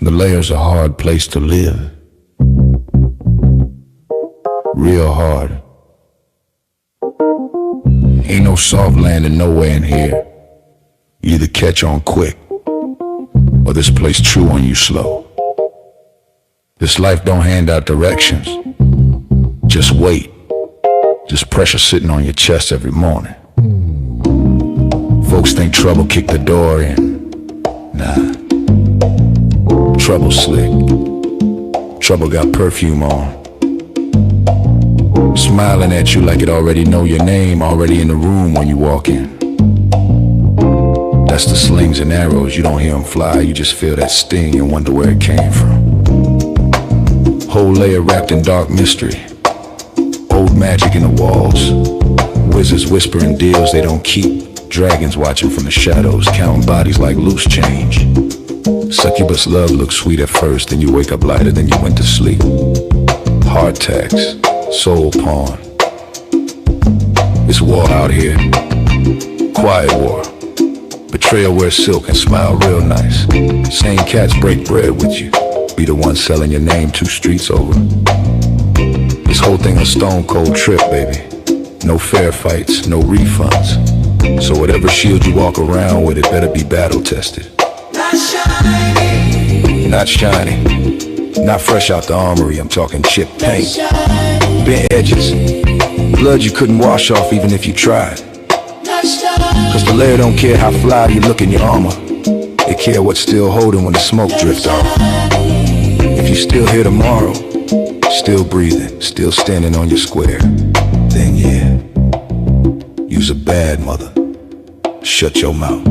The layer's a hard place to live. Real hard. Ain't no soft landing nowhere in here. You either catch on quick, or this place chew on you slow. This life don't hand out directions. Just wait. Just pressure sitting on your chest every morning. Folks think trouble kicked the door in. Nah. Trouble slick. Trouble got perfume on. Smiling at you like it already know your name, already in the room when you walk in. That's the slings and arrows, you don't hear them fly, you just feel that sting and wonder where it came from. Whole layer wrapped in dark mystery. Old magic in the walls. Wizards whispering deals they don't keep. Dragons watching from the shadows, counting bodies like loose change. Succubus love looks sweet at first, then you wake up lighter than you went to sleep. Heart tax, soul pawn. It's war out here. Quiet war. Betrayal wears silk and smile real nice. Same cats break bread with you. Be the one selling your name 2 streets over. This whole thing a stone cold trip, baby. No fair fights, no refunds. So whatever shield you walk around with, it better be battle tested. Not shiny. Not shiny. Not fresh out the armory, I'm talking chip paint. Bent edges. Blood you couldn't wash off even if you tried. Cause the layer don't care how fly you look in your armor. They care what's still holding when the smoke drifts off. If you still here tomorrow, still breathing, still standing on your square, then yeah, you's a bad mother. Shut your mouth.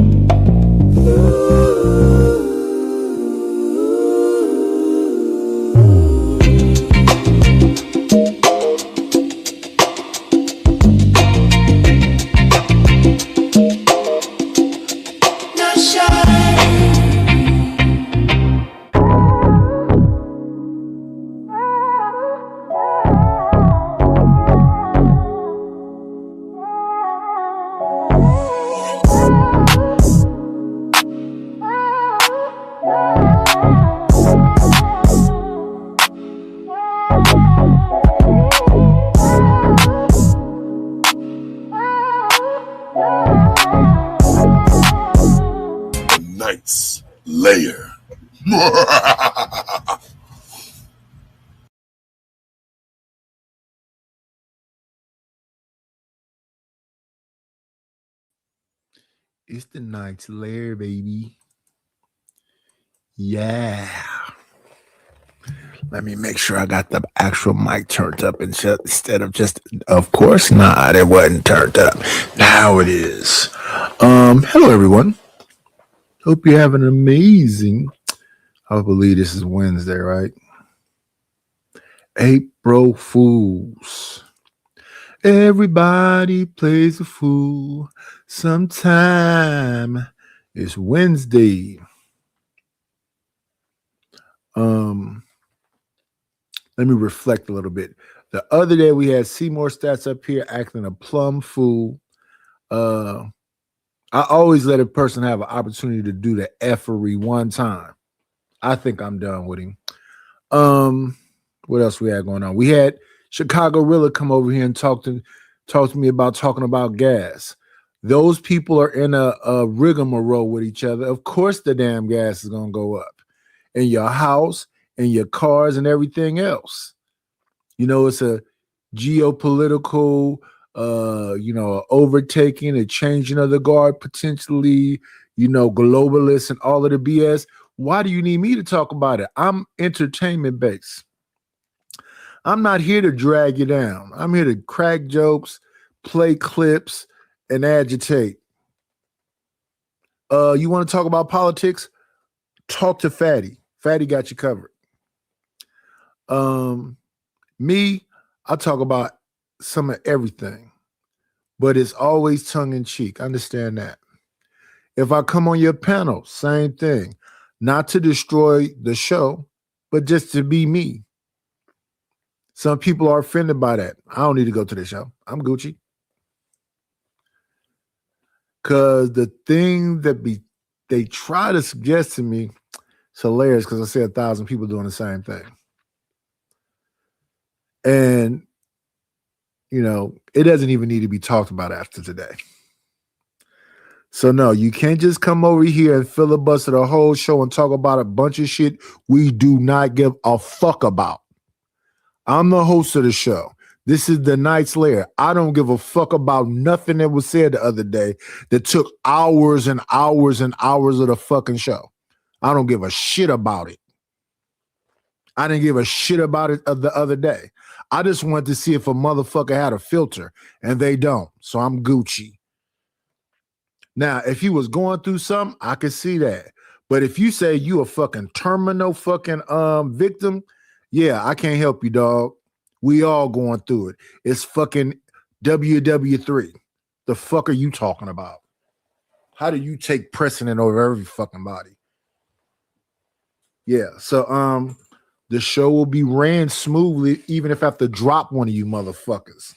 Layer. It's the night's lair, baby. Yeah. Let me make sure I got the actual mic turned up instead of just, of course not, it wasn't turned up. Now it is. Hello everyone. Hope you're having an amazing, I believe this is Wednesday, right? April Fools. Everybody plays a fool. Sometime it's Wednesday. Let me reflect a little bit. The other day we had Seymour Stats up here acting a plum fool. I always let a person have an opportunity to do the effery one time. I think I'm done with him. What else we had going on? We had Chicago Rilla come over here and talk to me about talking about gas. Those people are in a rigmarole with each other. Of course the damn gas is going to go up in your house, in your cars, and everything else. You know, it's a geopolitical, overtaking, a changing of the guard, potentially, globalists and all of the BS. Why do you need me to talk about it? I'm entertainment based. I'm not here to drag you down. I'm here to crack jokes, play clips, and agitate. You want to talk about politics? Talk to Fatty. Fatty got you covered. Me, I talk about some of everything, but it's always tongue in cheek. Understand that. If I come on your panel, same thing. Not to destroy the show, but just to be me. Some people are offended by that. I don't need to go to the show. I'm Gucci. Because the thing that they try to suggest to me, It's hilarious because I see 1,000 people doing the same thing. And, you know, it doesn't even need to be talked about after today. So, no, you can't just come over here and filibuster the whole show and talk about a bunch of shit we do not give a fuck about. I'm the host of the show. This is the Night's Lair. I don't give a fuck about nothing that was said the other day that took hours and hours and hours of the fucking show. I don't give a shit about it. I didn't give a shit about it the other day. I just wanted to see if a motherfucker had a filter, and they don't. So I'm Gucci. Now, if he was going through something, I could see that. But if you say you a fucking terminal fucking victim, yeah, I can't help you, dog. We all going through it. It's fucking WW3. The fuck are you talking about? How do you take precedent over every fucking body? Yeah, so the show will be ran smoothly, even if I have to drop one of you motherfuckers.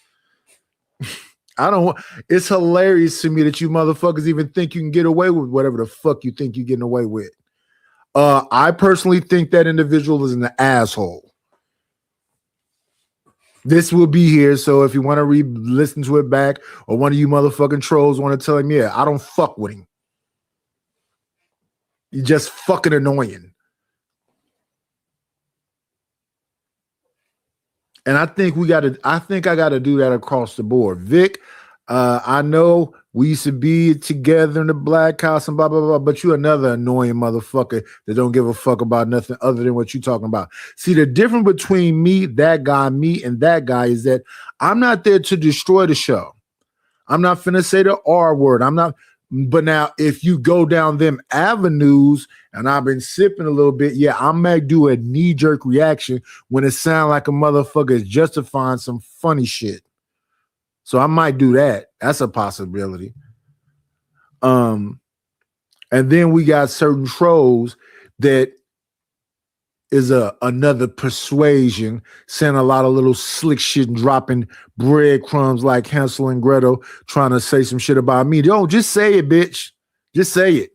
It's hilarious to me that you motherfuckers even think you can get away with whatever the fuck you think you're getting away with. I personally think that individual is an asshole. This will be here, so if you want to listen to it back, or one of you motherfucking trolls want to tell him, yeah, I don't fuck with him. You're just fucking annoying. And I think I gotta do that across the board. Vic, I know we used to be together in the Black House and blah, blah, blah, but you another annoying motherfucker that don't give a fuck about nothing other than what you talking about. See, the difference between me, and that guy is that I'm not there to destroy the show. I'm not finna say the R word. But now if you go down them avenues, and I've been sipping a little bit, yeah, I might do a knee-jerk reaction when it sounds like a motherfucker is justifying some funny shit. So I might do that. That's a possibility. And then we got certain trolls that is another persuasion, saying a lot of little slick shit and dropping breadcrumbs like Hansel and Gretel, trying to say some shit about me. Don't just say it, bitch. Just say it.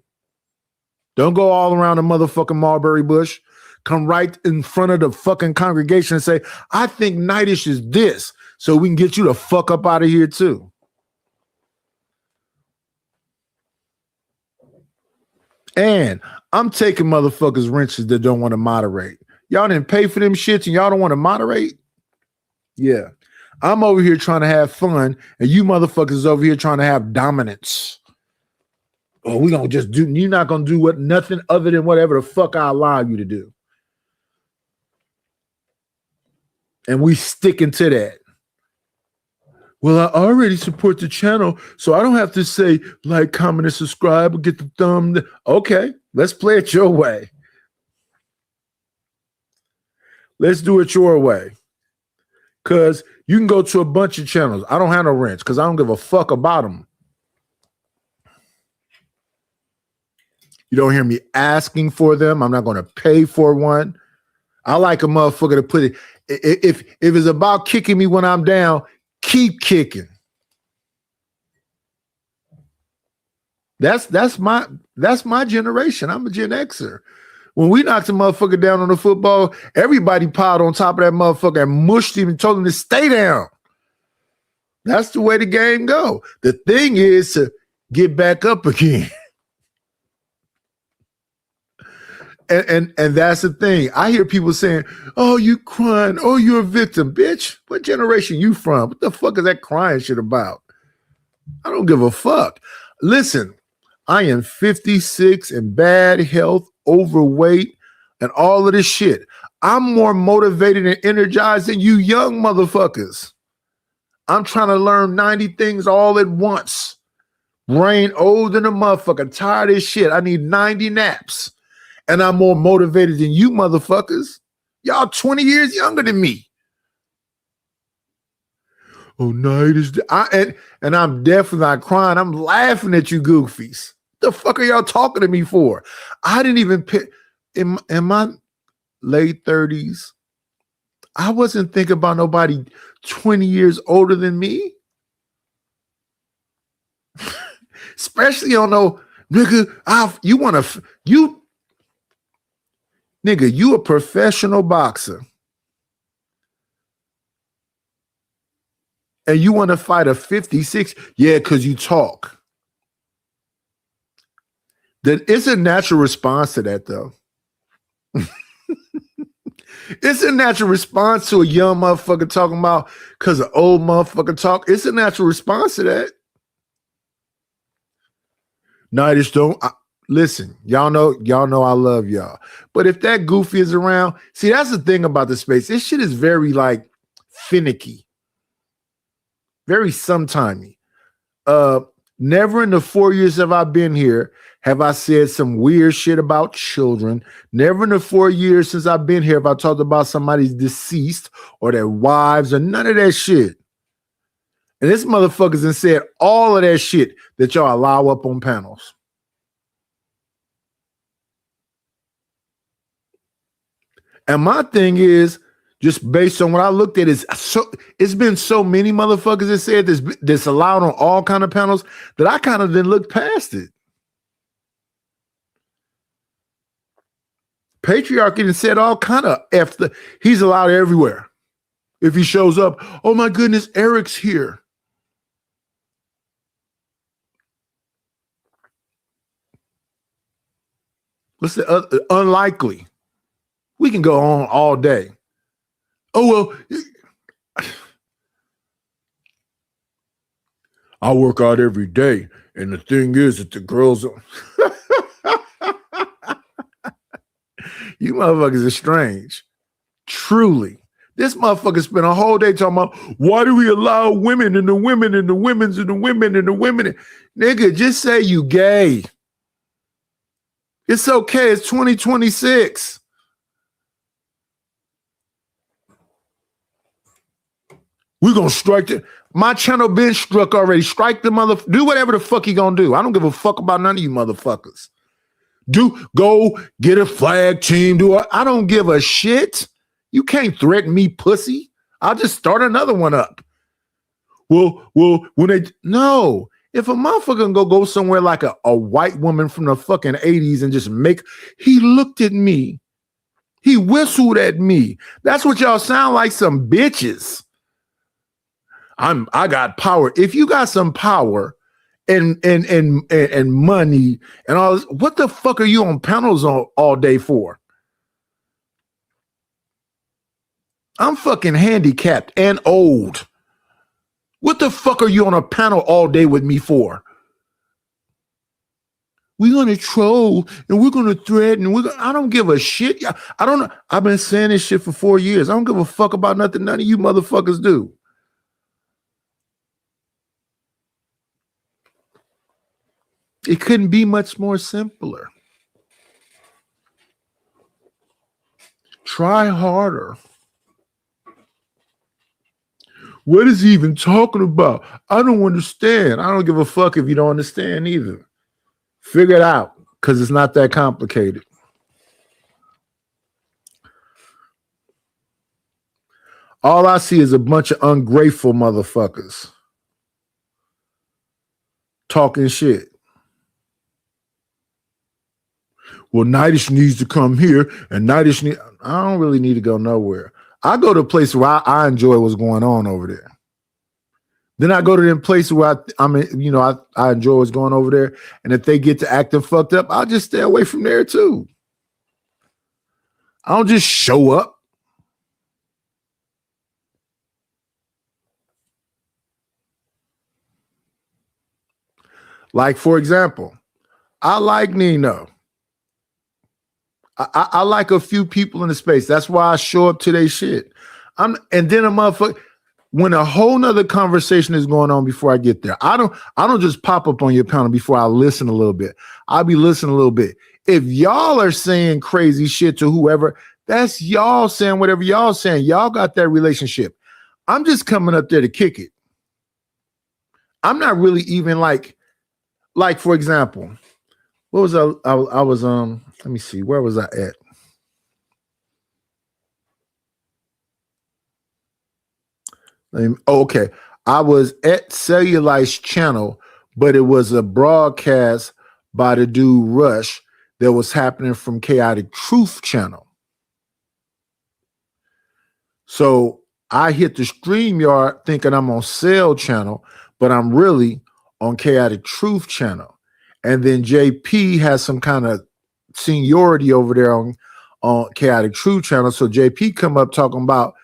Don't go all around the motherfucking mulberry bush. Come right in front of the fucking congregation and say, I think Nightish is this, so we can get you the fuck up out of here too. And I'm taking motherfuckers wrenches that don't want to moderate. Y'all didn't pay for them shits and y'all don't want to moderate? Yeah. I'm over here trying to have fun, and you motherfuckers over here trying to have dominance. Oh, we gonna just do, you're not gonna do nothing other than whatever the fuck I allow you to do. And we sticking to that. Well, I already support the channel, so I don't have to say like, comment, and subscribe, or get the thumb. Okay, let's play it your way. Let's do it your way. Because you can go to a bunch of channels. I don't have no wrench because I don't give a fuck about them. You don't hear me asking for them. I'm not going to pay for one. I like a motherfucker to put it. If it's about kicking me when I'm down, keep kicking. That's my generation. I'm a Gen Xer. When we knocked a motherfucker down on the football, everybody piled on top of that motherfucker and mushed him and told him to stay down. That's the way the game go. The thing is to get back up again. And that's the thing. I hear people saying, oh, you crying. Oh, you're a victim. Bitch, what generation you from? What the fuck is that crying shit about? I don't give a fuck. Listen, I am 56 in bad health, overweight, and all of this shit. I'm more motivated and energized than you young motherfuckers. I'm trying to learn 90 things all at once. Brain old than a motherfucker. Tired of this shit. I need 90 naps. And I'm more motivated than you motherfuckers. Y'all 20 years younger than me. Oh, night is and I'm definitely not crying. I'm laughing at you goofies. The fuck are y'all talking to me for? I didn't even pick in my late 30s. I wasn't thinking about nobody 20 years older than me. Especially on no nigga. Nigga, you a professional boxer. And you want to fight a 56? Yeah, because you talk. It's a natural response to that, though. It's a natural response to a young motherfucker talking about because an old motherfucker talk. It's a natural response to that. No, I just don't. Listen, y'all know I love y'all. But if that goofy is around, see, that's the thing about the space. This shit is very like finicky, very sometimey. Never in the 4 years have I been here have I said some weird shit about children. Never in the 4 years since I've been here have I talked about somebody's deceased or their wives or none of that shit. And this motherfuckers done said all of that shit that y'all allow up on panels. And my thing is, just based on what I looked at, it's been so many motherfuckers that said this allowed on all kind of panels that I kind of didn't look past it. Patriarchy done said all kind of he's allowed everywhere. If he shows up, oh my goodness, Eric's here. What's the unlikely? We can go on all day. Oh, well, I work out every day. And the thing is that the girls are... You motherfuckers are strange. Truly. This motherfucker spent a whole day talking about why do we allow women and the women and the women's and the women and the women? Nigga, just say you gay. It's okay. It's 2026. We're going to strike it. My channel been struck already. Strike the motherfucker. Do whatever the fuck you going to do. I don't give a fuck about none of you motherfuckers. Go get a flag team. I don't give a shit. You can't threaten me, pussy. I'll just start another one up. Well, no. If a motherfucker can go somewhere like a white woman from the fucking 80s and just he looked at me. He whistled at me. That's what y'all sound like, some bitches. I got power. If you got some power and money and all this, what the fuck are you on panels all day for? I'm fucking handicapped and old. What the fuck are you on a panel all day with me for? We're gonna troll and we're gonna threaten. I don't give a shit. I don't know. I've been saying this shit for 4 years. I don't give a fuck about nothing none of you motherfuckers do. It couldn't be much more simpler. Try harder. What is he even talking about? I don't understand. I don't give a fuck if you don't understand either. Figure it out, because it's not that complicated. All I see is a bunch of ungrateful motherfuckers talking shit. Well, Nightish needs to come here, and I don't really need to go nowhere. I go to a place where I enjoy what's going on over there. Then I go to them places where I enjoy what's going over there. And if they get to acting fucked up, I'll just stay away from there too. I don't just show up. Like, for example, I like Nino. I like a few people in the space. That's why I show up to their shit. And then a motherfucker, when a whole nother conversation is going on before I get there, I don't just pop up on your panel before I listen a little bit. I'll be listening a little bit. If y'all are saying crazy shit to whoever, that's y'all saying whatever y'all saying. Y'all got that relationship. I'm just coming up there to kick it. I'm not really even like for example, what was I was let me see, where was I at? Okay. I was at Cellulite's channel, but it was a broadcast by the dude Rush that was happening from Chaotic Truth channel. So I hit the StreamYard thinking I'm on Cell Channel, but I'm really on Chaotic Truth Channel. And then JP has some kind of seniority over there on Chaotic Truth Channel. So JP come up talking about,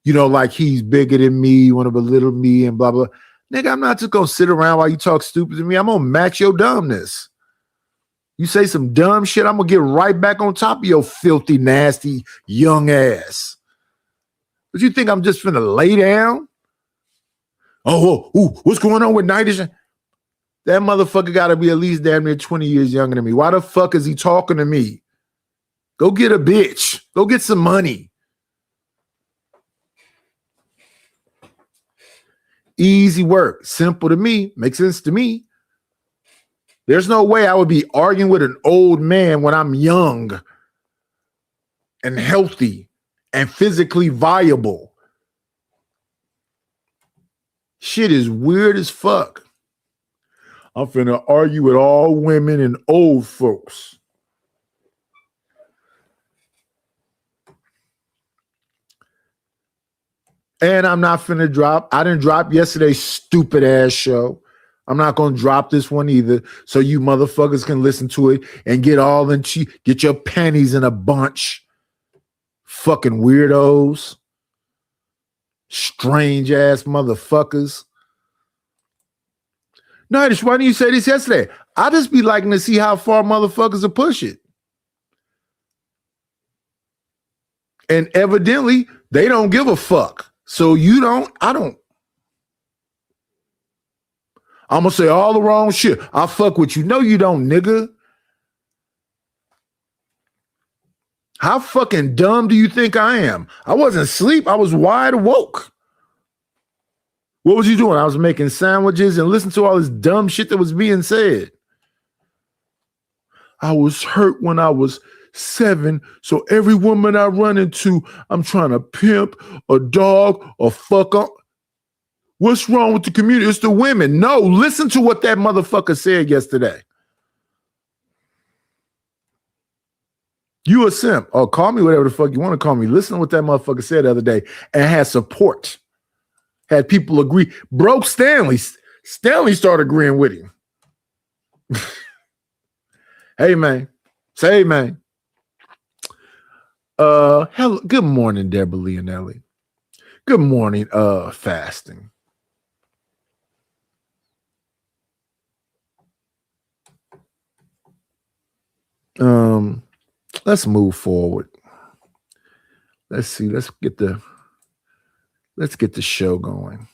like he's bigger than me, you want to belittle me and blah, blah. Nigga, I'm not just going to sit around while you talk stupid to me. I'm going to match your dumbness. You say some dumb shit, I'm going to get right back on top of your filthy, nasty, young ass. But you think I'm just finna lay down? What's going on with Night Edition? That motherfucker got to be at least damn near 20 years younger than me. Why the fuck is he talking to me? Go get a bitch. Go get some money. Easy work. Simple to me. Makes sense to me. There's no way I would be arguing with an old man when I'm young and healthy and physically viable. Shit is weird as fuck. I'm finna argue with all women and old folks. And I'm not finna drop. I didn't drop yesterday's stupid ass show. I'm not gonna drop this one either. So you motherfuckers can listen to it and get get your panties in a bunch. Fucking weirdos. Strange ass motherfuckers. No, why didn't you say this yesterday? I just be liking to see how far motherfuckers will push it. And evidently, they don't give a fuck. So I don't. I'm going to say all the wrong shit. I fuck with you. No, you don't, nigga. How fucking dumb do you think I am? I wasn't asleep. I was wide awoke. What was you doing? I was making sandwiches and listening to all this dumb shit that was being said. I was hurt when I was 7. So every woman I run into, I'm trying to pimp a dog or fuck up. What's wrong with the community? It's the women. No, listen to what that motherfucker said yesterday. You a simp. Or call me whatever the fuck you want to call me. Listen to what that motherfucker said the other day and had support. Had people agree. Broke Stanley. Stanley started agreeing with him. Hey, man. Say, man. Hello. Good morning, Deborah Leonelli. Good morning, fasting. Let's move forward. Let's see. Let's get the show going.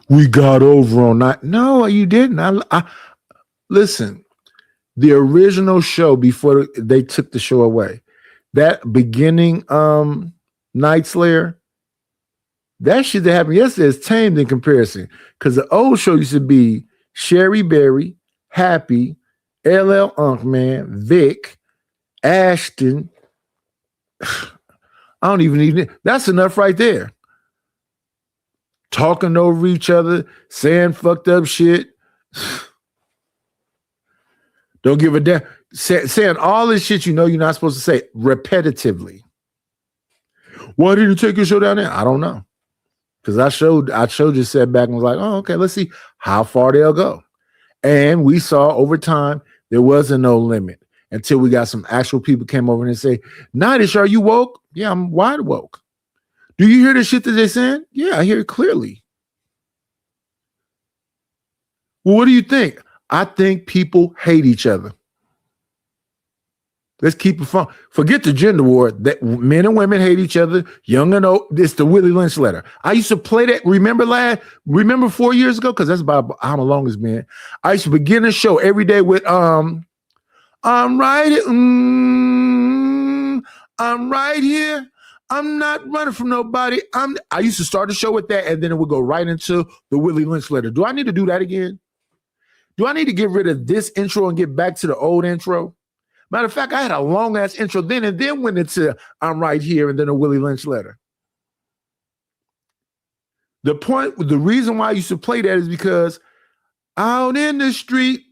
We got over on that. No, you didn't. I listen. The original show before they took the show away, that beginning Night Slayer, that shit that happened yesterday is tamed in comparison. Because the old show used to be Sherry Berry, Happy, LL Unkman, Vic, Ashton. I don't even need it. That's enough right there. Talking over each other, saying fucked up shit. Don't give a damn. Saying all this shit you're not supposed to say repetitively. Why didn't you take your show down there? I don't know. Because I showed you, sat back and was like, oh, okay, let's see how far they'll go. And we saw over time there wasn't no limit until we got some actual people came over and say, Nightish, are you woke? Yeah, I'm wide woke. Do you hear the shit that they're saying? Yeah, I hear it clearly. Well, what do you think? I think people hate each other. Let's keep it fun. Forget the gender war. That men and women hate each other, young and old. It's the Willie Lynch letter. I used to play that. Remember 4 years ago? Because that's about how long it's been. I used to begin the show every day with I'm right here. I'm right here. I'm not running from nobody. I used to start the show with that, and then it would go right into the Willie Lynch letter. Do I need to do that again? Do I need to get rid of this intro and get back to the old intro? Matter of fact, I had a long ass intro then, and then went into I'm right here, and then a Willie Lynch letter. The reason why I used to play that is because out in the street,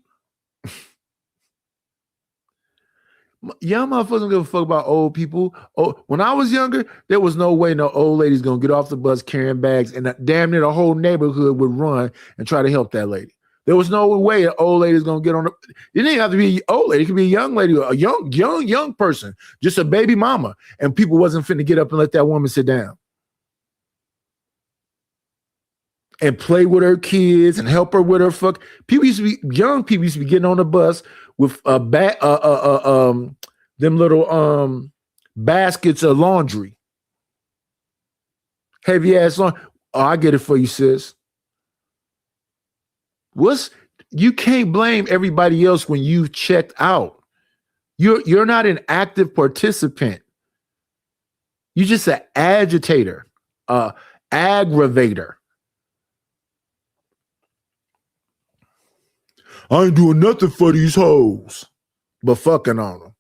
Young motherfuckers don't give a fuck about old people. Oh, when I was younger, there was no way no old lady's gonna get off the bus carrying bags, and damn near the whole neighborhood would run and try to help that lady. There was no way an old lady's gonna get on the. It didn't have to be an old lady. It could be a young lady, a young person, just a baby mama, and people wasn't finna get up and let that woman sit down and play with her kids and help her with her fuck. Young people used to be getting on the bus with them little baskets of laundry. Heavy ass laundry. Oh, I get it for you, sis. You can't blame everybody else when you checked out. You're not an active participant. You're just an agitator, aggravator. I ain't doing nothing for these hoes, but fucking on them.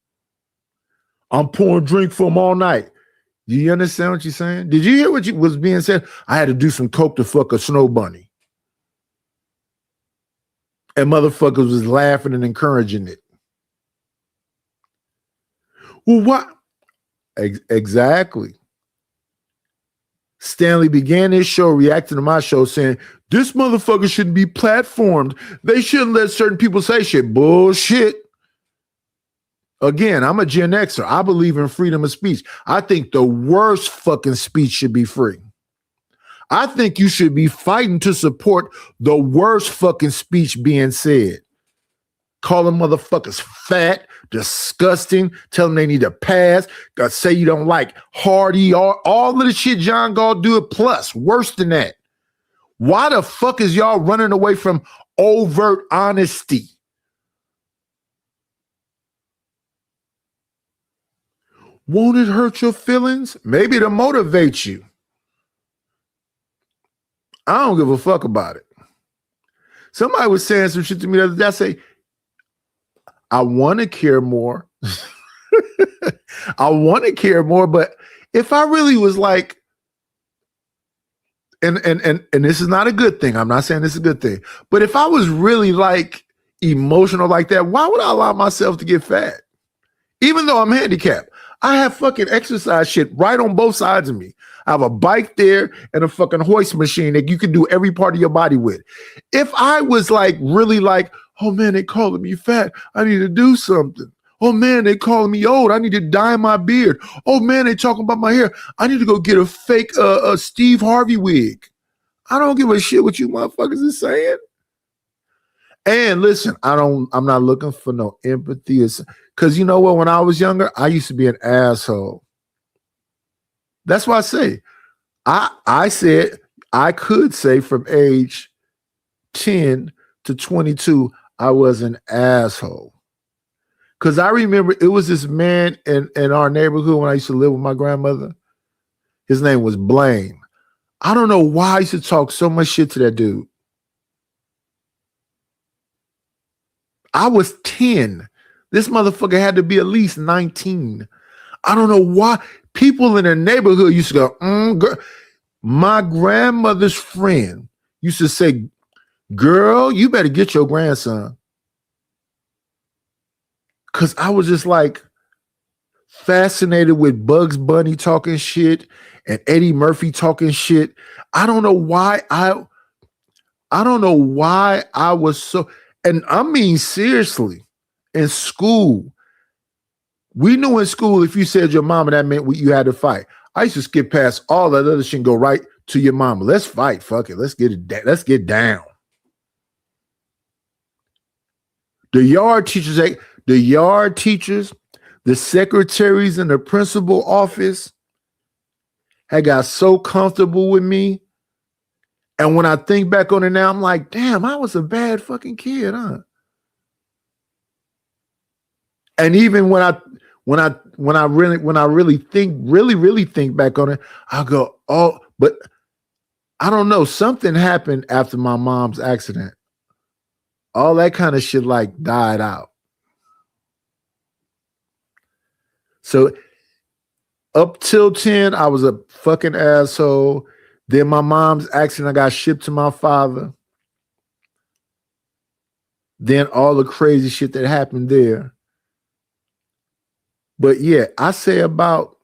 I'm pouring drink for them all night. Do you understand what you're saying? Did you hear what was being said? I had to do some coke to fuck a snow bunny. And motherfuckers was laughing and encouraging it. Well, what? Exactly. Stanley began his show reacting to my show saying, this motherfucker shouldn't be platformed. They shouldn't let certain people say shit. Bullshit. Again, I'm a Gen Xer. I believe in freedom of speech. I think the worst fucking speech should be free. I think you should be fighting to support the worst fucking speech being said. Calling motherfuckers fat, disgusting, tell them they need to pass, say you don't like Hardy, all of the shit John Gall do it plus, worse than that. Why the fuck is y'all running away from overt honesty? Won't it hurt your feelings? Maybe to motivate you. I don't give a fuck about it. Somebody was saying some shit to me the other day. I say, I want to care more. I want to care more, but if I really was like, and this is not a good thing. I'm not saying this is a good thing, but if I was really like emotional like that, why would I allow myself to get fat? Even though I'm handicapped, I have fucking exercise shit right on both sides of me. I have a bike there and a fucking hoist machine that you can do every part of your body with. If I was like really like, oh man, they calling me fat, I need to do something. Oh man, they calling me old, I need to dye my beard. Oh man, they talking about my hair, I need to go get a fake Steve Harvey wig. I don't give a shit what you motherfuckers is saying. And listen, I'm not looking for no empathy, because you know what? When I was younger, I used to be an asshole. That's why I say, I said I could say from age 10 to 22, I was an asshole. Because I remember it was this man in our neighborhood when I used to live with my grandmother. His name was Blaine. I don't know why I used to talk so much shit to that dude. I was 10. This motherfucker had to be at least 19. I don't know why. People in the neighborhood used to go, girl. My grandmother's friend used to say, girl, you better get your grandson. Because I was just like fascinated with Bugs Bunny talking shit and Eddie Murphy talking shit. I don't know why I was so, and I mean seriously, in school, we knew in school if you said your mama, that meant you had to fight. I used to skip past all that other shit and go right to your mama. Let's fight. Fuck it. Let's get down. The yard teachers, the secretaries in the principal office had got so comfortable with me. And when I think back on it now, I'm like, damn, I was a bad fucking kid, huh? And even when I really think back on it, I go, oh, but I don't know. Something happened after my mom's accident. All that kind of shit like died out. So up till 10, I was a fucking asshole. Then my mom's accident, I got shipped to my father. Then all the crazy shit that happened there. But yeah, I say about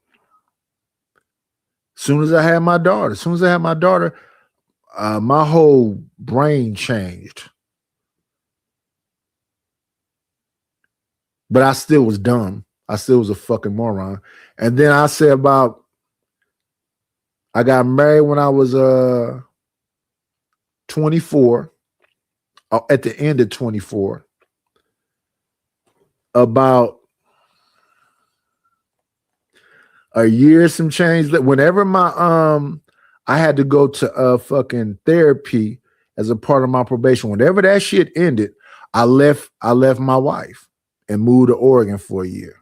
soon as I had my daughter, my whole brain changed. But I still was dumb. I still was a fucking moron. And then I say about I got married when I was 24, at the end of 24. About a year, some change. Whenever I had to go to fucking therapy as a part of my probation. Whenever that shit ended, I left my wife and moved to Oregon for a year.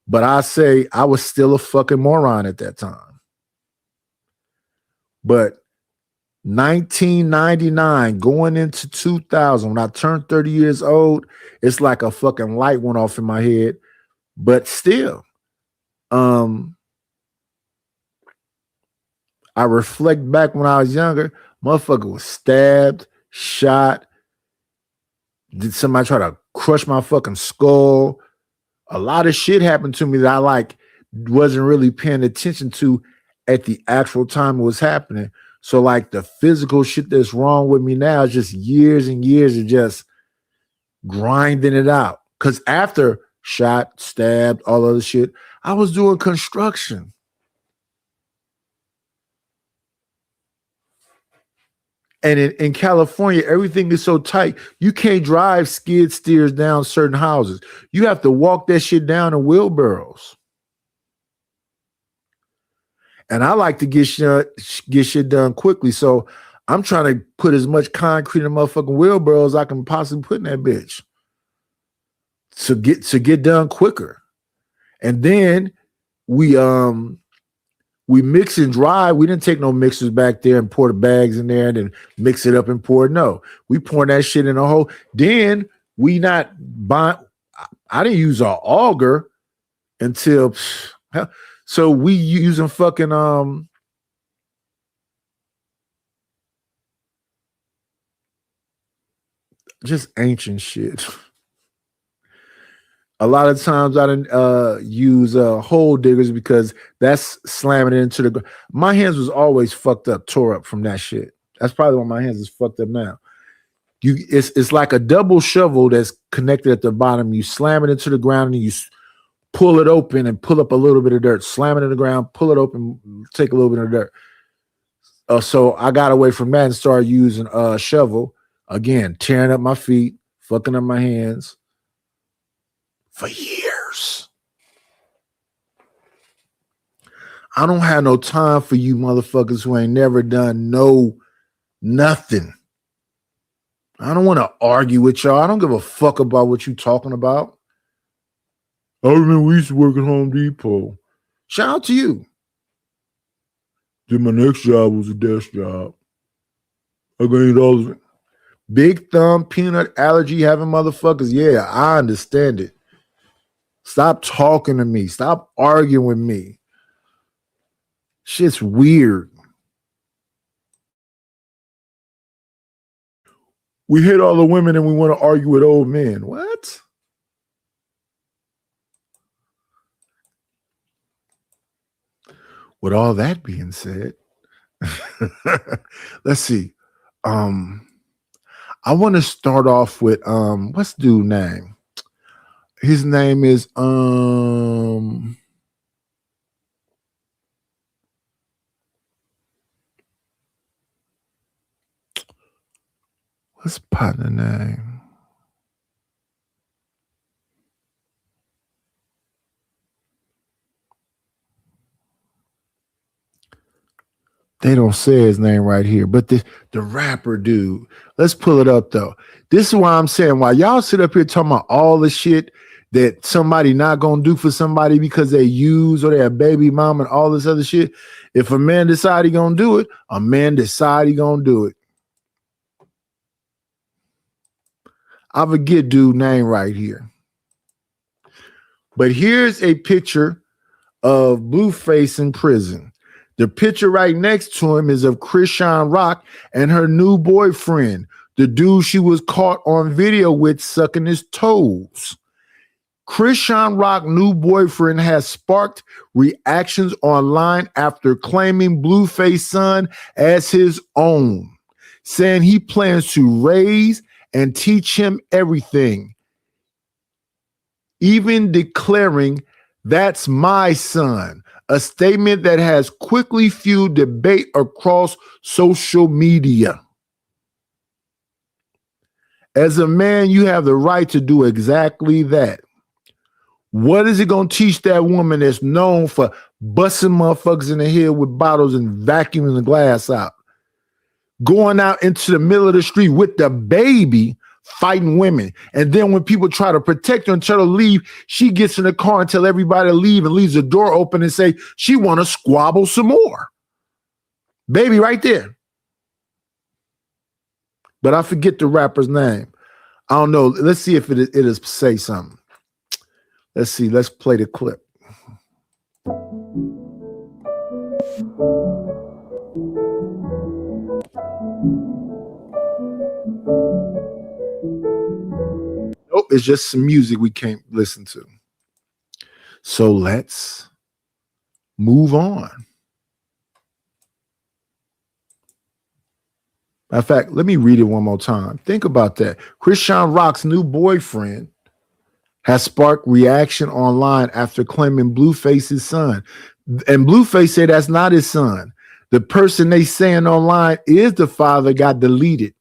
But I say I was still a fucking moron at that time. But 1999 going into 2000, when I turned 30 years old, it's like a fucking light went off in my head. But still, I reflect back when I was younger, motherfucker was stabbed, shot. Did somebody try to crush my fucking skull? A lot of shit happened to me that I like wasn't really paying attention to at the actual time it was happening. So like the physical shit that's wrong with me now is just years and years of just grinding it out. Because after shot, stabbed, all other shit, I was doing construction. And in California, everything is so tight. You can't drive skid steers down certain houses. You have to walk that shit down in wheelbarrows. And I like to get shit done quickly. So I'm trying to put as much concrete in motherfucking wheelbarrows I can possibly put in that bitch to get done quicker. And then we mix and dry. We didn't take no mixers back there and pour the bags in there and then mix it up and pour it. No, we pour that shit in a hole. Then we not buy. I didn't use our auger until. So we using fucking just ancient shit. A lot of times I didn't use hole diggers because that's slamming it into the ground. My hands was always fucked up, tore up from that shit. That's probably why my hands is fucked up now. It's like a double shovel that's connected at the bottom. You slam it into the ground and you pull it open and pull up a little bit of dirt. Slam it in the ground, pull it open, take a little bit of dirt. So I got away from that and started using a shovel. Again, tearing up my feet, fucking up my hands. For years. I don't have no time for you motherfuckers who ain't never done nothing. I don't want to argue with y'all. I don't give a fuck about what you talking about. I remember we used to work at Home Depot. Shout out to you. Then my next job was a desk job. I gained all of it. Big thumb, peanut allergy having motherfuckers. Yeah, I understand it. Stop talking to me. Stop arguing with me. Shit's weird. We hit all the women and we want to argue with old men. What? With all that being said, let's see. I want to start off with what's the dude's name? His name is what's partner name? They don't say his name right here, but the rapper dude. Let's pull it up though. This is why I'm saying, while y'all sit up here talking about all the shit that somebody not gonna do for somebody because they use or they're a baby mom and all this other shit. If a man decide he gonna do it, a man decide he gonna do it. I forget dude name right here. But here's a picture of Blueface in prison. The picture right next to him is of Krishan Rock and her new boyfriend, the dude she was caught on video with sucking his toes. Chrisean Rock's new boyfriend has sparked reactions online after claiming Blueface's son as his own, saying he plans to raise and teach him everything, even declaring, "That's my son," a statement that has quickly fueled debate across social media. As a man, you have the right to do exactly that. What is it going to teach that woman that's known for busting motherfuckers in the head with bottles and vacuuming the glass out? Going out into the middle of the street with the baby, fighting women. And then when people try to protect her and tell her to leave, she gets in the car and tell everybody to leave and leaves the door open and say she want to squabble some more. Baby right there. But I forget the rapper's name. I don't know. Let's see if it is say something. Let's see. Let's play the clip. Nope, it's just some music we can't listen to. So let's move on. In fact, let me read it one more time. Think about that. Chrisean Rock's new boyfriend has sparked reaction online after claiming Blueface's son. And Blueface said that's not his son. The person they saying online is the father got deleted.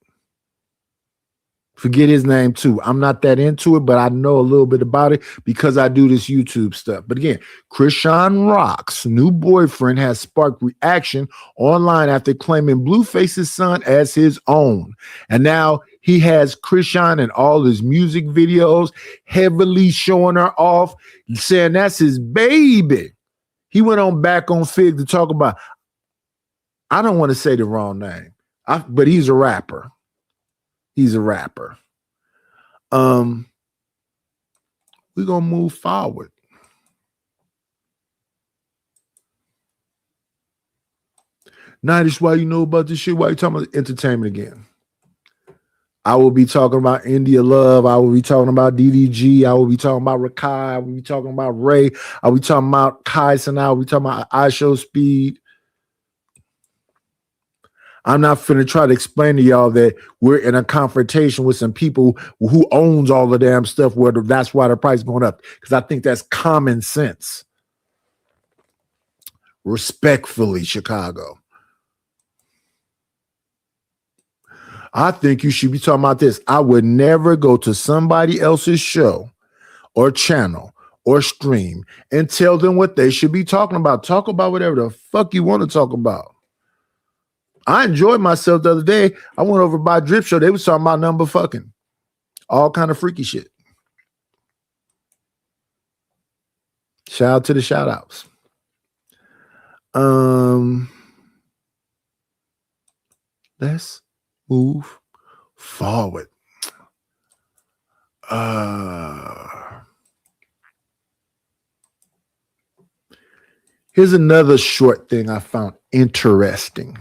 Forget his name too. I'm not that into it, but I know a little bit about it because I do this YouTube stuff. But again, Chrisean Rock's new boyfriend has sparked reaction online after claiming Blueface's son as his own. And now he has Chrisean in all his music videos, heavily showing her off, saying that's his baby. He went on back on Fig to talk about, I don't want to say the wrong name, but he's a rapper. He's a rapper. We're gonna move forward. Now this why you know about this shit. Why you talking about entertainment again? I will be talking about India Love. I will be talking about DDG. I will be talking about Rakai. I will be talking about Ray. I will be talking about Kyson. I will be talking about iShowSpeed. I'm not finna try to explain to y'all that we're in a confrontation with some people who owns all the damn stuff, where that's why the price is going up. Because I think that's common sense. Respectfully, Chicago. I think you should be talking about this. I would never go to somebody else's show or channel or stream and tell them what they should be talking about. Talk about whatever the fuck you want to talk about. I enjoyed myself the other day. I went over by Drip Show. They was talking about number fucking. All kind of freaky shit. Shout out to the shout outs. Let's move forward. Here's another short thing I found interesting.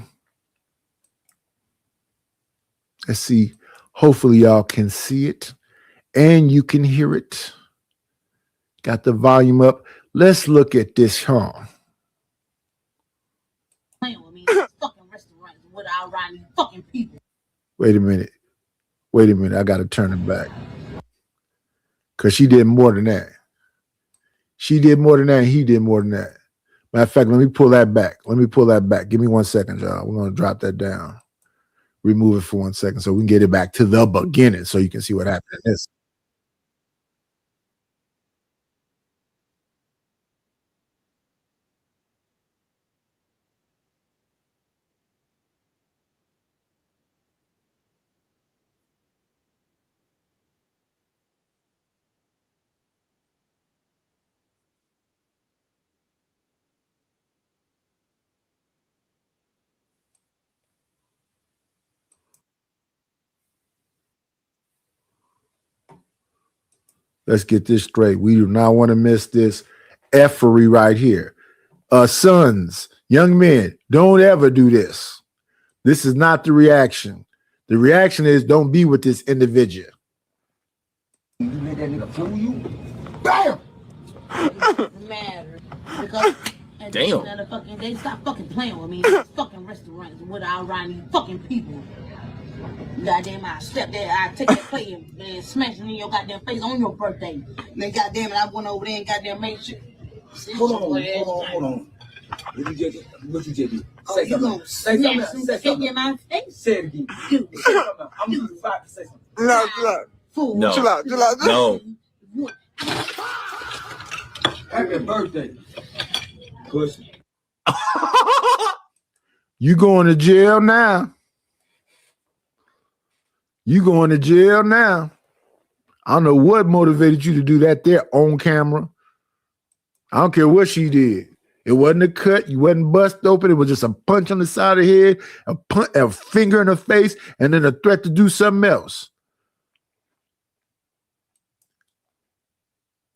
Let's see. Hopefully y'all can see it and you can hear it. Got the volume up. Let's look at this, huh? Wait a minute. I got to turn it back. Because she did more than that. She did more than that and he did more than that. Matter of fact, let me pull that back. Give me 1 second, y'all. We're going to drop that down. Remove it for 1 second so we can get it back to the beginning so you can see what happened in this. Let's get this straight. We do not want to miss this effery right here. Sons, young men, don't ever do this. This is not the reaction. The reaction is don't be with this individual. You let that nigga fool you? Bam! Matter because damn. They stop fucking playing with me. Fucking restaurants with all around these fucking people. Goddamn, I step there, I take that plate and smash it in your goddamn face on your birthday. Then goddamn it, I went over there and goddamn made shit. Hold on. What you just do? Say something. Say something in my face. Say it again. Say something. I'm gonna do 5 to say something. No. Chill out. No. Happy birthday. Pussy. You going to jail now. You going to jail now. I don't know what motivated you to do that there on camera. I don't care what she did. It wasn't a cut. You wasn't bust open. It was just a punch on the side of the head, a finger in the face, and then a threat to do something else.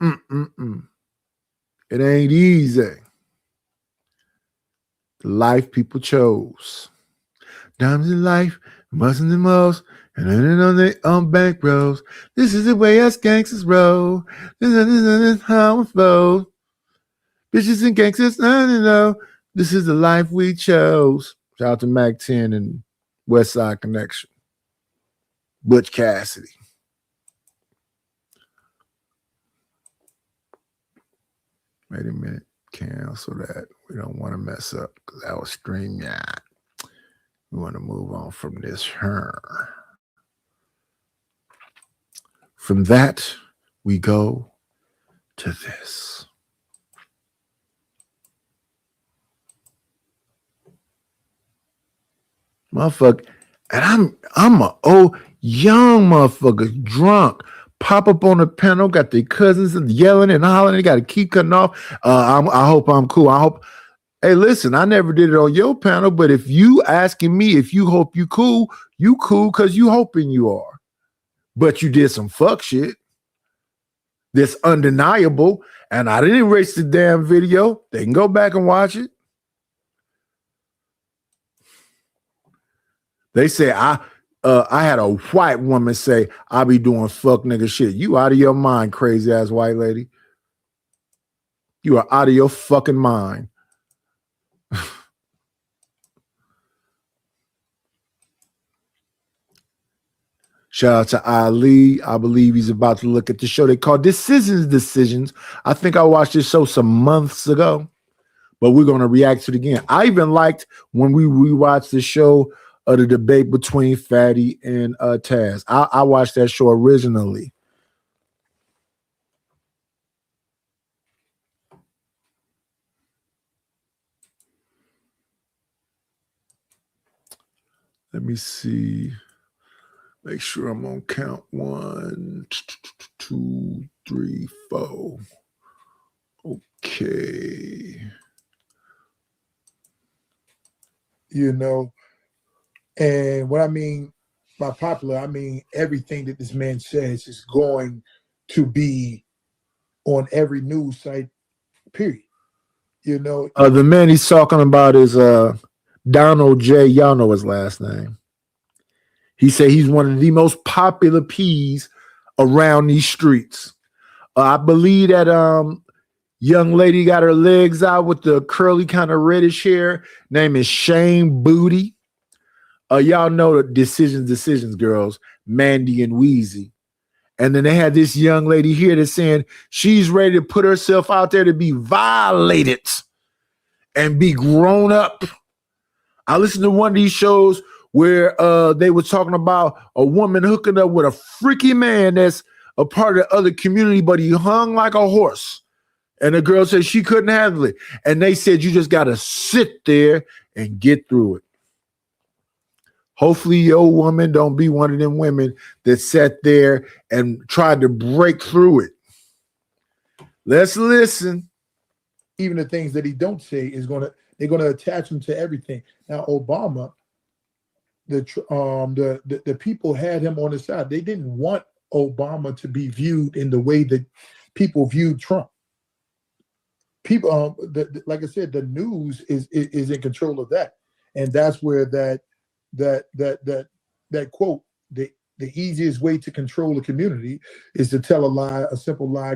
It ain't easy. The life people chose. Diamonds in life, mustn't the most, and then on the bank rolls. This is the way us gangsters roll. This is how it flows. Bitches and gangsters, no. This is the life we chose. Shout out to Mac 10 and West Side Connection. Butch Cassidy. Wait a minute. Cancel that. We don't want to mess up because that was StreamYard. We want to move on from this her. From that, we go to this. Motherfucker, and I'm a young motherfucker, drunk, pop up on the panel, got their cousins and yelling and hollering. They got to keep cutting off. I hope I'm cool. Hey, listen, I never did it on your panel, but if you asking me if you hope you cool because you hoping you are. But you did some fuck shit that's undeniable, and I didn't erase the damn video. They can go back and watch it. They say I had a white woman say I be doing fuck nigga shit. You out of your mind, crazy ass white lady. You are out of your fucking mind. Shout out to Ali. I believe he's about to look at the show they call Decisions. I think I watched this show some months ago, but we're going to react to it again. I even liked when we rewatched the show the debate between Fatty and Taz. I watched that show originally. Let me see. Make sure I'm on count 1, 2, 3, 4. Okay. You know, and what I mean by popular, I mean everything that this man says is going to be on every news site, period. You know, the man he's talking about is Donald J. Y'all know his last name. He said he's one of the most popular P's around these streets. I believe that young lady got her legs out with the curly kind of reddish hair. Name is Shane Booty. Y'all know the decisions, girls, Mandy and Wheezy. And then they had this young lady here that's saying she's ready to put herself out there to be violated and be grown up. I listened to one of these shows where they were talking about a woman hooking up with a freaky man that's a part of the other community, but he hung like a horse. And the girl said she couldn't handle it. And they said you just got to sit there and get through it. Hopefully your woman don't be one of them women that sat there and tried to break through it. Let's listen. even the things that he don't say they're gonna attach him to everything. Now Obama, the people had him on the side. They didn't want Obama to be viewed in the way that people viewed Trump. People, like I said, the news is in control of that, and that's where that quote, the easiest way to control a community is to tell a lie, a simple lie,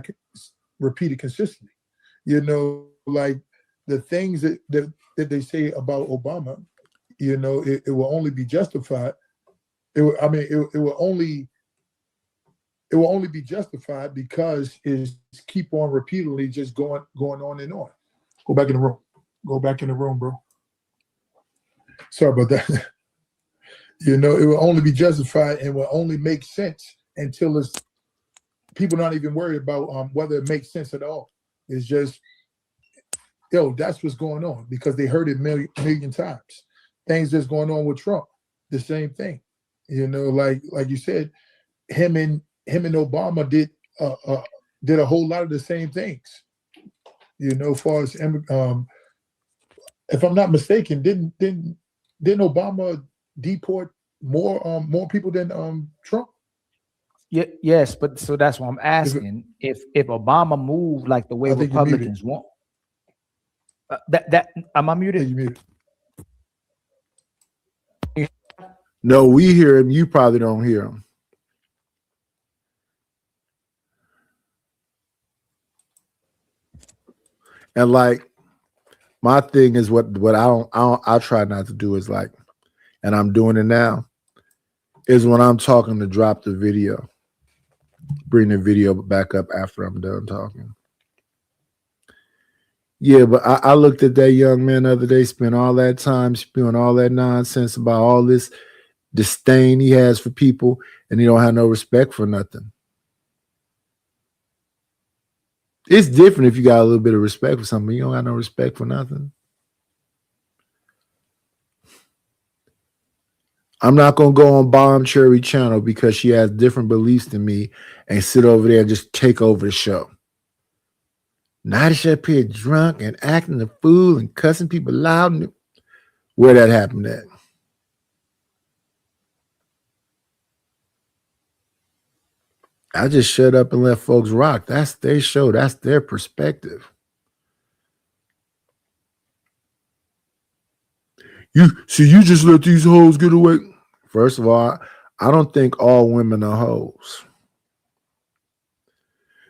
repeated consistently. You know, like the things that they say about Obama, you know, it will only be justified. It will only be justified because it's keep on repeatedly just going on and on. Go back in the room. Go back in the room, bro. Sorry about that. You know, it will only be justified and will only make sense until it's people not even worried about whether it makes sense at all. It's just, yo, that's what's going on because they heard it million times. Things that's going on with Trump, the same thing. You know, like you said, him and Obama did a whole lot of the same things. You know, as far as if I'm not mistaken, didn't Obama deport more people than Trump? Yeah, yes, but so that's what I'm asking. If Obama moved like the way I think you're Republicans want, that am I I muted? think you're muted. No, we hear him. You probably don't hear him. And like my thing is what I try not to do is like, and I'm doing it now, is when I'm talking to drop the video, bring the video back up after I'm done talking. Yeah, but I looked at that young man the other day, spent all that time spewing all that nonsense about all this disdain he has for people, and he don't have no respect for nothing. It's different if you got a little bit of respect for something. You don't got no respect for nothing. I'm not going to go on Bomb Cherry channel because she has different beliefs than me and sit over there and just take over the show. Not up here drunk and acting a fool and cussing people loud. And where that happened at? I just shut up and let folks rock. That's their show. That's their perspective. You just let these hoes get away. First of all, I don't think all women are hoes.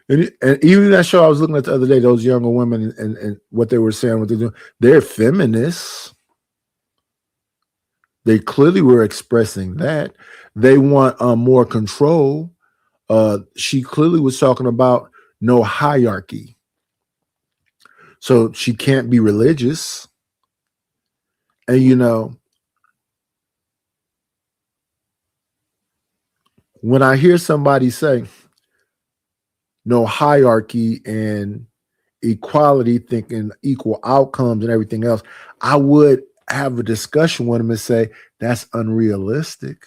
And even that show I was looking at the other day, those younger women and what they were saying, what they're doing, they're feminists. They clearly were expressing that. They want more control. She clearly was talking about no hierarchy. So she can't be religious. And, you know, when I hear somebody say no hierarchy and equality, thinking equal outcomes and everything else, I would have a discussion with them and say, that's unrealistic.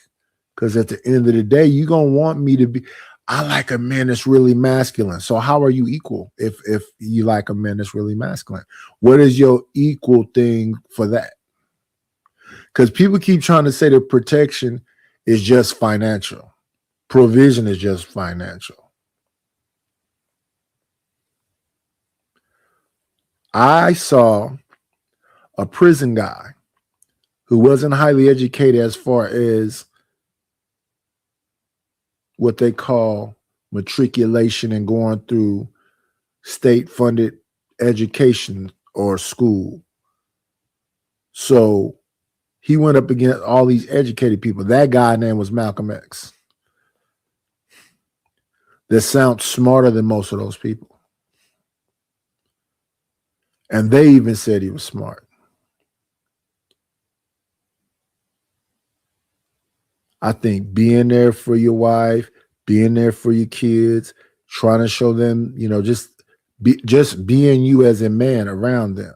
Because at the end of the day, you're going to want me to be, I like a man that's really masculine. So how are you equal if you like a man that's really masculine? What is your equal thing for that? Because people keep trying to say that protection is just financial. Provision is just financial. I saw a prison guy who wasn't highly educated as far as what they call matriculation and going through state-funded education or school. So he went up against all these educated people. That guy's name was Malcolm X. That sounds smarter than most of those people. And they even said he was smart. I think being there for your wife, being there for your kids, trying to show them, you know, just being you as a man around them.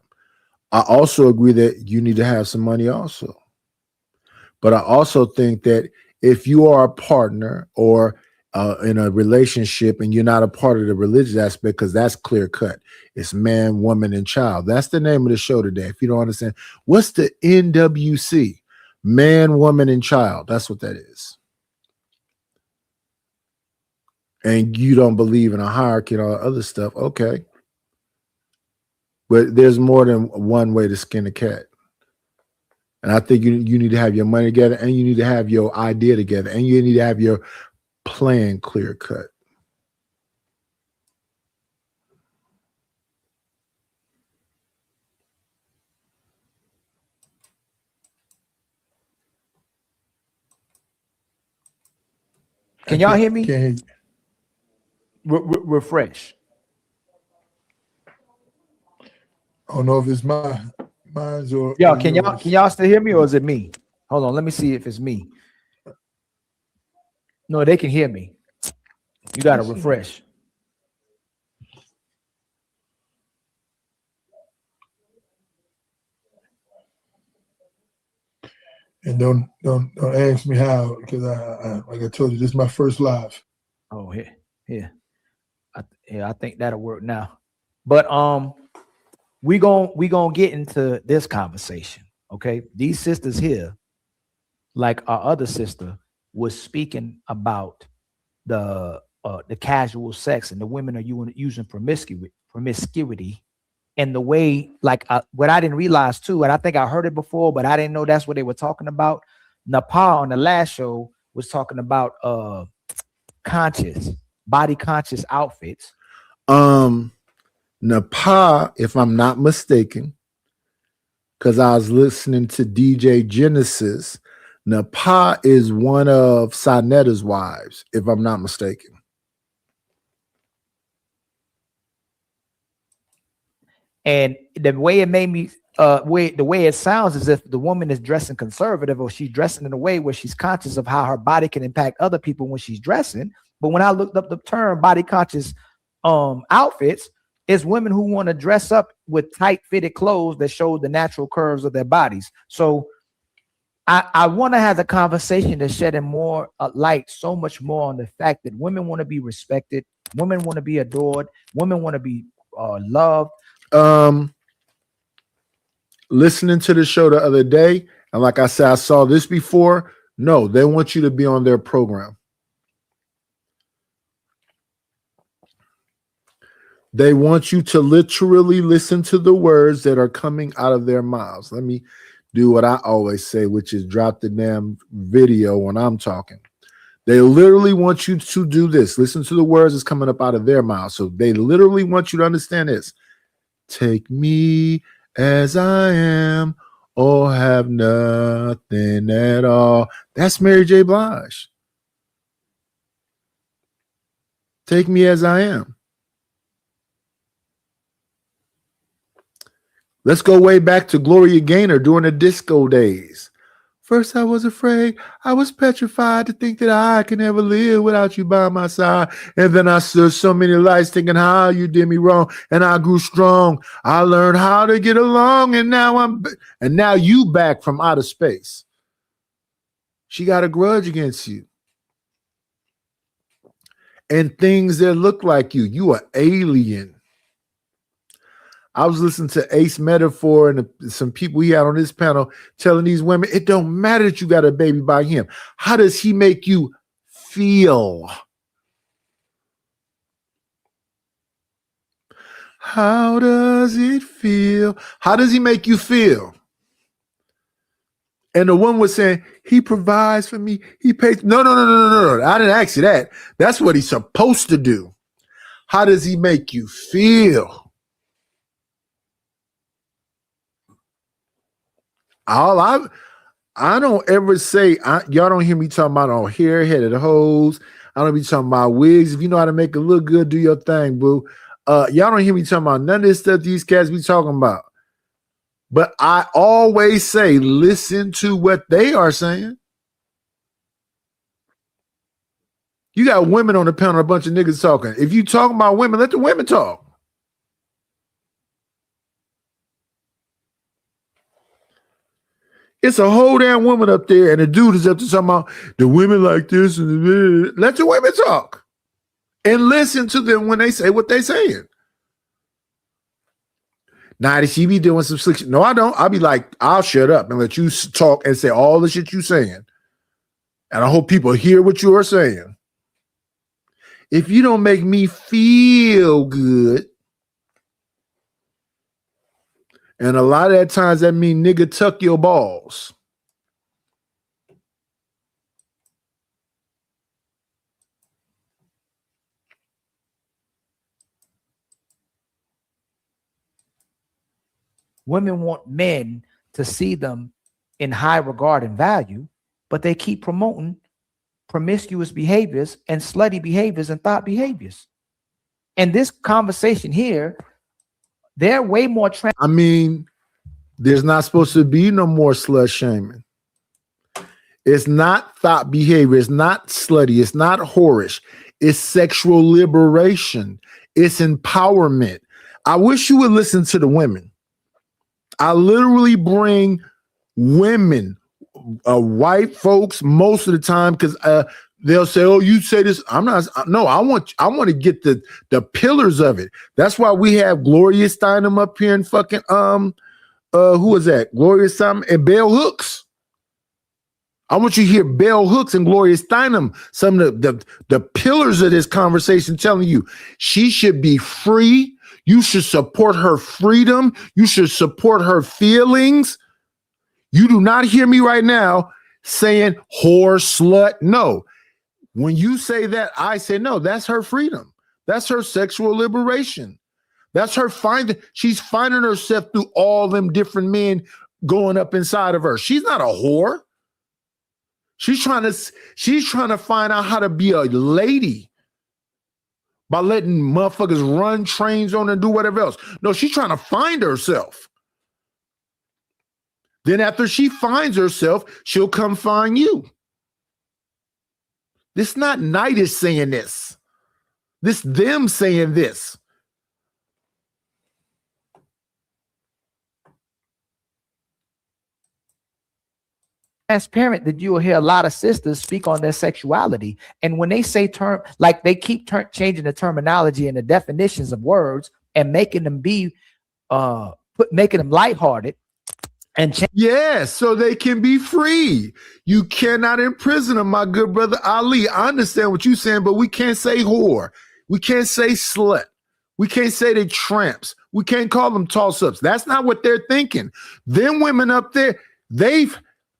I also agree that you need to have some money also. But I also think that if you are a partner or in a relationship and you're not a part of the religious aspect, because that's clear cut. It's man, woman, and child. That's the name of the show today. If you don't understand, what's the M.W.C? Man, woman, and child. That's what that is. And you don't believe in a hierarchy and all that other stuff. Okay. But there's more than one way to skin a cat. And I think you need to have your money together and you need to have your idea together and you need to have your plan clear cut. Can y'all hear me? Can't hear you. Refresh. I don't know if it's mine's or Yo, yours. can y'all still hear me, or is it me? Hold on, let me see if it's me. No, they can hear me. You gotta refresh. And don't ask me how, because I like I told you, this is my first live. Oh, here. I think that'll work now. But we gonna get into this conversation. Okay, these sisters here, like our other sister, was speaking about the casual sex, and the women are using promiscuity, and the way, like, what I didn't realize too, and I think I heard it before, but I didn't know that's what they were talking about. Nepal on the last show was talking about body conscious outfits. Nepal, if I'm not mistaken, because I was listening to DJ Genesis, Nepal is one of Sanetta's wives, if I'm not mistaken. And the way it made me, the way it sounds as if the woman is dressing conservative, or she's dressing in a way where she's conscious of how her body can impact other people when she's dressing. But when I looked up the term body conscious outfits, it's women who want to dress up with tight fitted clothes that show the natural curves of their bodies. So I want to have the conversation to shed in more light, so much more on the fact that women want to be respected, women want to be adored, women want to be loved. Listening to the show the other day, and like I said, I saw this before. No, they want you to be on their program. They want you to literally listen to the words that are coming out of their mouths. Let me do what I always say, which is drop the damn video when I'm talking. They literally want you to do this. Listen to the words that's coming up out of their mouths. So they literally want you to understand this. Take me as I am, or have nothing at all. That's Mary J. Blige. Take me as I am. Let's go way back to Gloria Gaynor during the disco days. First, I was afraid. I was petrified to think that I can never live without you by my side. And then I stood so many lights thinking how you did me wrong. And I grew strong. I learned how to get along. And now you back from outer space. She got a grudge against you. And things that look like you. You are alien. I was listening to Ace Metaphor and some people he had on this panel telling these women, it don't matter that you got a baby by him. How does he make you feel? How does it feel? How does he make you feel? And the one was saying, he provides for me. He pays. No. I didn't ask you that. That's what he's supposed to do. How does he make you feel? I don't ever say, y'all don't hear me talking about on hair, headed hoes. I don't be talking about wigs. If you know how to make it look good, do your thing, boo. Y'all don't hear me talking about none of this stuff these cats be talking about. But I always say, listen to what they are saying. You got women on the panel, a bunch of niggas talking. If you talking about women, let the women talk. It's a whole damn woman up there, and the dude is up to talking about the women like this. And let the women talk. And listen to them when they say what they saying. Now, does she be doing some slick shit? No, I don't. I'll be like, I'll shut up and let you talk and say all the shit you saying. And I hope people hear what you are saying. If you don't make me feel good, and a lot of that times that mean nigga tuck your balls. Women want men to see them in high regard and value, but they keep promoting promiscuous behaviors and slutty behaviors and thought behaviors. And this conversation here, they're way more I mean, there's not supposed to be no more slut shaming. It's not thought behavior. It's not slutty. It's not whorish. It's sexual liberation. It's empowerment. I wish you would listen to the women. I literally bring women, white folks most of the time, because they'll say, "Oh, you say this." I'm not. No, I want to get the pillars of it. That's why we have Gloria Steinem up here and fucking who is that? Gloria Steinem and Bell Hooks. I want you to hear Bell Hooks and Gloria Steinem, some of the pillars of this conversation, telling you she should be free. You should support her freedom. You should support her feelings. You do not hear me right now saying whore, slut. No. When you say that, I say, no, that's her freedom. That's her sexual liberation. That's her she's finding herself through all them different men going up inside of her. She's not a whore. She's trying to find out how to be a lady by letting motherfuckers run trains on and do whatever else. No, she's trying to find herself. Then after she finds herself, she'll come find you. This not Nidus saying this. This them saying this. Transparent that you will hear a lot of sisters speak on their sexuality. And when they say term, like they keep changing the terminology and the definitions of words and making them be making them lighthearted. And yes, so they can be free. You cannot imprison them, my good brother Ali. I understand what you're saying, but we can't say whore. We can't say slut. We can't say they tramps. We can't call them toss-ups. That's not what they're thinking. Them women up there,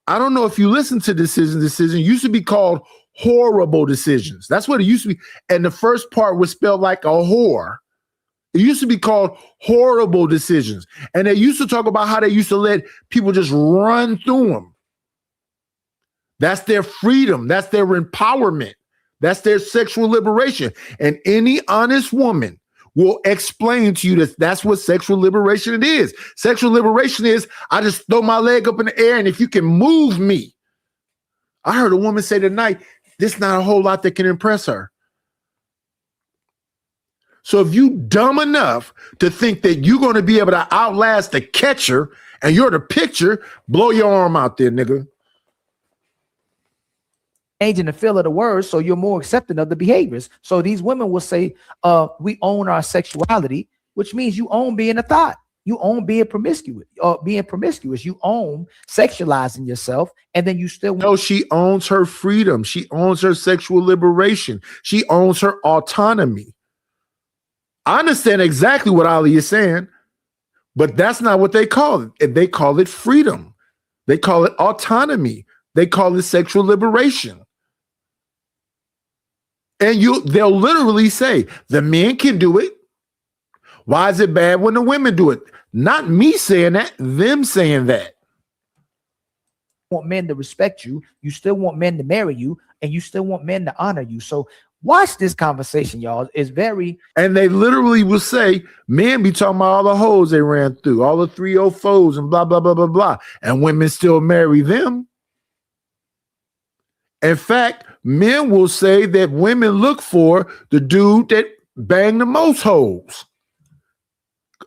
I don't know if you listen to decision used to be called horrible decisions. That's what it used to be. And the first part was spelled like a whore. It used to be called horrible decisions. And they used to talk about how they used to let people just run through them. That's their freedom. That's their empowerment. That's their sexual liberation. And any honest woman will explain to you that that's what sexual liberation it is. Sexual liberation is, I just throw my leg up in the air and if you can move me. I heard a woman say tonight, there's not a whole lot that can impress her. So if you dumb enough to think that you're going to be able to outlast the catcher and you're the pitcher, blow your arm out there, nigga. Changing the feel of the words, so you're more accepting of the behaviors. So these women will say, we own our sexuality, which means you own being a thought. You own being promiscuous. You own sexualizing yourself, and then you still No, she owns her freedom. She owns her sexual liberation. She owns her autonomy. I understand exactly what Ali is saying, but that's not what they call it. They call it freedom. They call it autonomy. They call it sexual liberation. And they'll literally say, the men can do it. Why is it bad when the women do it? Not me saying that, them saying that. Want men to respect you. You still want men to marry you, and you still want men to honor you. So watch this conversation, y'all. It's very... And they literally will say, men be talking about all the hoes they ran through, all the 304s and blah, blah, blah, blah, blah. And women still marry them. In fact, men will say that women look for the dude that banged the most hoes.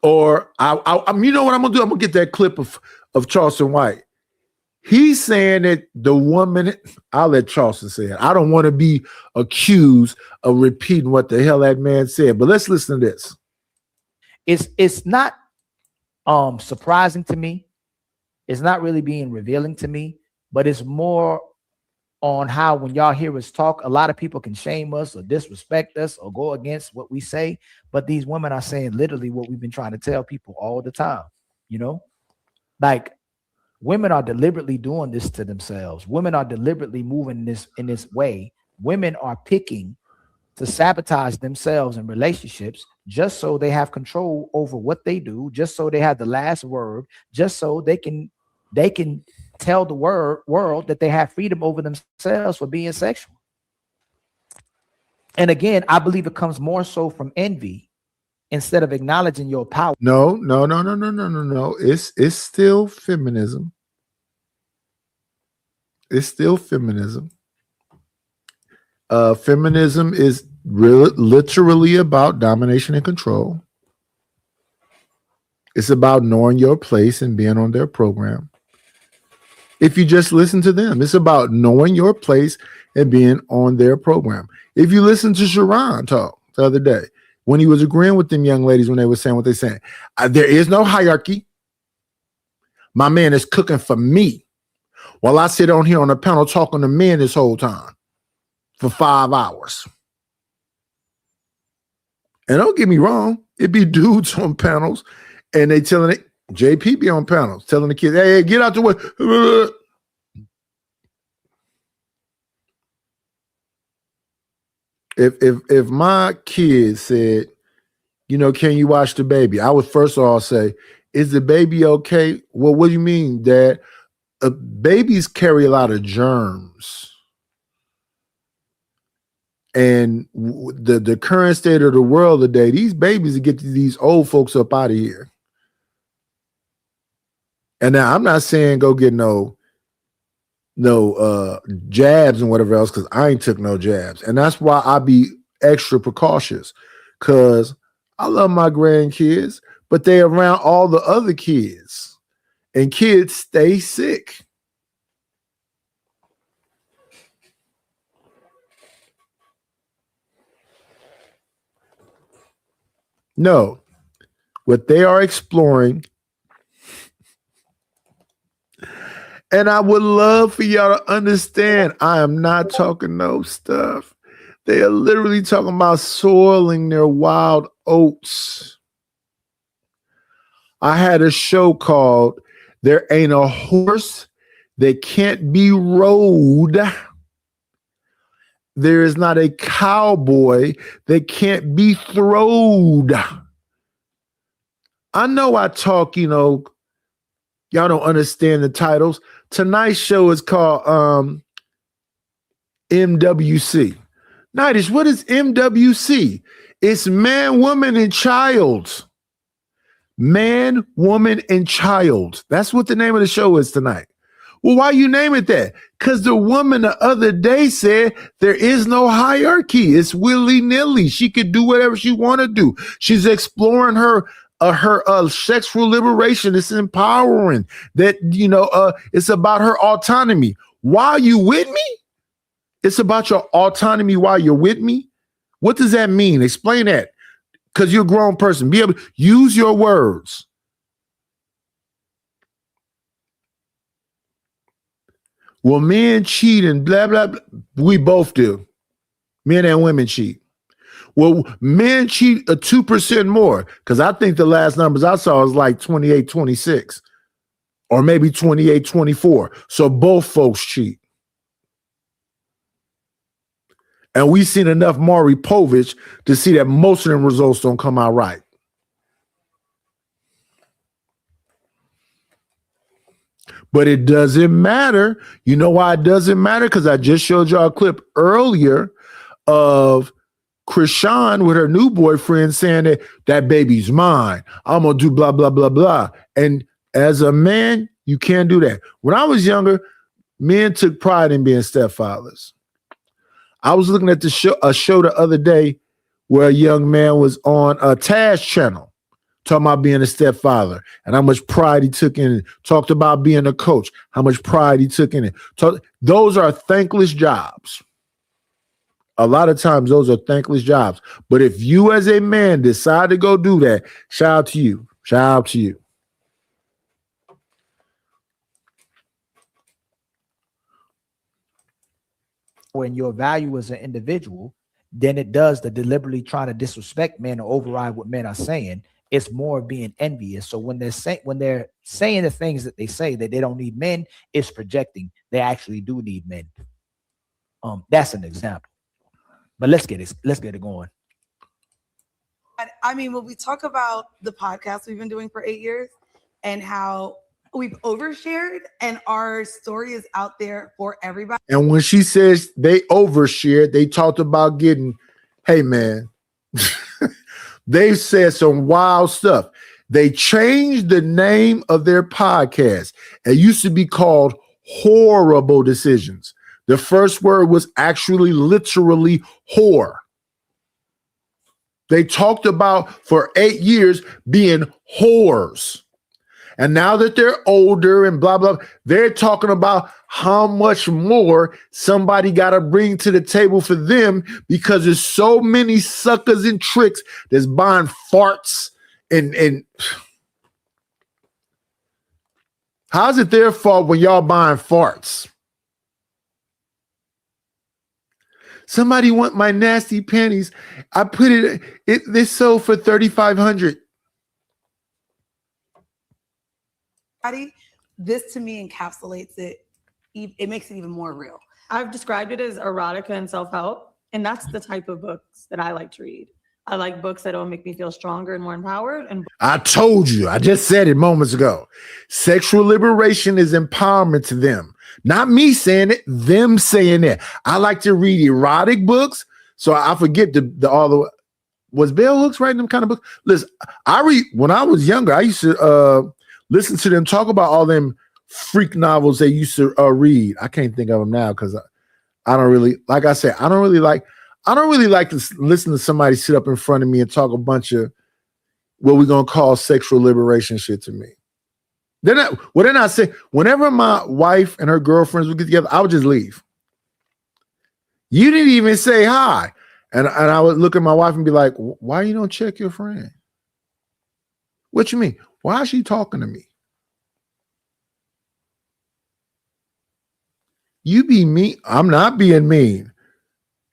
Or, you know what I'm going to do? I'm going to get that clip of Charleston White. He's saying that the woman, I'll let Charleston say it. I don't want to be accused of repeating what the hell that man said, but let's listen to this. It's not surprising to me. It's not really being revealing to me, but it's more on how when y'all hear us talk, a lot of people can shame us or disrespect us or go against what we say. But these women are saying literally what we've been trying to tell people all the time, you know, like women are deliberately doing this to themselves. Women are deliberately moving in this way. Women are picking to sabotage themselves in relationships just so they have control over what they do, just so they have the last word, just so they can tell the world that they have freedom over themselves for being sexual. And again, I believe it comes more so from envy instead of acknowledging your power. No. It's still feminism. It's still feminism. Feminism is literally about domination and control. It's about knowing your place and being on their program. If you just listen to them, it's about knowing your place and being on their program. If you listen to Sharon talk the other day, when he was agreeing with them young ladies when they were saying what they're saying, there is no hierarchy. My man is cooking for me while I sit on here on a panel talking to men this whole time for 5 hours. And don't get me wrong, it be dudes on panels and they telling it, JP be on panels telling the kids, hey, get out the way. If my kids said, you know, can you watch the baby? I would first of all say, is the baby okay? Well, what do you mean, Dad? Babies carry a lot of germs. And the current state of the world today, these babies get these old folks up out of here. And now I'm not saying go get no jabs and whatever else, because I ain't took no jabs. And that's why I be extra precautious, because I love my grandkids, but they around all the other kids, and kids stay sick. No, what they are exploring, and I would love for y'all to understand, I am not talking no stuff. They are literally talking about soiling their wild oats. I had a show called There Ain't a Horse That Can't Be Rode. There is not a cowboy that can't be throwed. I know I talk, you know, y'all don't understand the titles. Tonight's show is called M.W.C. Nightish, what is M.W.C? It's man, woman, and child. Man, woman, and child. That's what the name of the show is tonight. Well, why you name it that? Because the woman the other day said there is no hierarchy. It's willy-nilly. She could do whatever she want to do. She's exploring her sexual liberation. It's empowering. That, you know, it's about her autonomy. While you with me? It's about your autonomy while you're with me? What does that mean? Explain that. Because you're a grown person. Be able to use your words. Well, men cheat and blah, blah, blah. We both do. Men and women cheat. Well, men cheat 2% more, because I think the last numbers I saw was like 28, 26, or maybe 28, 24. So both folks cheat. And we've seen enough Maury Povich to see that most of them results don't come out right. But it doesn't matter. You know why it doesn't matter? Because I just showed y'all a clip earlier of Krishan with her new boyfriend saying that that baby's mine. I'm going to do blah, blah, blah, blah. And as a man, you can't do that. When I was younger, men took pride in being stepfathers. I was looking at a show the other day where a young man was on a Taz channel talking about being a stepfather and how much pride he took in it. Talked about being a coach, how much pride he took in it. Those are thankless jobs. A lot of times those are thankless jobs. But if you as a man decide to go do that, shout out to you. Shout out to you. When your value as an individual, than it does the deliberately trying to disrespect men or override what men are saying. It's more being envious. So when they're saying the things that they say that they don't need men, it's projecting they actually do need men. That's an example. But let's get it going. I mean, when we talk about the podcast we've been doing for 8 years and how we've overshared and our story is out there for everybody. And when she says they overshared, they talked about getting Hey, man. They've said some wild stuff. They changed the name of their podcast. It used to be called Horrible Decisions. The first word was actually literally whore. They talked about for 8 years being whores. And now that they're older and blah, blah, they're talking about how much more somebody got to bring to the table for them because there's so many suckers and tricks that's buying farts and how's it their fault when y'all buying farts? Somebody want my nasty panties. I put they sold for $3,500. This to me encapsulates it. It makes it even more real. I've described it as erotica and self-help, and that's the type of books that I like to read. I like books that will make me feel stronger and more empowered. And I told you, I just said it moments ago. Sexual liberation is empowerment to them. Not me saying it, them saying it. I like to read erotic books, so I forget was Bell Hooks writing them kind of books? Listen, when I was younger, I used to listen to them talk about all them freak novels they used to read. I can't think of them now because I don't really, like I said, I don't really like to listen to somebody sit up in front of me and talk a bunch of what we're going to call sexual liberation shit to me. They're not saying, whenever my wife and her girlfriends would get together, I would just leave. You didn't even say hi. And I would look at my wife and be like, why you don't check your friend? What you mean? Why is she talking to me? You be mean. I'm not being mean.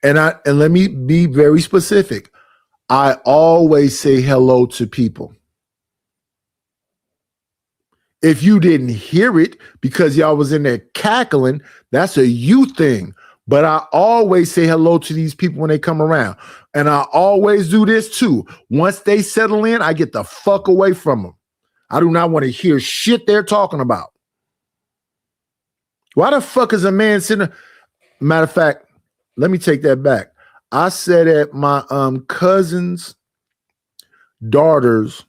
And let me be very specific. I always say hello to people. If you didn't hear it because y'all was in there cackling, that's a you thing. But I always say hello to these people when they come around. And I always do this too. Once they settle in, I get the fuck away from them. I do not want to hear shit they're talking about. Why the fuck is a man sitting there? Matter of fact, let me take that back. I said at my cousin's daughter's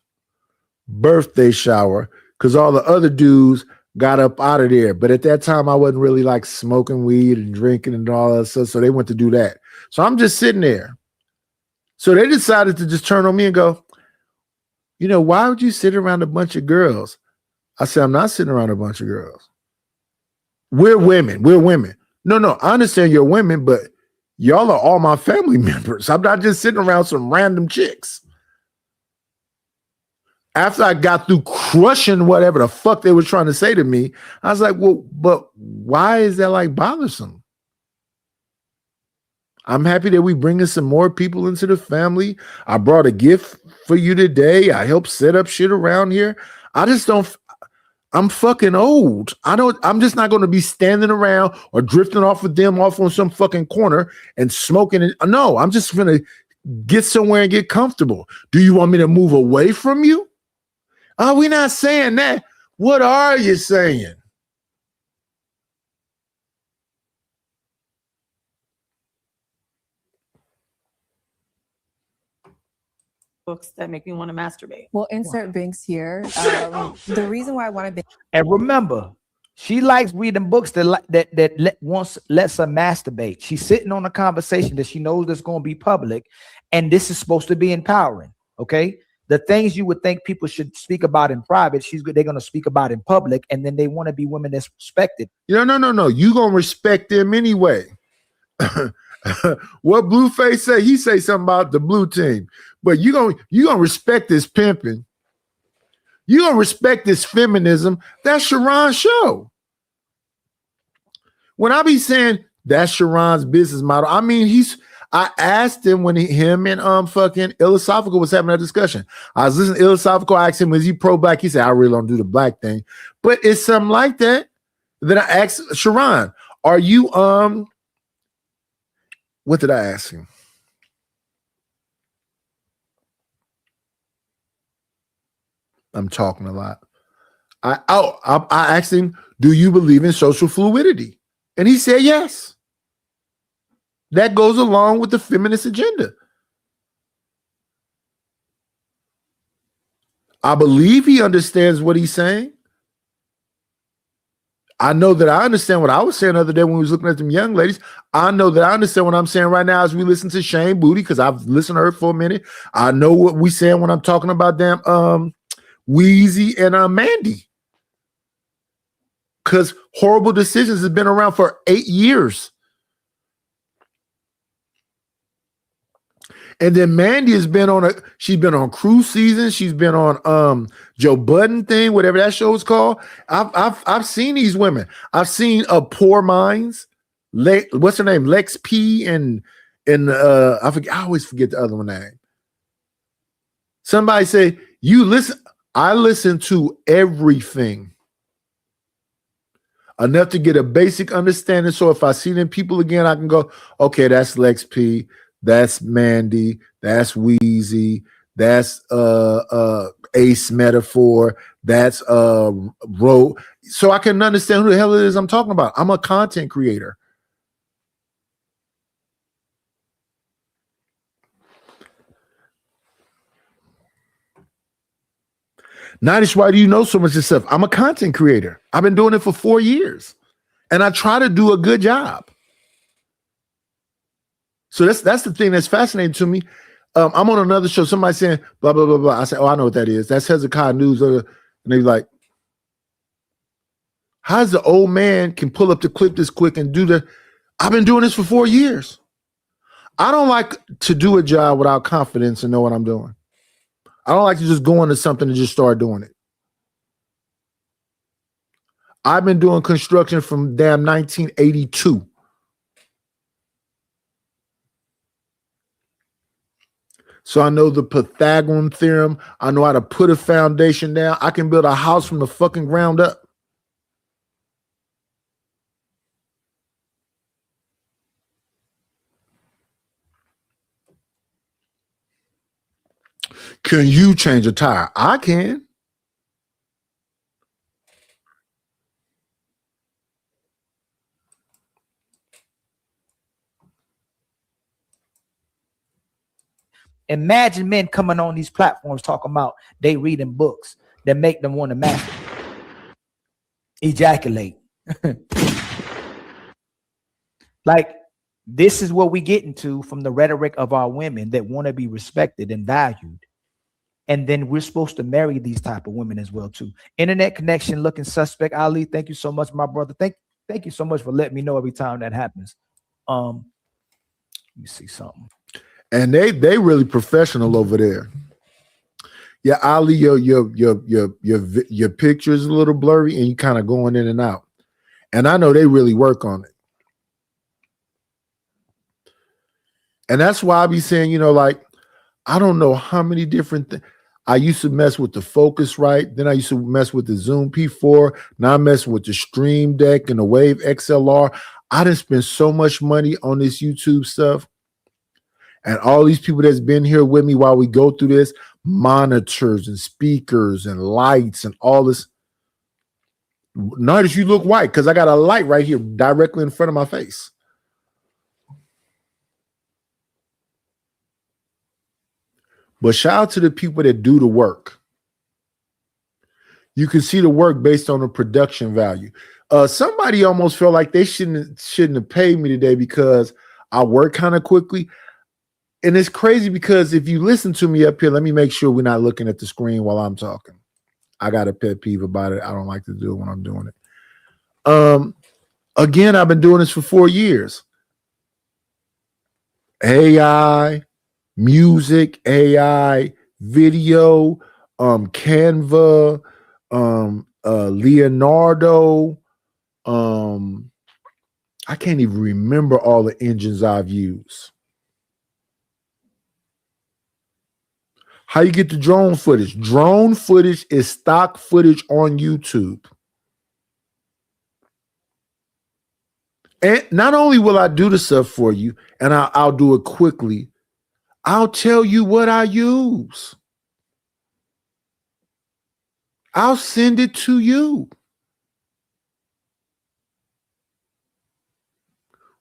birthday shower because all the other dudes got up out of there. But at that time, I wasn't really like smoking weed and drinking and all that stuff. So they went to do that. So I'm just sitting there. So they decided to just turn on me and go, why would you sit around a bunch of girls? I said, I'm not sitting around a bunch of girls. We're women. No, I understand you're women, but y'all are all my family members. I'm not just sitting around some random chicks. After I got through crushing whatever the fuck they were trying to say to me, I was like, well, but why is that like bothersome? I'm happy that we bringing some more people into the family. I brought a gift for you today. I helped set up shit around here. I'm fucking old. I'm just not going to be standing around or drifting off with them off on some fucking corner and smoking it. No, I'm just going to get somewhere and get comfortable. Do you want me to move away from you? Oh, we're not saying that. What are you saying? books that make me want to masturbate. Well, insert Binks here. The reason why I want to. And remember, she likes reading books that lets her masturbate. She's sitting on a conversation that she knows that's going to be public, and this is supposed to be empowering. Okay, the things you would think people should speak about in private, they're going to speak about in public, and then they want to be women that's respected. No. You gonna respect them anyway. What Blueface say? He say something about the blue team, but you gonna respect this pimping. You gonna respect this feminism. That's Sharon's show. When I be saying that's Sharon's business model, I mean I asked him when him and fucking Philosophical was having a discussion. I was listening to Philosophical. I asked him, is he pro-black? He said, I really don't do the black thing. But it's something like that. Then I asked Sharon, are you what did I ask him? I'm talking a lot. I asked him, do you believe in social fluidity? And he said yes. That goes along with the feminist agenda. I believe he understands what he's saying. I know that I understand what I was saying the other day when we was looking at them young ladies. I know that I understand what I'm saying right now as we listen to Shane Booty, because I've listened to her for a minute. I know what we saying when I'm talking about damn Wheezy and Mandy. Because Horrible Decisions has been around for 8 years. And then Mandy has been she's been on Cruise Season. She's been on Joe Budden thing, whatever that show is called. I've seen these women. I've seen Poor Minds. What's her name? Lex P and I forget. I always forget the other one name. Somebody say, you listen. I listen to everything enough to get a basic understanding. So if I see them people again, I can go, okay, that's Lex P. That's Mandy. That's Wheezy. That's Ace Metaphor. That's Ro. So I can understand who the hell it is I'm talking about. I'm a content creator. Nidish, why do you know so much of this stuff? I'm a content creator. I've been doing it for 4 years. And I try to do a good job. So that's the thing that's fascinating to me. I'm on another show. Somebody saying blah blah blah blah. I say, oh, I know what that is. That's Hezekiah News. And they're like, how's the old man can pull up the clip this quick and do the? I've been doing this for 4 years. I don't like to do a job without confidence and know what I'm doing. I don't like to just go into something and just start doing it. I've been doing construction from damn 1982. So I know the Pythagorean theorem. I know how to put a foundation down. I can build a house from the fucking ground up. Can you change a tire? I can. Imagine men coming on these platforms talking about they reading books that make them want to masturbate, ejaculate. Like, this is what we get into from the rhetoric of our women that want to be respected and valued. And then we're supposed to marry these type of women as well too. Internet connection looking suspect. Ali, thank you so much, my brother. Thank you so much for letting me know every time that happens. Let me see something. And they really professional over there. Yeah, Ali, your picture is a little blurry and you kind of going in and out. And I know they really work on it. And that's why I be saying, like, I don't know how many different things. I used to mess with the Focusrite. Then I used to mess with the Zoom P4. Now I'm messing with the Stream Deck and the Wave XLR. I done spent so much money on this YouTube stuff. And all these people that's been here with me while we go through this, monitors and speakers and lights and all this. Notice you look white because I got a light right here directly in front of my face. But shout out to the people that do the work. You can see the work based on the production value. Somebody almost felt like they shouldn't have paid me today because I work kind of quickly. And it's crazy because if you listen to me up here, let me make sure we're not looking at the screen while I'm talking. I got a pet peeve about it. I don't like to do it when I'm doing it. Again, I've been doing this for 4 years. AI, music, AI, video, Canva, Leonardo. I can't even remember all the engines I've used. How you get the drone footage? Drone footage is stock footage on YouTube. And not only will I do the stuff for you, and I'll do it quickly, I'll tell you what I use. I'll send it to you.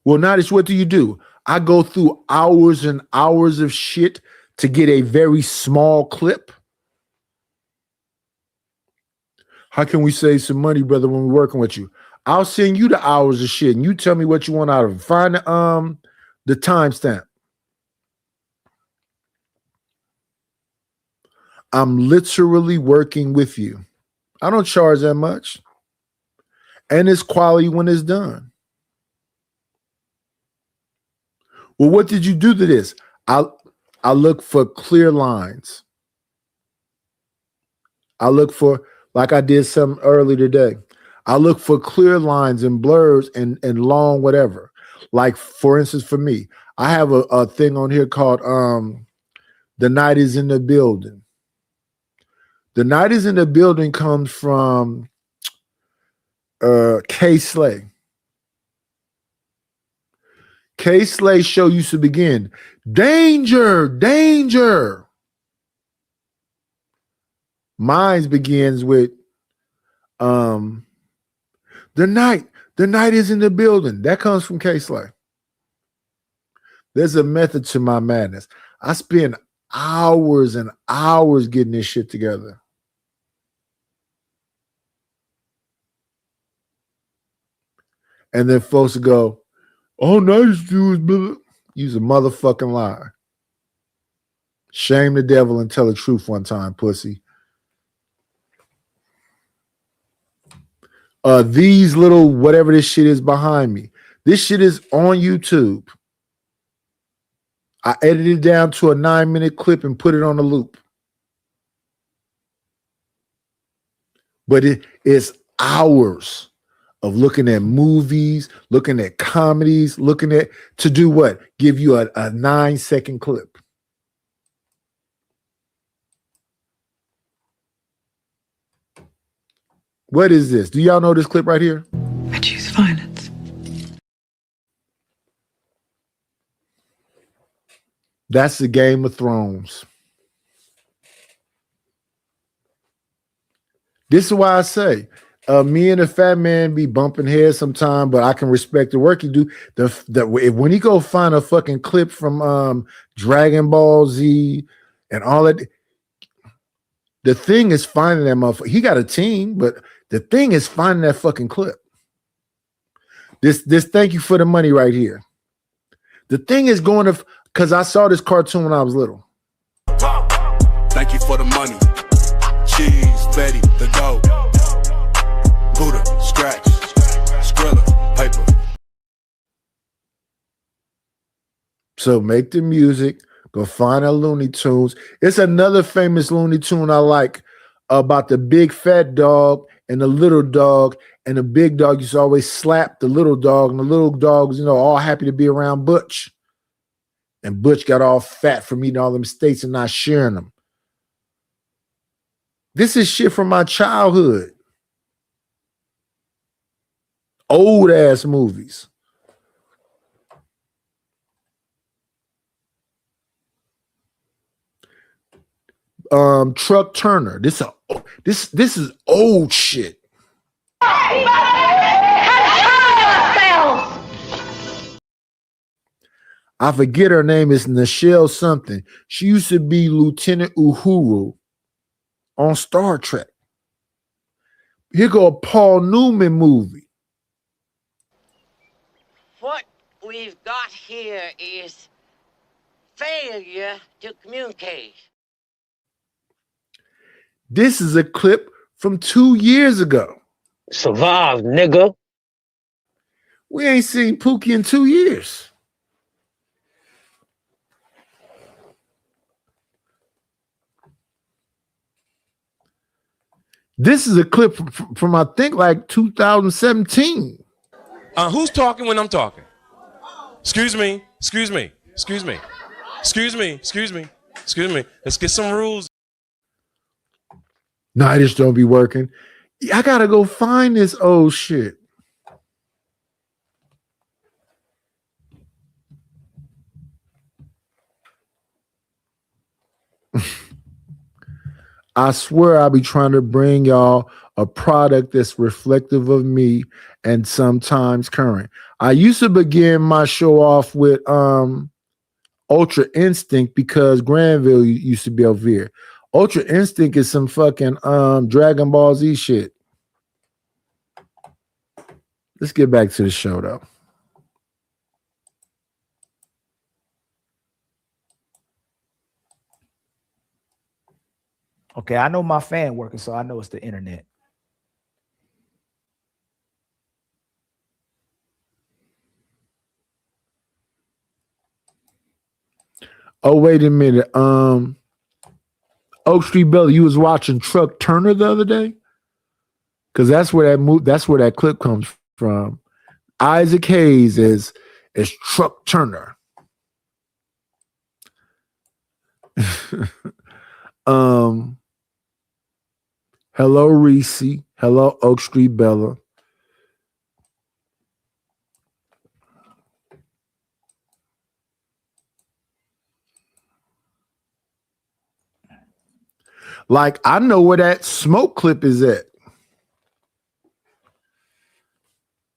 Well, Nadish, what do? I go through hours and hours of shit to get a very small clip. How can we save some money, brother, when we're working with you? I'll send you the hours of shit and you tell me what you want out of it. Find the timestamp. I'm literally working with you. I don't charge that much. And it's quality when it's done. Well, what did you do to this? I look for clear lines. I look for, like I did some earlier today, I look for clear lines and blurs and long whatever. Like, for instance, for me, I have a thing on here called The Night is in the Building. The Night is in the Building comes from K. Slay. K. Slay show used to begin, danger, danger. Mine begins with the night is in the building. That comes from K. Slay. There's a method to my madness. I spend hours and hours getting this shit together. And then folks go, oh, nice dudes, use a motherfucking lie. Shame the devil and tell the truth one time, pussy. These little whatever this shit is behind me. This shit is on YouTube. I edited it down to a 9-minute clip and put it on a loop. But it's hours of looking at movies, looking at comedies, to do what? Give you a 9-second clip. What is this? Do y'all know this clip right here? I choose violence. That's the Game of Thrones. This is why I say, me and the fat man be bumping heads sometime, but I can respect the work you do. When he go find a fucking clip from Dragon Ball Z and all that, the thing is finding that motherfucker. He got a team, but the thing is finding that fucking clip. This thank you for the money right here. The thing is going to, because I saw this cartoon when I was little. Thank you for the money. Cheese, Betty, the goat. Buddha, scratch, Skrilla, paper. So make the music, go find a Looney Tunes. It's another famous Looney Tune I like about the big fat dog and the little dog, and the big dog used to always slap the little dog, and the little dog was, all happy to be around Butch. And Butch got all fat from eating all them steaks and not sharing them. This is shit from my childhood. Old ass movies. Truck Turner. This is old shit. I forget her name is Nichelle something. She used to be Lieutenant Uhuru on Star Trek. Here go a Paul Newman movie. What we've got here is failure to communicate. This is a clip from 2 years ago. Survive, nigga. We ain't seen Pookie in 2 years. This is a clip from I think like 2017. Who's talking when I'm talking? Excuse me, excuse me, excuse me, excuse me, excuse me, excuse me. Let's get some rules. Nah, this don't be working. I gotta go find this old shit. I swear I'll be trying to bring y'all a product that's reflective of me and sometimes current. I used to begin my show off with Ultra Instinct because Granville used to be over here. Ultra Instinct is some fucking Dragon Ball Z shit. Let's get back to the show though. Okay, I know my fan working, so I know it's the internet. Oh, wait a minute. Oak Street Bella, you was watching Truck Turner the other day? Because that's where that clip comes from. Isaac Hayes is Truck Turner. Hello, Reese. Hello, Oak Street Bella. Like, I know where that smoke clip is at.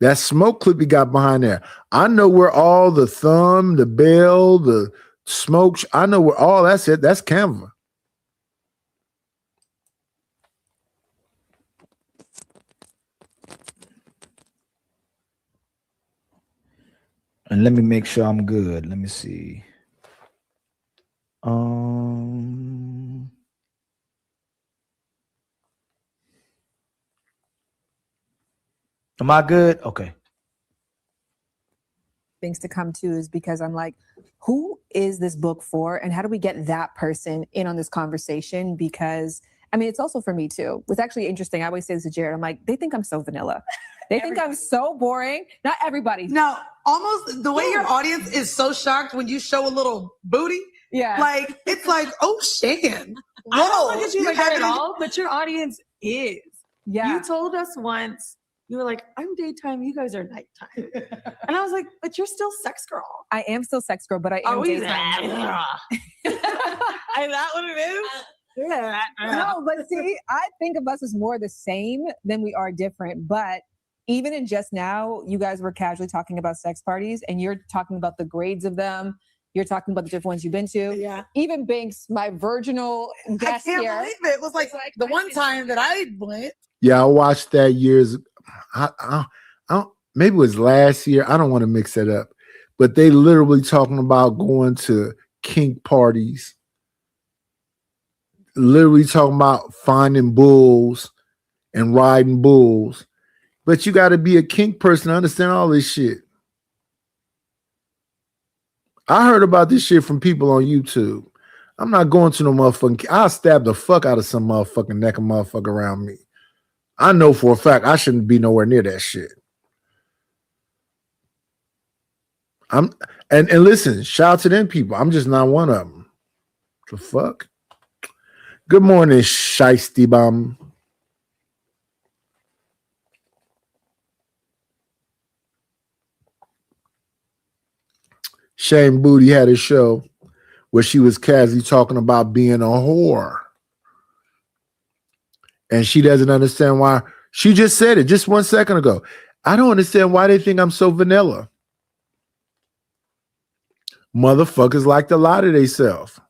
That smoke clip he got behind there. I know where all the thumb, the bell, the smoke. I know where all that's it. That's Canva. And let me make sure I'm good. Let me see. Am I good? Okay. Things to come to is because I'm like, who is this book for? And how do we get that person in on this conversation? Because I mean, it's also for me too. It's actually interesting. I always say this to Jared. I'm like, they think I'm so vanilla. They think I'm so boring. Not everybody. No, almost the way your audience is so shocked when you show a little booty. Yeah. Like, it's like, oh, Shan. I don't look at you like that at haven't- all, but your audience is. Yeah. You told us once, you were like, I'm daytime, you guys are nighttime. And I was like, but you're still sex girl. I am still sex girl, but I am daytime. Is that what it is? Yeah. No, but see, I think of us as more the same than we are different. But even in just now, you guys were casually talking about sex parties and you're talking about the grades of them. You're talking about the different ones you've been to. Yeah. Even Binks, my virginal guest I can't here. believe it. It was like the one time that I went. Yeah, I watched that years. I don't, maybe it was last year. I don't want to mix that up, but they literally talking about going to kink parties. Literally talking about finding bulls and riding bulls. But you got to be a kink person to understand all this shit. I heard about this shit from people on YouTube. I'm not going to no motherfucking. I'll stab the fuck out of some motherfucking neck of motherfucker around me. I know for a fact I shouldn't be nowhere near that shit. And listen, shout out to them people. I'm just not one of them. The fuck? Good morning, Shiesty Bum. Shane Booty had a show where she was casually talking about being a whore. And she doesn't understand why. She just said it just 1 second ago. I don't understand why they think I'm so vanilla. Motherfuckers like to lie to themselves.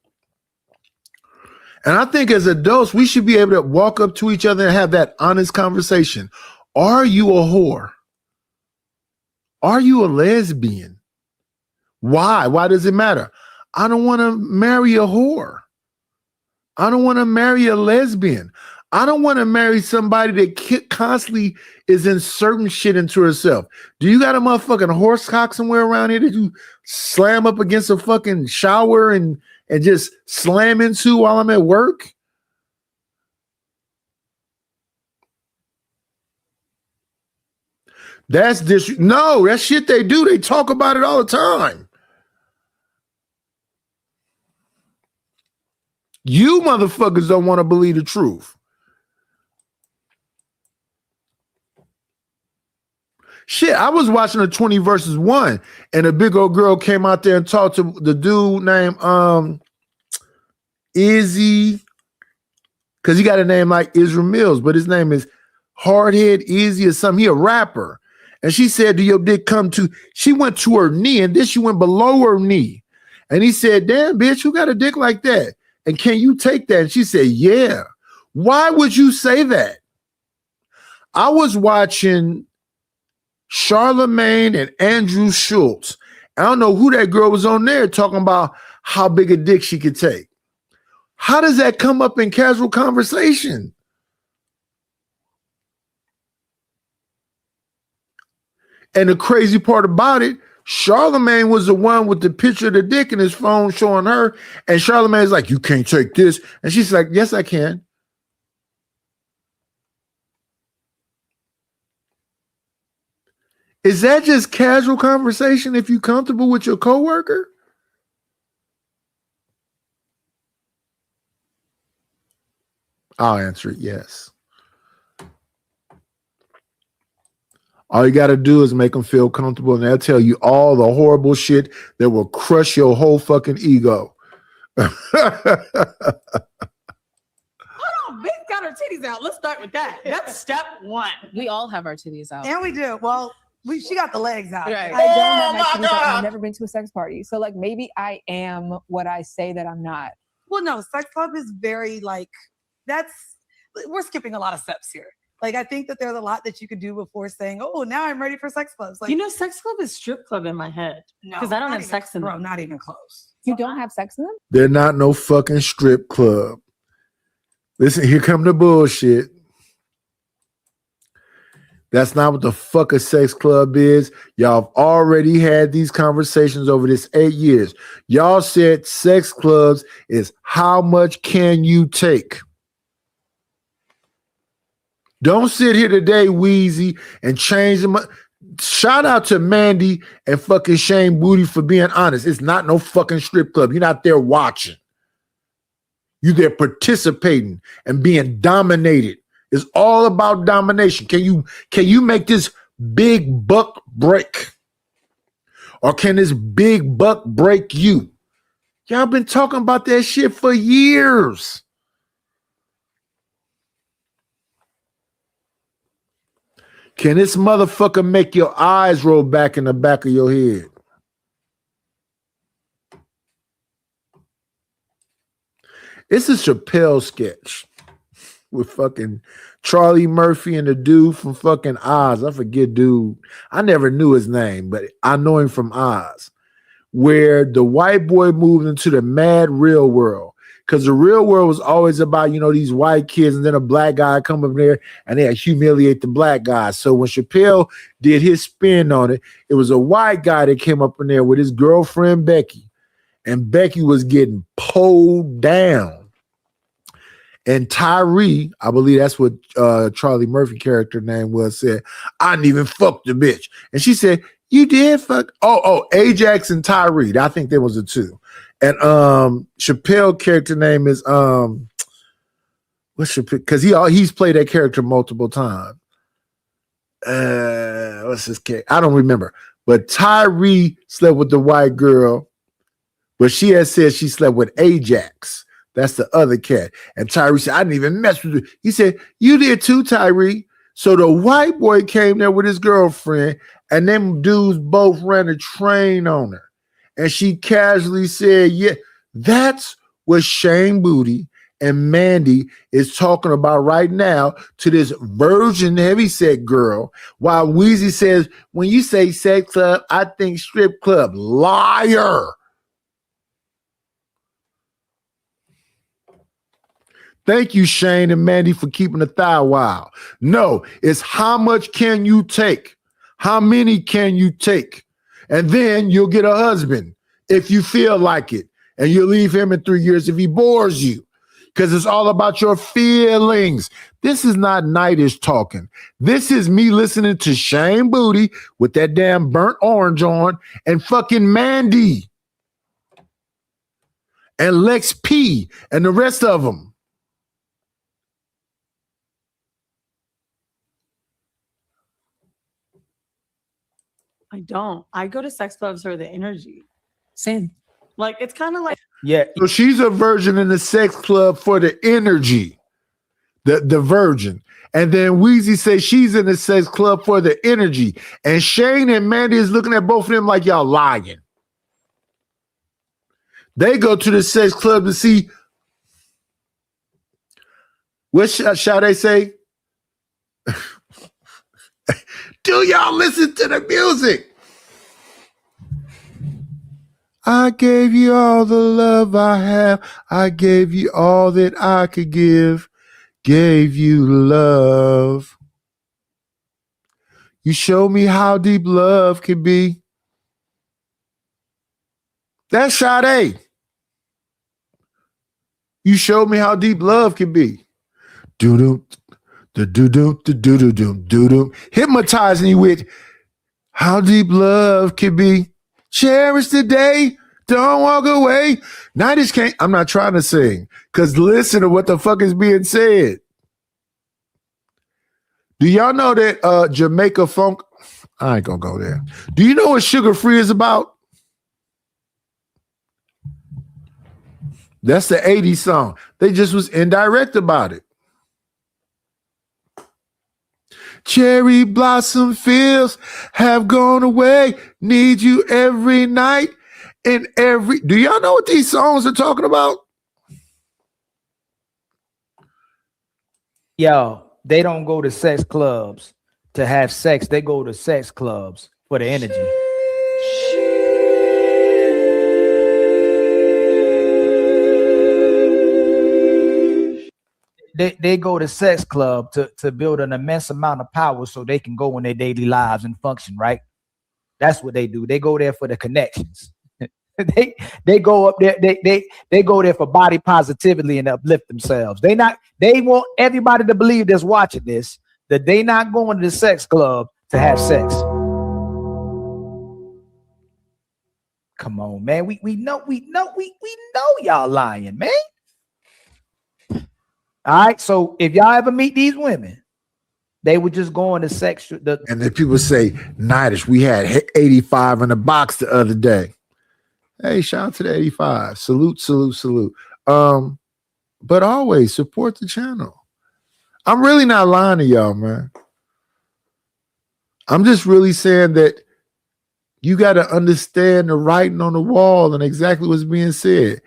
And I think as adults, we should be able to walk up to each other and have that honest conversation. Are you a whore? Are you a lesbian? Why? Why does it matter? I don't want to marry a whore. I don't want to marry a lesbian. I don't want to marry somebody that constantly is inserting shit into herself. Do you got a motherfucking horse cock somewhere around here that you slam up against a fucking shower and just slam into while I'm at work? That's this. No, that shit they do. They talk about it all the time. You motherfuckers don't want to believe the truth. Shit, I was watching a 20 versus 1, and a big old girl came out there and talked to the dude named Izzy, because he got a name like Israel Mills, but his name is Hardhead Izzy or something. He a rapper. And she said, do your dick come to? She went to her knee, and then she went below her knee. And he said, damn, bitch, who got a dick like that? And can you take that? And she said, yeah. Why would you say that? I was watching Charlemagne and Andrew Schultz. I don't know who that girl was on there talking about how big a dick she could take. How does that come up in casual conversation? And the crazy part about it, Charlemagne was the one with the picture of the dick in his phone showing her. And Charlemagne's like, you can't take this. And she's like, yes, I can. Is that just casual conversation if you're comfortable with your coworker? I'll answer it yes. All you got to do is make them feel comfortable, and they'll tell you all the horrible shit that will crush your whole fucking ego. Hold on, Big got her titties out. Let's start with that. That's step one. We all have our titties out. And we do. Well, she got the legs out. Right. I I don't don't have have my titties out. I've never been to a sex party. So like maybe I am what I say that I'm not. Well, no, sex club is very like, we're skipping a lot of steps here. Like, I think that there's a lot that you could do before saying, oh, now I'm ready for sex clubs. Like, sex club is strip club in my head. No, because I don't not have even- sex in bro, them. not even close. You don't have sex in them? They're not no fucking strip club. Listen, here come the bullshit. That's not what the fuck a sex club is. Y'all have already had these conversations over this 8 years. Y'all said sex clubs is how much can you take? Don't sit here today, Wheezy, and change them. Shout out to Mandy and fucking Shane Booty for being honest. It's not no fucking strip club. You're not there watching. You're there participating and being dominated. It's all about domination. Can you make this big buck break? Or can this big buck break you? Y'all been talking about that shit for years. Can this motherfucker make your eyes roll back in the back of your head? It's a Chappelle sketch with fucking Charlie Murphy and the dude from fucking Oz. I forget dude. I never knew his name, but I know him from Oz. Where the white boy moved into the mad real world. Because the real world was always about, these white kids, and then a black guy come up there and they humiliate the black guy. So when Chappelle did his spin on it, it was a white guy that came up in there with his girlfriend, Becky. And Becky was getting pulled down. And Tyree, I believe that's what Charlie Murphy character name was, said, I didn't even fuck the bitch. And she said, you did fuck? Oh, Ajax and Tyree. I think there was the two. And Chappelle character name is what's Chappelle? Because he's played that character multiple times. What's his character? I don't remember. But Tyree slept with the white girl, but she had said she slept with Ajax. That's the other cat. And Tyree said, I didn't even mess with you. He said, you did too, Tyree. So the white boy came there with his girlfriend, and them dudes both ran a train on her. And she casually said, yeah, that's what Shane Booty and Mandy is talking about right now to this virgin heavyset girl. While Weezy says, when you say sex club, I think strip club. Liar. Thank you, Shane and Mandy, for keeping the thigh wild. No, it's how much can you take? How many can you take? And then you'll get a husband if you feel like it. And you'll leave him in 3 years if he bores you. Because it's all about your feelings. This is not Nightish talking. This is me listening to Shane Booty with that damn burnt orange on and fucking Mandy and Lex P and the rest of them. I don't. I go to sex clubs for the energy. Same. Like, it's kind of like, Yeah. So she's a virgin in the sex club for the energy, the virgin. And then Weezy says she's in the sex club for the energy. And Shane and Mandy is looking at both of them like y'all lying. They go to the sex club to see, what shall they say? Do y'all listen to the music? I gave you all the love I have. I gave you all that I could give. Gave you love. You showed me how deep love can be. That's Sade. You showed me how deep love can be. Doo-doo, doo-doo, doo-doo, doo-doo. Hypnotizing you with how deep love can be. Cherish the day. Don't walk away. Night is can't. I'm not trying to sing because listen to what the fuck is being said. Do y'all know that Jamaica funk? I ain't gonna go there. Do you know what Sugar Free is about? That's the 80s song. They just was indirect about it. Cherry blossom fields have gone away. Need you every night and every. Do y'all know what these songs are talking about? Yo, they don't go to sex clubs to have sex. They go to sex clubs for the energy. They go to sex club to build an immense amount of power so they can go in their daily lives and function, right? That's what they do. They go there for the connections. they go up there, they go there for body positivity and uplift themselves. They want everybody to believe that's watching this that they not going to the sex club to have sex. Come on, man. We know y'all lying, man. All right, so if y'all ever meet these women, they would just go into sex. And then people say, Nightish, we had 85 in the box the other day. Hey, shout out to the 85. Salute, salute, salute. But always support the channel. I'm really not lying to y'all, man. I'm just really saying that you got to understand the writing on the wall and exactly what's being said.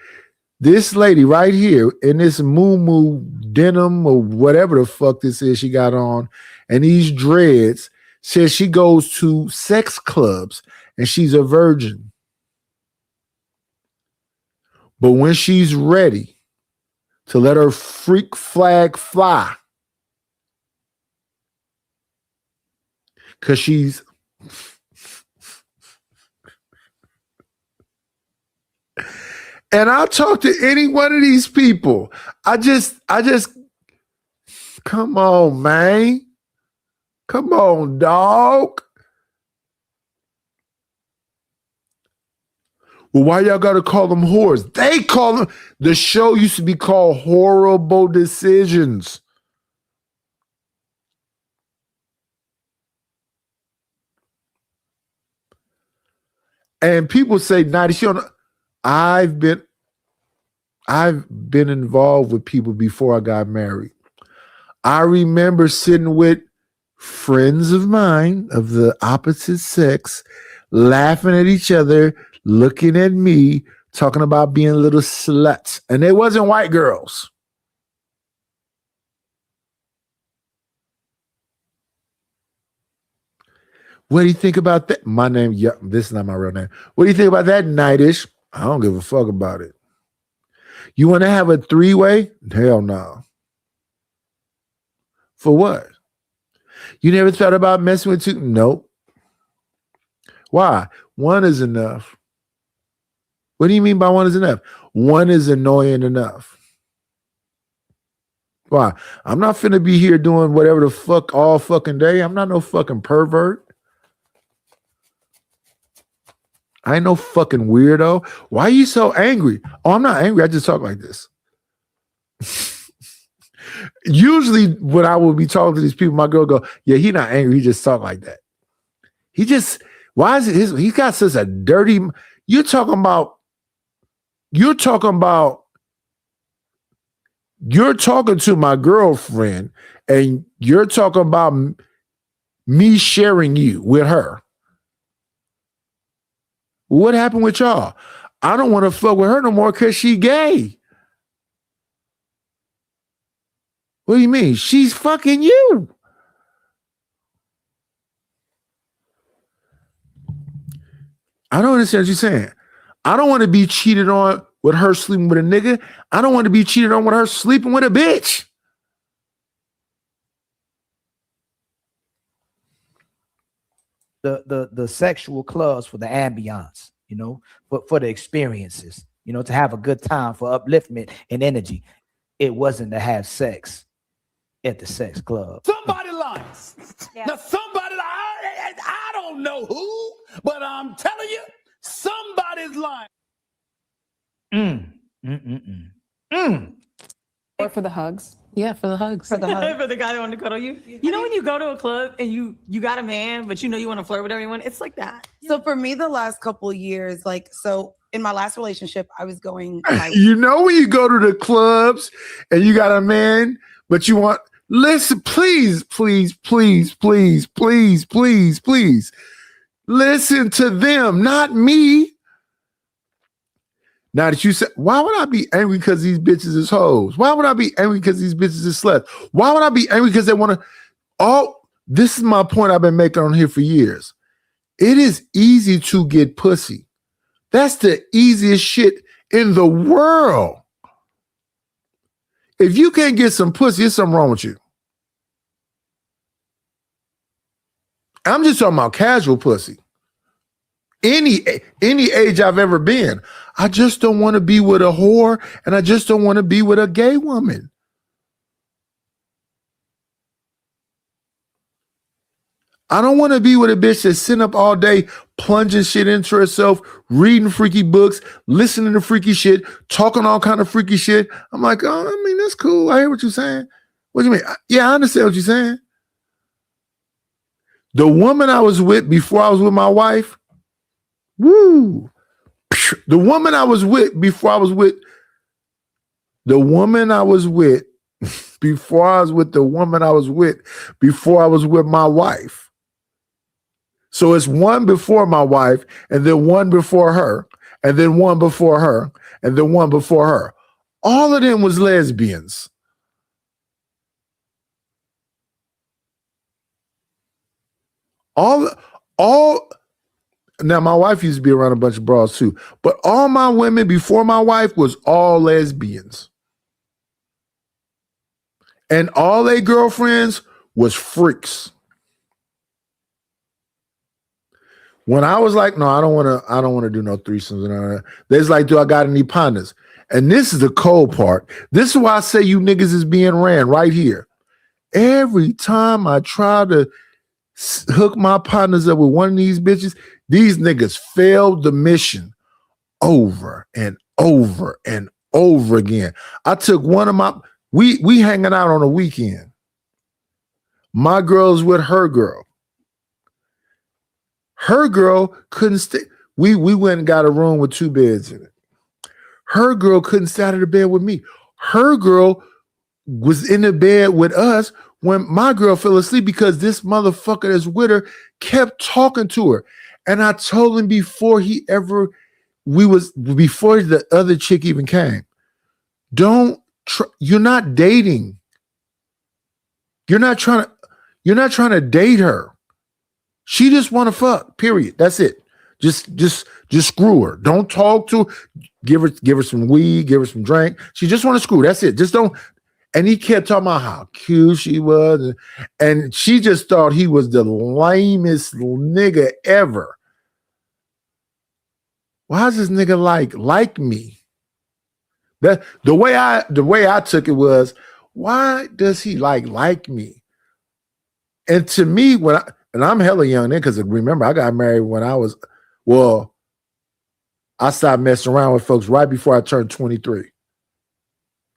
This lady right here in this moo denim or whatever the fuck this is she got on and these dreads says she goes to sex clubs and she's a virgin. But when she's ready to let her freak flag fly, because she's and I'll talk to any one of these people. I just come on, man. Come on, dog. Well, why y'all gotta call them whores? They call them, the show used to be called Horrible Decisions. And people say, Nightish, you know, I've been involved with people before I got married. I remember sitting with friends of mine of the opposite sex, laughing at each other, looking at me, talking about being little sluts. And they wasn't white girls. What do you think about that? My name, yeah, this is not my real name. What do you think about that, Nightish? I don't give a fuck about it. You want to have a three-way? Hell no. For what? You never thought about messing with two? Nope. Why? One is enough. What do you mean by one is enough? One is annoying enough. Why? I'm not finna be here doing whatever the fuck all fucking day. I'm not no fucking pervert. I ain't no fucking weirdo. Why are you so angry? Oh, I'm not angry. I just talk like this. Usually when I will be talking to these people, my girl go, yeah, he not angry. He just talk like that. He just, why is it he's got such a dirty, you're talking about you're talking to my girlfriend and you're talking about me sharing you with her. What happened with y'all? I don't want to fuck with her no more because she gay. What do you mean? She's fucking you. I don't understand what you're saying. I don't want to be cheated on with her sleeping with a nigga. I don't want to be cheated on with her sleeping with a bitch. The sexual clubs for the ambiance, you know, for the experiences, you know, to have a good time, for upliftment and energy. It wasn't to have sex at the sex club. Somebody lies. Yeah. Now somebody, I don't know who, but I'm telling you, somebody's lying. Or for the hugs. Yeah, for the hugs. For the hug. For the guy that wanted to cuddle you. You know when you go to a club and you got a man, but you know you want to flirt with everyone? It's like that. So for me, the last couple of years, like, so in my last relationship, I was going. You know when you go to the clubs and you got a man, but you want, listen, please, please, please, please, please, please, please. Listen to them, not me. Now that you said, why would I be angry because these bitches is hoes? Why would I be angry because these bitches is sluts? Why would I be angry because they want to? This is my point I've been making on here for years. It is easy to get pussy. That's the easiest shit in the world. If you can't get some pussy, there's something wrong with you. I'm just talking about casual pussy. Any age I've ever been. I just don't want to be with a whore, and I just don't want to be with a gay woman. I don't want to be with a bitch that's sitting up all day, plunging shit into herself, reading freaky books, listening to freaky shit, talking all kind of freaky shit. I'm like, oh, I mean, that's cool. I hear what you're saying. What do you mean? Yeah, I understand what you're saying. The woman I was with before I was with my wife, woo. The woman I was with before I was with the woman I was with before I was with the woman I was with before I was with my wife. So it's one before my wife, and then one before her, and then one before her, and then one before her. All of them was lesbians. All now my wife used to be around a bunch of broads too, but all my women before my wife was all lesbians. And all their girlfriends was freaks. When I was like, no, I don't want to do no threesomes and all that. They's like, do I got any partners? And this is the cold part. This is why I say you niggas is being ran right here. Every time I try to hook my partners up with one of these bitches, these niggas failed the mission over and over and over again. I took one of my, we hanging out on a weekend. My girl's with her girl. Her girl couldn't stay. We went and got a room with 2 beds in it. Her girl couldn't stay out of the bed with me. Her girl was in the bed with us when my girl fell asleep because this motherfucker that's with her kept talking to her. And I told him before the other chick even came, you're not dating. You're not trying to date her. She just want to fuck, period. That's it. Just screw her. Don't talk to her. Give her some weed, give her some drink. She just want to screw. That's it. Just don't. And he kept talking about how cute she was. And she just thought he was the lamest nigga ever. Why does this nigga like me? That the way I took it was, why does he like me? And to me, and I'm hella young then, because remember, I got married when I stopped messing around with folks right before I turned 23.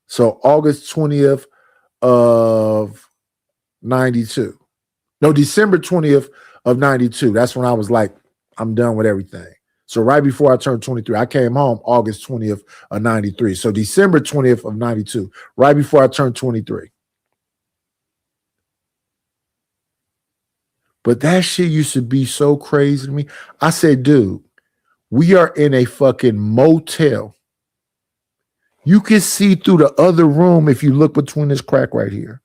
So August 20th of 92. No, December 20th of 92. That's when I was like, I'm done with everything. So right before I turned 23, I came home August 20th of 93. So December 20th of 92, right before I turned 23. But that shit used to be so crazy to me. I said, dude, we are in a fucking motel. You can see through the other room if you look between this crack right here.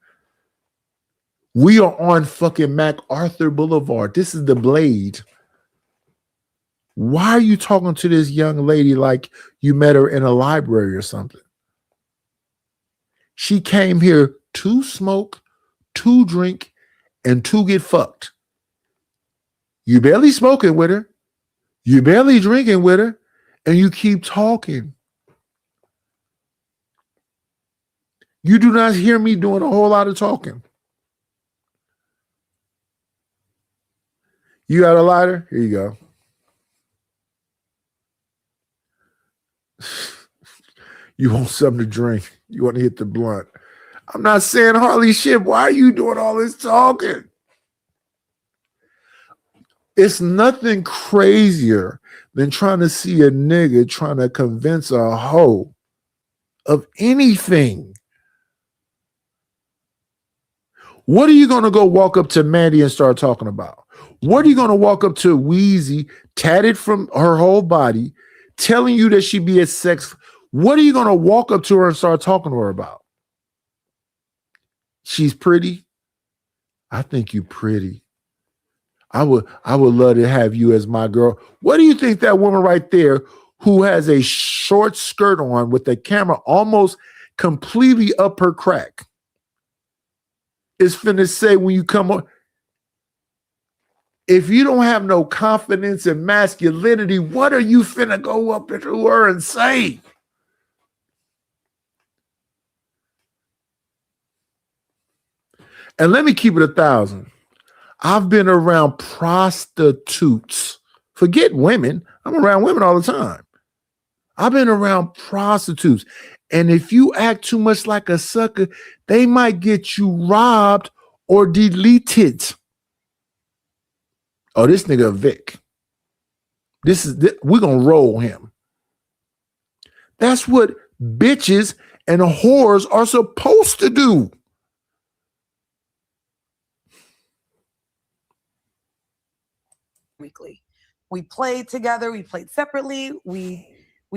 We are on fucking MacArthur Boulevard. This is the Blade. Why are you talking to this young lady like you met her in a library or something? She came here to smoke, to drink, and to get fucked. You barely smoking with her. You barely drinking with her. And you keep talking. You do not hear me doing a whole lot of talking. You got a lighter? Here you go. You want something to drink. You want to hit the blunt. I'm not saying hardly shit. Why are you doing all this talking? It's nothing crazier than trying to see a nigga trying to convince a hoe of anything. What are you going to go walk up to Mandy and start talking about? What are you going to walk up to Wheezy, tatted from her whole body, telling you that she be a sex? What are you going to walk up to her and start talking to her about? She's pretty. I think you pretty. I would love to have you as my girl. What do you think that woman right there who has a short skirt on with the camera almost completely up her crack is finna say when you come on? If you don't have no confidence and masculinity, what are you finna go up to her and say? And let me keep it 1,000. I've been around prostitutes. Forget women. I'm around women all the time. I've been around prostitutes. And if you act too much like a sucker, they might get you robbed or deleted. Oh, this nigga Vic. We're going to roll him. That's what bitches and whores are supposed to do. Weekly. We played together, we played separately, we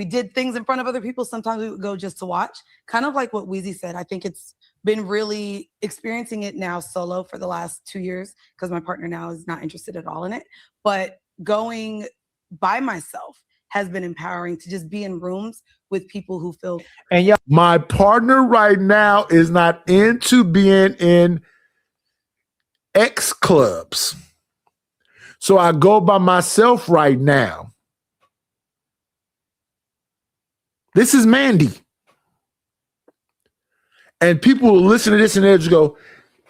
did things in front of other people. Sometimes we would go just to watch, kind of like what Wheezy said. I think it's been really experiencing it now solo for the last 2 years because my partner now is not interested at all in it. But going by myself has been empowering to just be in rooms with people who feel. And yeah, my partner right now is not into being in X clubs. So I go by myself right now. This is Mandy. And people will listen to this and they'll just go,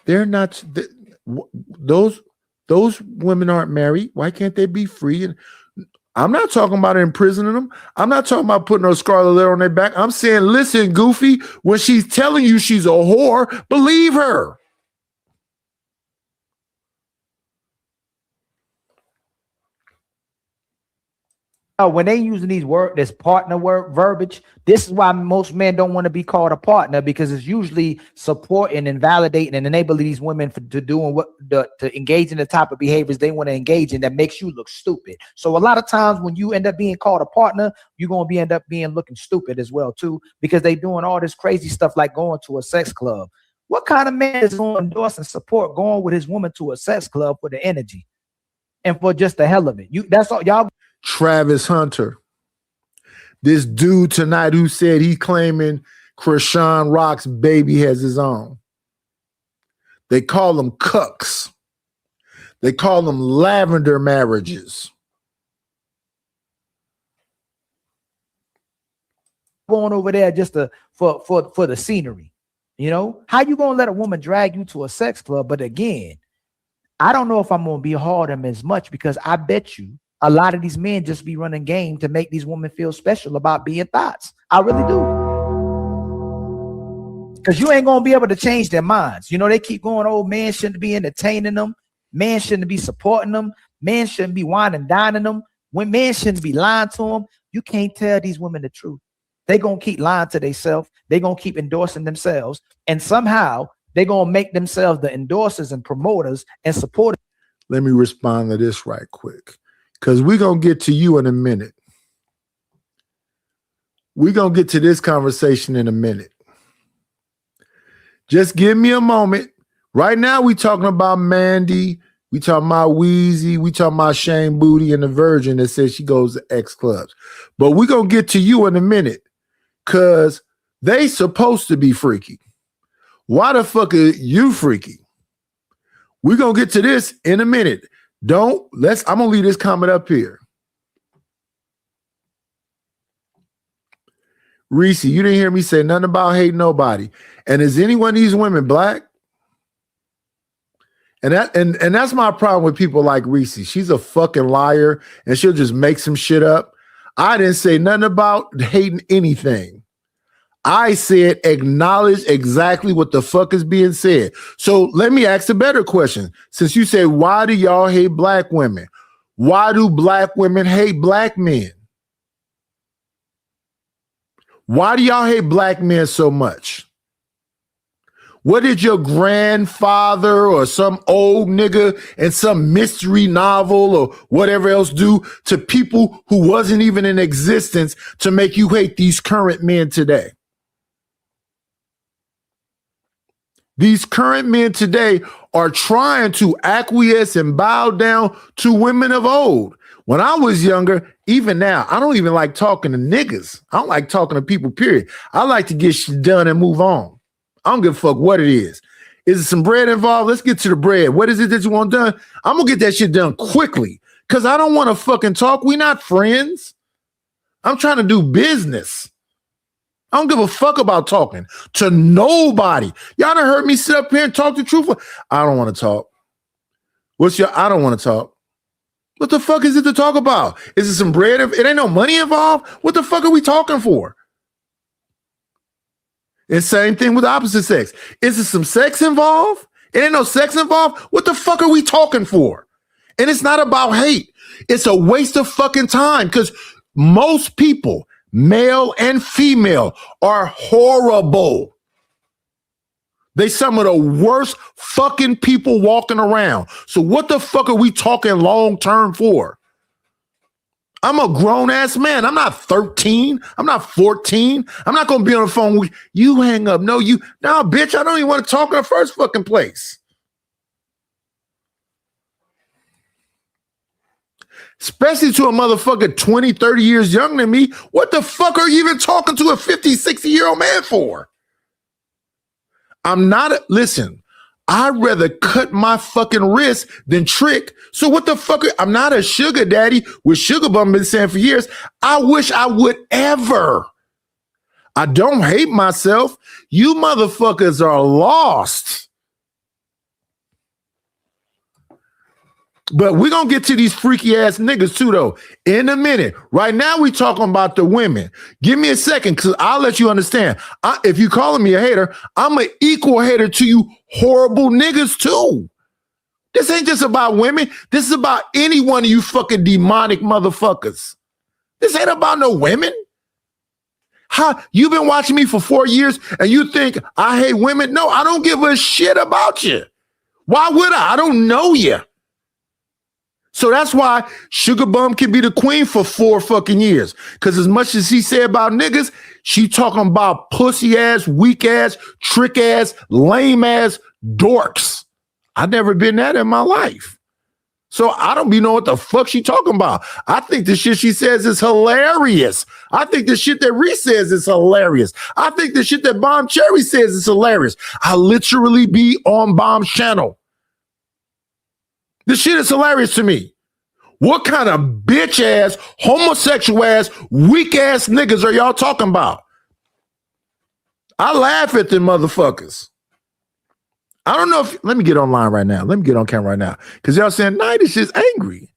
they're not, those women aren't married. Why can't they be free? And I'm not talking about imprisoning them. I'm not talking about putting a scarlet letter on their back. I'm saying, listen, Goofy, when she's telling you she's a whore, believe her. When they using this partner word verbiage, this is why most men don't want to be called a partner, because it's usually supporting and validating and enabling these women to doing to engage in the type of behaviors they want to engage in that makes you look stupid. So a lot of times when you end up being called a partner, you're going to end up being looking stupid as well too, because they doing all this crazy stuff like going to a sex club. What kind of man is going to endorse and support going with his woman to a sex club for the energy and for just the hell of it? That's all y'all. Travis Hunter, this dude tonight who said he claiming Krishan Rock's baby has his own. They call them cucks. They call them lavender marriages. Going over there just for the scenery, you know? How you gonna let a woman drag you to a sex club? But again, I don't know if I'm gonna be hard on him as much, because I bet you a lot of these men just be running game to make these women feel special about being thoughts. I really do. Because you ain't going to be able to change their minds. You know, they keep going, oh, men shouldn't be entertaining them. Men shouldn't be supporting them. Men shouldn't be whining and dining them. When men shouldn't be lying to them. You can't tell these women the truth. They're going to keep lying to themselves. They're going to keep endorsing themselves. And somehow they're going to make themselves the endorsers and promoters and supporters. Let me respond to this right quick, because we're going to get to you in a minute. We're going to get to this conversation in a minute. Just give me a moment. Right now, we're talking about Mandy We talking about Wheezy. We talking about Shane Booty and the Virgin that says she goes to X clubs. But we're going to get to you in a minute because they supposed to be freaky. Why the fuck are you freaky? We're going to get to this in a minute. I'm going to leave this comment up here. Reese, you didn't hear me say nothing about hating nobody. And is any one of these women black? And that's my problem with people like Reese. She's a fucking liar and she'll just make some shit up. I didn't say nothing about hating anything. I said acknowledge exactly what the fuck is being said. So let me ask a better question. Since you say, why do y'all hate black women? Why do black women hate black men? Why do y'all hate black men so much? What did your grandfather or some old nigga in some mystery novel or whatever else do to people who wasn't even in existence to make you hate these current men today? These current men today are trying to acquiesce and bow down to women of old. When I was younger, even now, I don't even like talking to niggas. I don't like talking to people, period. I like to get shit done and move on. I don't give a fuck what it is. Is it some bread involved? Let's get to the bread. What is it that you want done? I'm going to get that shit done quickly because I don't want to fucking talk. We're not friends. I'm trying to do business. I don't give a fuck about talking to nobody. Y'all done heard me sit up here and talk the truth. I don't want to talk. I don't want to talk. What the fuck is it to talk about? Is it some bread? It ain't no money involved. What the fuck are we talking for? And same thing with the opposite sex. Is there some sex involved? It ain't no sex involved. What the fuck are we talking for? And it's not about hate. It's a waste of fucking time because most people, male and female, are horrible. They some of the worst fucking people walking around. So what the fuck are we talking long term for? I'm a grown ass man. I'm not 13. I'm not 14. I'm not going to be on the phone with you. Hang up. No, bitch, I don't even want to talk in the first fucking place. Especially to a motherfucker 20, 30 years younger than me. What the fuck are you even talking to a 50, 60-year-old man for? Listen, I'd rather cut my fucking wrist than trick. So what the fuck? I'm not a sugar daddy, which Sugar Bum been saying for years. I wish I would ever. I don't hate myself. You motherfuckers are lost. But we're going to get to these freaky ass niggas too, though, in a minute. Right now, we talking about the women. Give me a second, because I'll let you understand. If you calling me a hater, I'm an equal hater to you horrible niggas too. This ain't just about women. This is about any one of you fucking demonic motherfuckers. This ain't about no women. How you've been watching me for 4 years and you think I hate women? No, I don't give a shit about you. Why would I? I don't know you. So that's why Sugar Bum can be the queen for 4 fucking years. Because as much as he said about niggas, she talking about pussy ass, weak ass, trick ass, lame ass dorks. I've never been that in my life. So I don't be know what the fuck she talking about. I think the shit she says is hilarious. I think the shit that Reese says is hilarious. I think the shit that Bomb Cherry says is hilarious. I literally be on Bomb's channel. This shit is hilarious to me. What kind of bitch ass, homosexual ass, weak ass niggas are y'all talking about? I laugh at them motherfuckers. I don't know if, let me get online right now. Let me get on camera right now. Because y'all saying, nah, this shit's angry.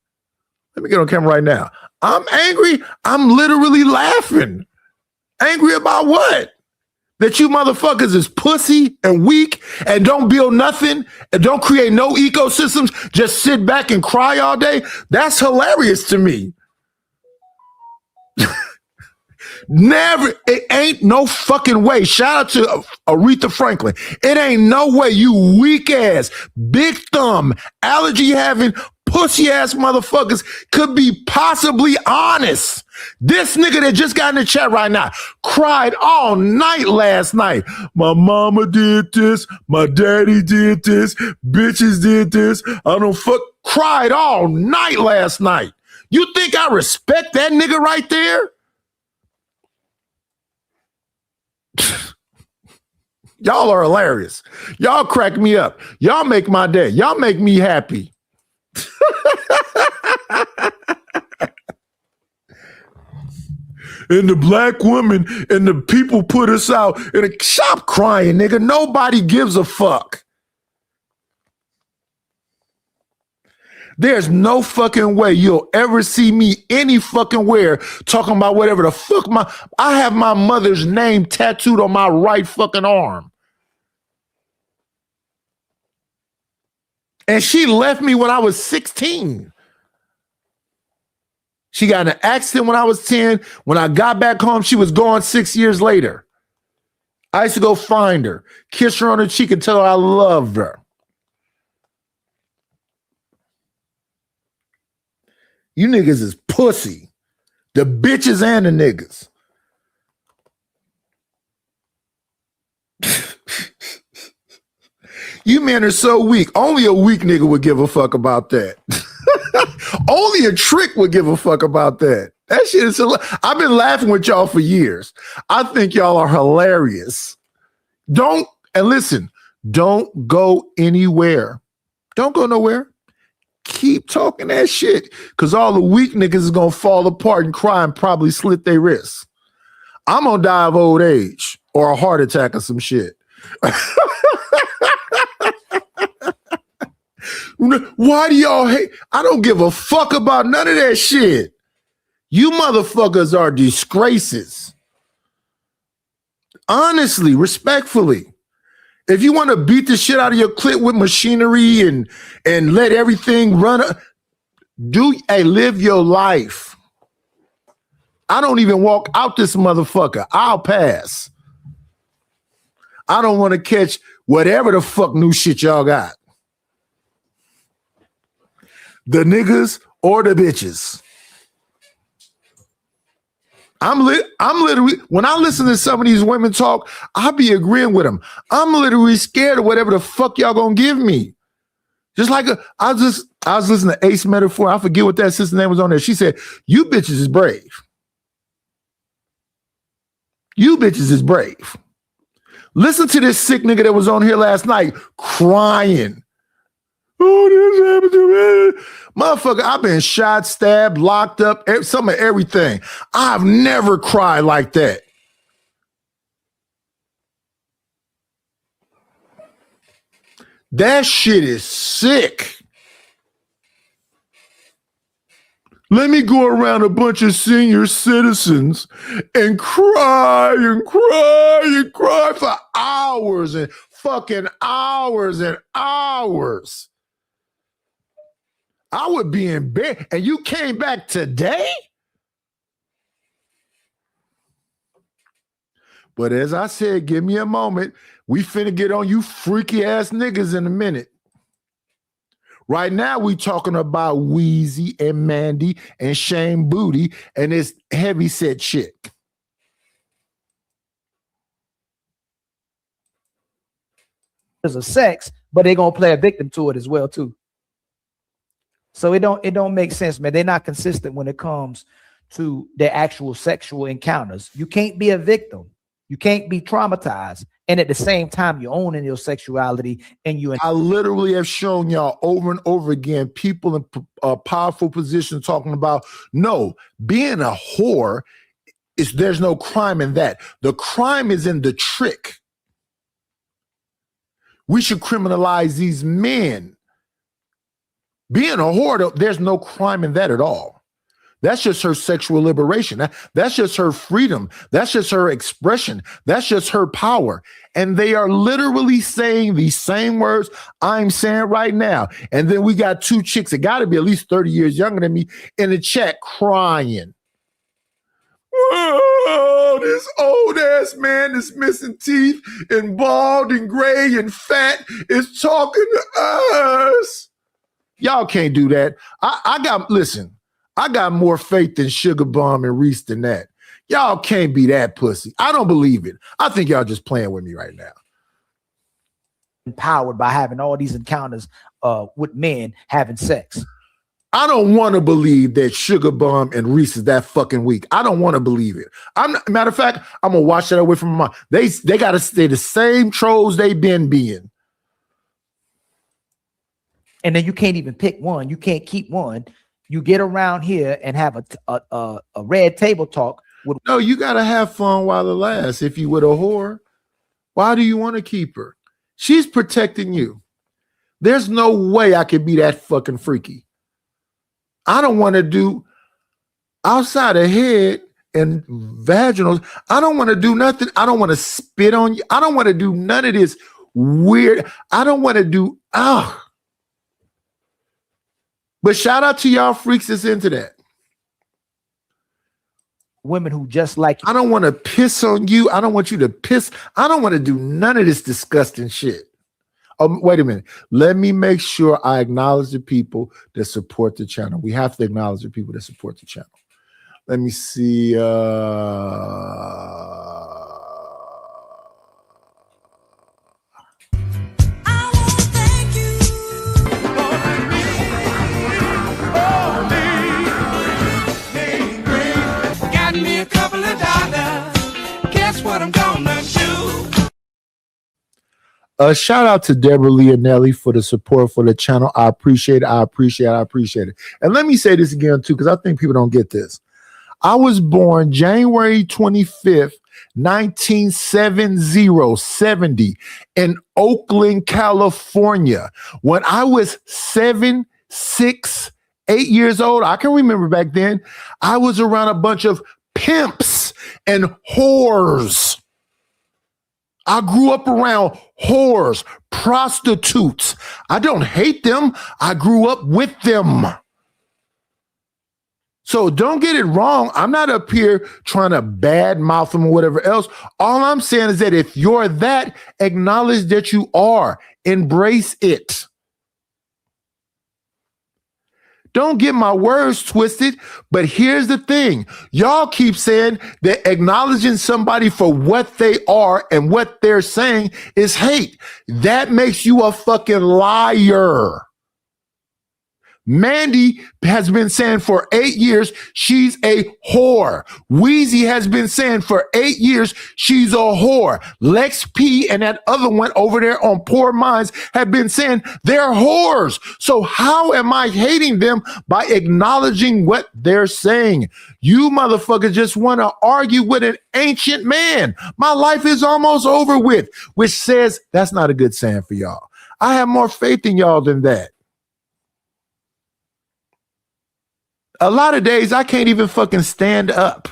Let me get on camera right now. I'm angry. I'm literally laughing. Angry about what? That you motherfuckers is pussy and weak and don't build nothing and don't create no ecosystems, just sit back and cry all day. That's hilarious to me. Never, it ain't no fucking way. Shout out to Aretha Franklin. It ain't no way, you weak ass, big thumb, allergy having, pussy ass motherfuckers could be possibly honest. This nigga that just got in the chat right now cried all night last night. My mama did this. My daddy did this. Bitches did this. I don't fuck. Cried all night last night. You think I respect that nigga right there? Y'all are hilarious. Y'all crack me up. Y'all make my day. Y'all make me happy. And the black women and the people put us out. And stop crying, nigga. Nobody gives a fuck. There's no fucking way you'll ever see me any fucking where talking about whatever the fuck I have my mother's name tattooed on my right fucking arm. And she left me when I was 16. She got in an accident when I was 10. When I got back home, she was gone 6 years later. I used to go find her, kiss her on the cheek and tell her I loved her. You niggas is pussy. The bitches and the niggas. You men are so weak. Only a weak nigga would give a fuck about that. Only a trick would give a fuck about that. That shit is hilarious. I've been laughing with y'all for years. I think y'all are hilarious. And listen, don't go anywhere. Don't go nowhere. Keep talking that shit, because all the weak niggas is gonna fall apart and cry and probably slit their wrists. I'm gonna die of old age or a heart attack or some shit. Why do y'all hate? I don't give a fuck about none of that shit. You motherfuckers are disgraces. Honestly, respectfully. If you want to beat the shit out of your clip with machinery and let everything run, live your life. I don't even walk out this motherfucker. I'll pass. I don't want to catch whatever the fuck new shit y'all got. The niggas or the bitches. I'm literally, when I listen to some of these women talk, I be agreeing with them. I'm literally scared of whatever the fuck y'all gonna give me. Just like I was listening to Ace Metaphor. I forget what that sister name was on there. She said, "You bitches is brave. You bitches is brave." Listen to this sick nigga that was on here last night crying. Oh, this happened to me. Motherfucker, I've been shot, stabbed, locked up, some of everything. I've never cried like that. That shit is sick. Let me go around a bunch of senior citizens and cry and cry and cry for hours and fucking hours and hours. I would be in bed, and you came back today? But as I said, give me a moment. We finna get on you freaky ass niggas in a minute. Right now, we talking about Weezy and Mandy and Shane Booty and this heavy set shit. There's a sex, but they're gonna play a victim to it as well, too. So it don't make sense, man. They're not consistent when it comes to their actual sexual encounters. You can't be a victim. You can't be traumatized. And at the same time, you're owning your sexuality and I literally have shown y'all over and over again, people in powerful positions talking about, no, being a whore, there's no crime in that. The crime is in the trick. We should criminalize these men. Being a whore, there's no crime in that at all. That's just her sexual liberation. That's just her freedom. That's just her expression. That's just her power. And they are literally saying these same words I'm saying right now. And then we got two chicks that got to be at least 30 years younger than me in the chat crying. Oh, this old ass man that's missing teeth and bald and gray and fat is talking to us. Y'all can't do that. I got more faith in Sugar Bomb and Reese than that. Y'all can't be that pussy. I don't believe it. I think y'all just playing with me right now. Empowered by having all these encounters with men having sex. I don't want to believe that Sugar Bomb and Reese is that fucking weak. I don't want to believe it. Matter of fact, I'm gonna watch that away from my mind. They gotta stay the same trolls they been being. And then you can't even pick one. You can't keep one. You get around here and have a red table talk. No, you gotta have fun while it lasts. If you with a whore, why do you want to keep her? She's protecting you. There's no way I could be that fucking freaky. I don't want to do outside of head and vaginals. I don't want to do nothing. I don't want to spit on you. I don't want to do none of this weird. I don't want to do, But shout out to y'all freaks that's into that. Women who just like you. I don't want to piss on you. I don't want you to piss. I don't want to do none of this disgusting shit. Oh, wait a minute. Let me make sure I acknowledge the people that support the channel. We have to acknowledge the people that support the channel. Let me see. Got me a couple of dollars. Guess what I'm gonna do? Shout out to Deborah Leonelli for the support for the channel. I appreciate it. I appreciate it. And let me say this again, too, because I think people don't get this. I was born January 25th, 1970 in Oakland, California. When I was 7, 6, 8 years old, I can remember back then, I was around a bunch of pimps and whores. I grew up around whores, prostitutes. I don't hate them. I grew up with them. So don't get it wrong. I'm not up here trying to badmouth them or whatever else. All I'm saying is that if you're that, acknowledge that you are. Embrace it. Don't get my words twisted, but here's the thing. Y'all keep saying that acknowledging somebody for what they are and what they're saying is hate. That makes you a fucking liar. Mandy has been saying for 8 years she's a whore. Wheezy has been saying for 8 years she's a whore. Lex P and that other one over there on Poor Minds have been saying they're whores. So how am I hating them by acknowledging what they're saying? You motherfuckers just want to argue with an ancient man. My life is almost over with, which says that's not a good saying for y'all. I have more faith in y'all than that. A lot of days I can't even fucking stand up.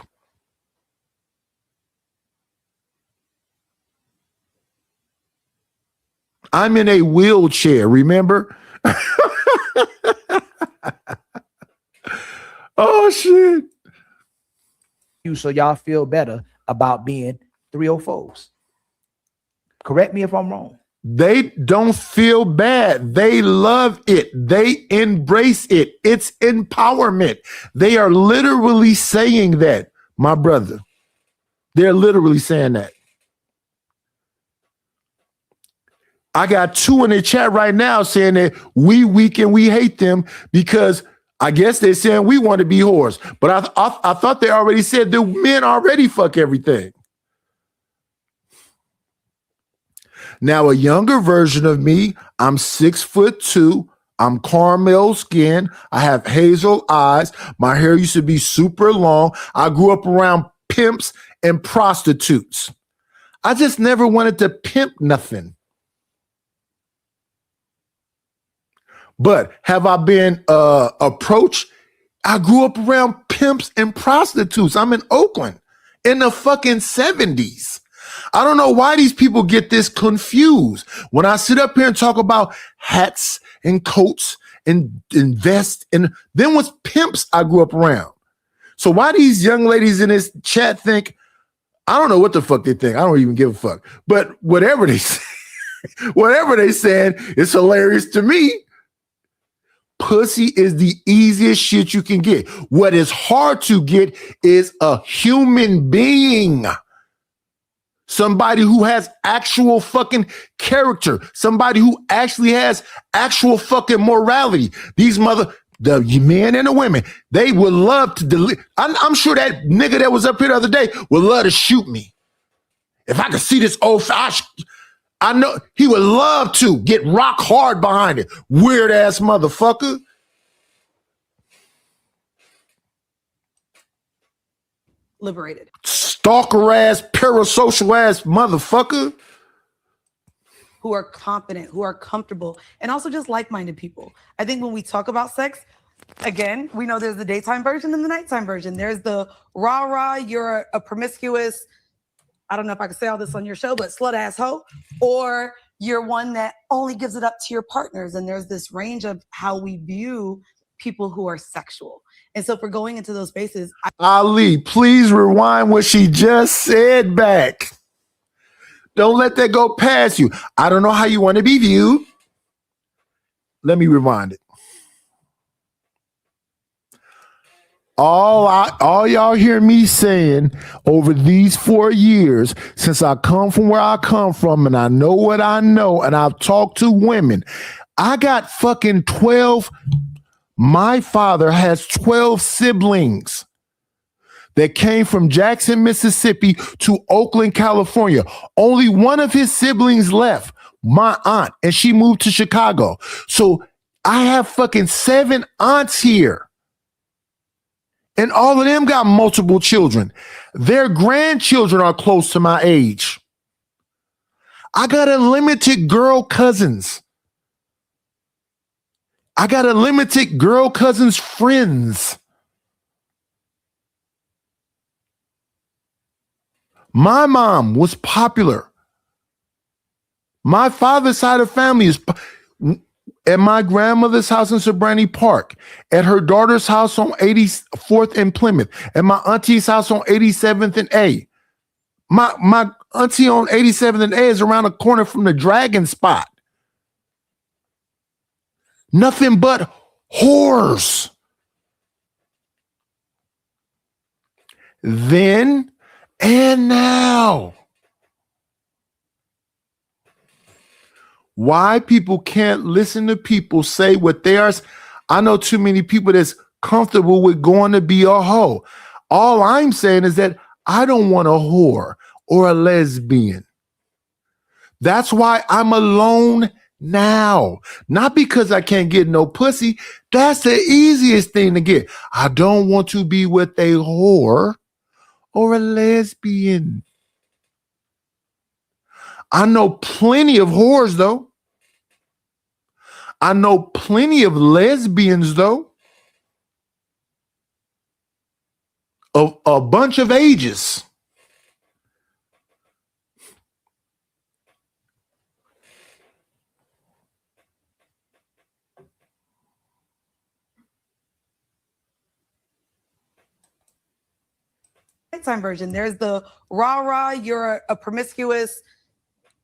I'm in a wheelchair, remember? Oh, shit. So y'all feel better about being 304s. Correct me if I'm wrong. They don't feel bad. They love it. They embrace it. It's empowerment. They are literally saying that, my brother. They're literally saying that. I got 2 in the chat right now saying that we weak and we hate them because I guess they're saying we want to be whores. But I thought they already said the men already fuck everything. Now, a younger version of me, I'm 6'2". I'm caramel skin. I have hazel eyes. My hair used to be super long. I grew up around pimps and prostitutes. I just never wanted to pimp nothing. But have I been approached? I grew up around pimps and prostitutes. I'm in Oakland in the fucking 70s. I don't know why these people get this confused. When I sit up here and talk about hats and coats and vests, and then with pimps I grew up around. So why these young ladies in this chat think, I don't know what the fuck they think. I don't even give a fuck. But whatever they say, whatever they said, it's hilarious to me. Pussy is the easiest shit you can get. What is hard to get is a human being. Somebody who has actual fucking character. Somebody who actually has actual fucking morality. These the men and the women, they would love to delete. I'm sure that nigga that was up here the other day would love to shoot me. If I could see this old, I know he would love to get rock hard behind it. Weird ass motherfucker. Liberated. Stalker ass, parasocial ass motherfucker. Who are confident, who are comfortable, and also just like-minded people. I think when we talk about sex, again, we know there's the daytime version and the nighttime version. There's the rah-rah, you're a promiscuous, I don't know if I can say all this on your show, but slut ass hoe, or you're one that only gives it up to your partners. And there's this range of how we view people who are sexual. And so if we're going into those spaces, Ali, please rewind what she just said back. Don't let that go past you. I don't know how you want to be viewed. Let me rewind it. All y'all hear me saying over these 4 years, since I come from where I come from and I know what I know and I've talked to women, I got fucking 12. My father has 12 siblings that came from Jackson, Mississippi to Oakland, California. Only one of his siblings left, my aunt, and she moved to Chicago. So I have fucking 7 aunts here. And all of them got multiple children. Their grandchildren are close to my age. I got unlimited girl cousins. I got unlimited girl cousins friends. My mom was popular. My father's side of the family is at my grandmother's house in Sobrani Park, at her daughter's house on 84th and Plymouth, at my auntie's house on 87th and A. My auntie on 87th and A is around the corner from the Dragon spot. Nothing but whores. Then and now. Why people can't listen to people say what they are. I know too many people that's comfortable with going to be a hoe. All I'm saying is that I don't want a whore or a lesbian. That's why I'm alone now. Not because I can't get no pussy. That's the easiest thing to get. I don't want to be with a whore or a lesbian. I know plenty of whores, though. I know plenty of lesbians, though. Of a bunch of ages. nighttime version. There's the rah-rah, you're a promiscuous,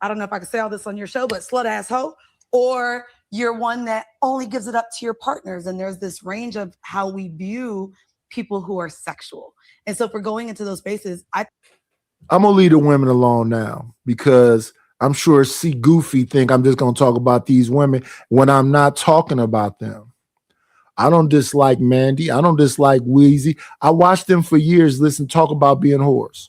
I don't know if I can say all this on your show, but slut ass hoe, or you're one that only gives it up to your partners. And there's this range of how we view people who are sexual. And so if we're going into those spaces, I'm gonna leave the women alone now because I'm sure C Goofy think I'm just gonna talk about these women when I'm not talking about them. I don't dislike Mandy. I don't dislike Wheezy. I watched them for years talk about being whores.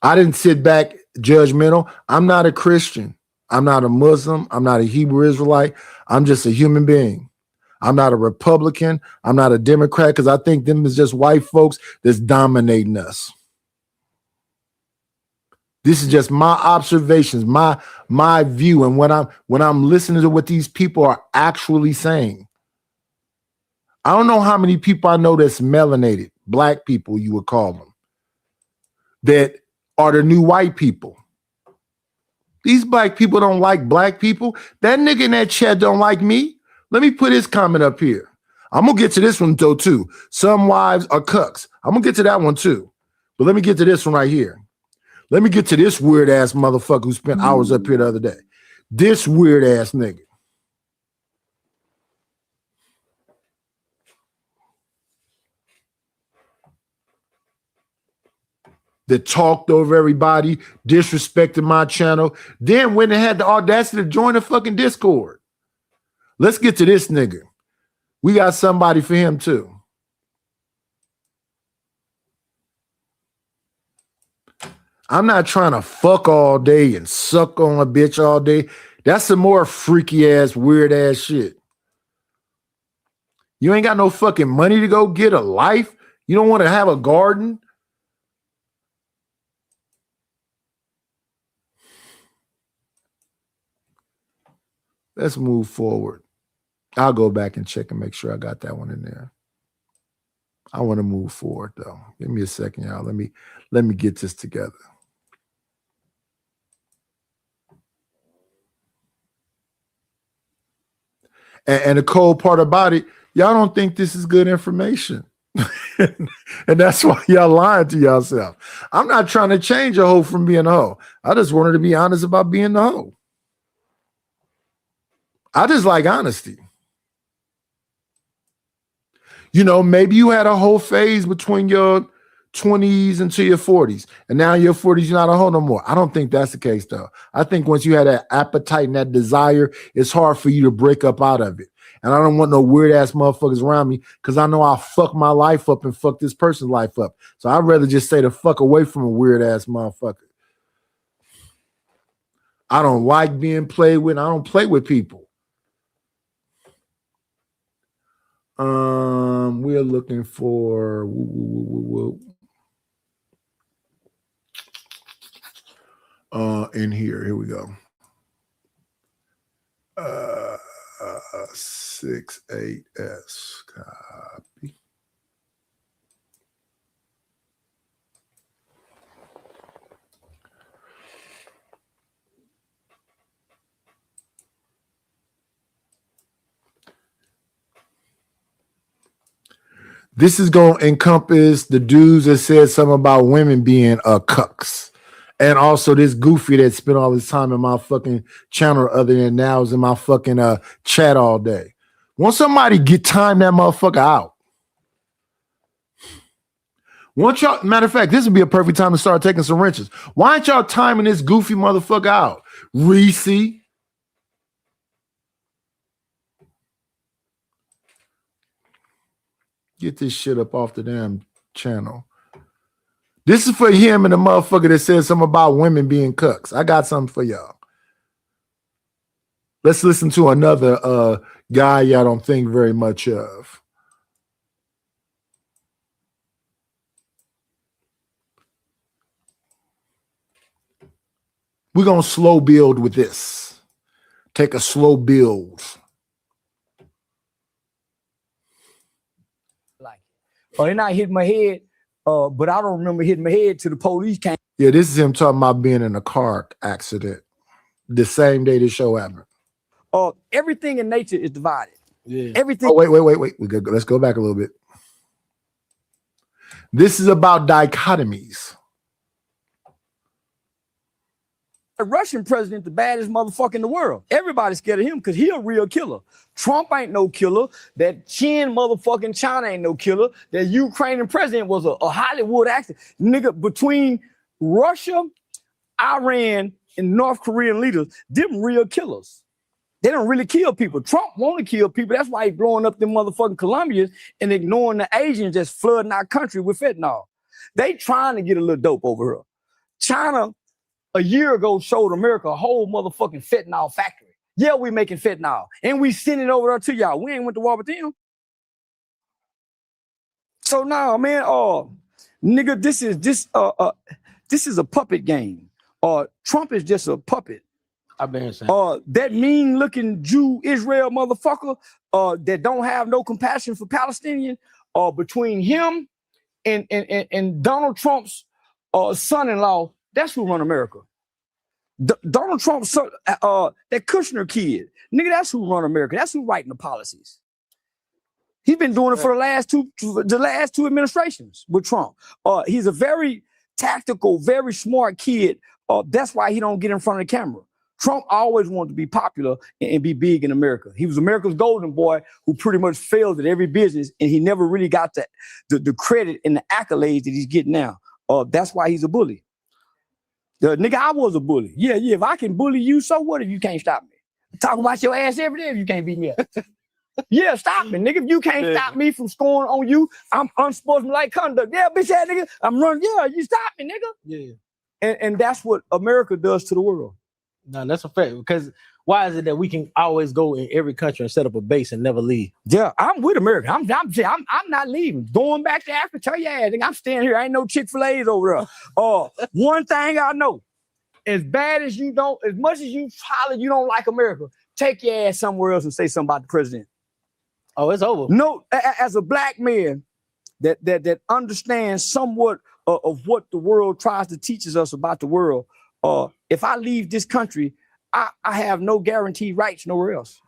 I didn't sit back judgmental. I'm not a Christian. I'm not a Muslim. I'm not a Hebrew Israelite. I'm just a human being. I'm not a Republican. I'm not a Democrat because I think them is just white folks that's dominating us. This is just my observations, my view, and when I'm listening to what these people are actually saying. I don't know how many people I know that's melanated, black people you would call them, that are the new white people. These black people don't like black people. That nigga in that chat don't like me. Let me put his comment up here. I'm gonna get to this one though too. Some wives are cucks. I'm gonna get to that one too. But let me get to this one right here. Let me get to this weird ass motherfucker who spent hours up here the other day. This weird ass nigga. that talked over everybody, disrespected my channel, then went and had the audacity to join the fucking Discord. Let's get to this nigga. We got somebody for him too. I'm not trying to fuck all day and suck on a bitch all day. That's some more freaky ass, weird ass shit. You ain't got no fucking money to go get a life. You don't want to have a garden. Let's move forward. I'll go back and check and make sure I got that one in there. I want to move forward though. Give me a second, y'all. Let me get this together. And the cold part about it, y'all don't think this is good information. And that's why y'all lying to yourself. I'm not trying to change a hoe from being a hoe. I just wanted to be honest about being the hoe. I just like honesty. You know, maybe you had a whole phase between your 20s into your 40s, and now your 40s, you're not a hoe no more. I don't think that's the case, though. I think once you had that appetite and that desire, it's hard for you to break up out of it. And I don't want no weird-ass motherfuckers around me because I know I'll fuck my life up and fuck this person's life up. So I'd rather just stay the fuck away from a weird-ass motherfucker. I don't like being played with. I don't play with people. We're looking for in here we go. 68S copy. This is going to encompass the dudes that said something about women being cucks. And also this goofy that spent all his time in my fucking channel other than now is in my fucking chat all day. Won't somebody time that motherfucker out? Matter of fact, this would be a perfect time to start taking some wrenches. Why aren't y'all timing this goofy motherfucker out? Reese. Get this shit up off the damn channel. This is for him and the motherfucker that said something about women being cucks. I got something for y'all. Let's listen to another guy y'all don't think very much of. We're going to slow build with this. Take a slow build. Or they're not hitting my head, but I don't remember hitting my head till the police came. Yeah, this is him talking about being in a car accident the same day the show happened. Everything in nature is divided. Yeah. Everything. Oh, wait. Let's go back a little bit. This is about dichotomies. The Russian president, the baddest motherfucker in the world. Everybody's scared of him because he a real killer. Trump ain't no killer. That Chin motherfucking China ain't no killer. That Ukrainian president was a Hollywood actor. Nigga, between Russia, Iran, and North Korean leaders, them real killers. They don't really kill people. Trump want to kill people. That's why he's blowing up them motherfucking Colombians and ignoring the Asians just flooding our country with fentanyl. They trying to get a little dope over here. China, a year ago, showed America a whole motherfucking fentanyl factory. Yeah, we making fentanyl. And we sending it over there to y'all. We ain't went to war with them. So now, man, nigga, this is a puppet game. Trump is just a puppet. I've been saying. That mean-looking Jew Israel motherfucker that don't have no compassion for Palestinians, between him and Donald Trump's son-in-law, that's who run America. Donald Trump's son, that Kushner kid, nigga, that's who run America. That's who writing the policies. He's been doing it for the last two administrations with Trump. He's a very tactical, very smart kid. That's why he don't get in front of the camera. Trump always wanted to be popular and be big in America. He was America's golden boy who pretty much failed at every business, and he never really got the credit and the accolades that he's getting now. That's why he's a bully. The nigga, I was a bully. Yeah, if I can bully you, so what if you can't stop me? Talk about your ass every day if you can't beat me up. Yeah, stop me, nigga. If you can't stop me from scoring on you, I'm unsportsmanlike conduct. Yeah, bitch ass nigga, I'm running. Yeah, you stop me, nigga. Yeah. And that's what America does to the world. No, that's a fact. Because why is it that we can always go in every country and set up a base and never leave? Yeah, I'm with America. I'm not leaving. Going back to Africa, tell your ass, nigga, I'm staying here. I ain't no Chick-fil-A's over there. One thing I know, as much as you holler you don't like America, take your ass somewhere else and say something about the president. Oh, it's over. No, as a black man that understands somewhat of what the world tries to teach us about the world, if I leave this country, I have no guaranteed rights nowhere else.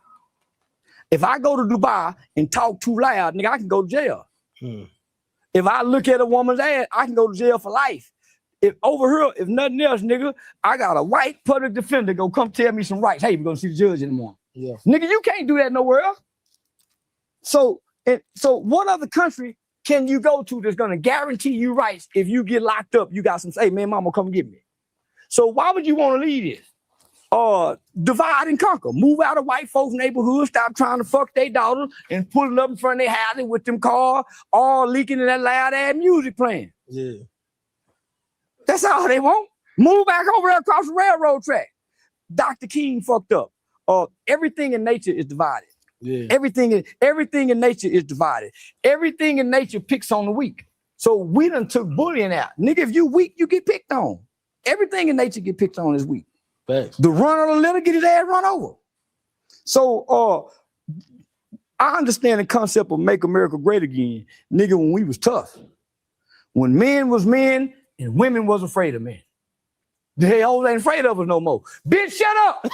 If I go to Dubai and talk too loud, nigga, I can go to jail. If I look at a woman's ass, I can go to jail for life. If over here, if nothing else, nigga, I got a white public defender gonna come tell me some rights. Hey, we're gonna see the judge in the morning. Yeah. Nigga, you can't do that nowhere else. So what other country can you go to that's gonna guarantee you rights if you get locked up? You got some say, man, mama, come get me. So why would you want to leave this? Divide and conquer. Move out of white folks' neighborhood. Stop trying to fuck their daughter and pulling up in front of their house with them cars, all leaking in that loud ass music playing. Yeah. That's all they want. Move back over there across the railroad track. Dr. King fucked up. Everything in nature is divided. Yeah. Everything in nature is divided. Everything in nature picks on the weak. So we done took bullying out. Nigga, if you weak, you get picked on. Everything in nature get picked on is weak. Thanks. The runner of the litter get his ass run over. So I understand the concept of make America great again, nigga, when we was tough. When men was men and women was afraid of men. They hoes ain't afraid of us no more. Bitch, shut up.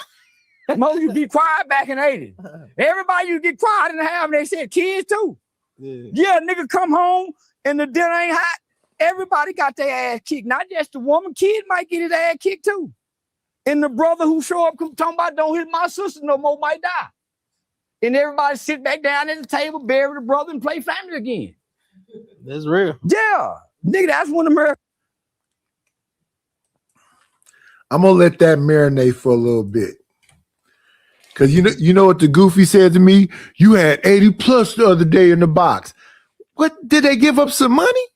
Most you be quiet back in the 80s. Everybody you get quiet in the house, they said kids too. Yeah, nigga come home and the dinner ain't hot. Everybody got their ass kicked. Not just the woman, kid might get his ass kicked too. And the brother who show up talking about don't hit my sister no more might die. And everybody sit back down at the table, bury the brother, and play family again. That's real. Yeah. Nigga, that's when America. I'm gonna let that marinate for a little bit. Cause you know what the goofy said to me? You had 80 plus the other day in the box. What did they give up some money?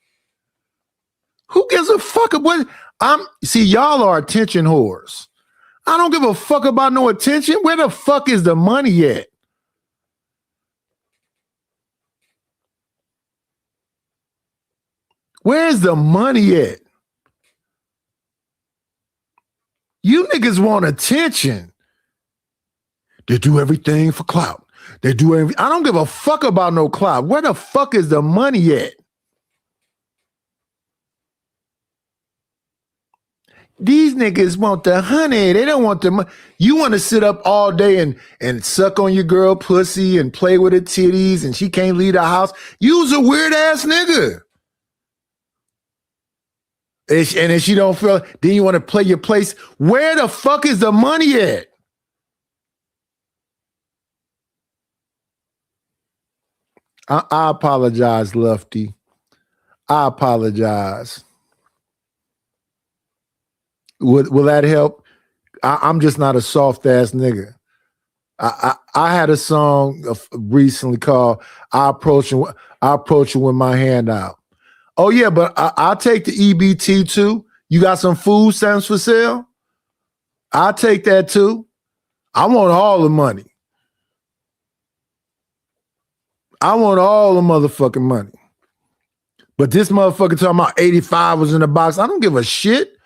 Who gives a fuck about see, y'all are attention whores. I don't give a fuck about no attention. Where the fuck is the money at? Where's the money at? You niggas want attention. They do everything for clout. They do everything. I don't give a fuck about no clout. Where the fuck is the money at? These niggas want the honey. They don't want the money. You want to sit up all day and suck on your girl pussy and play with her titties and she can't leave the house. You's a weird ass nigga. And if she don't feel, then you want to play your place. Where the fuck is the money at? I apologize, Lufty. I apologize. Will that help? I'm just not a soft ass nigga. I had a song recently called I approach you with my hand out. Oh yeah, but I'll take the EBT too. You got some food stamps for sale? I'll take that too. I want all the money. I want all the motherfucking money. But this motherfucker talking about 85 was in the box. I don't give a shit.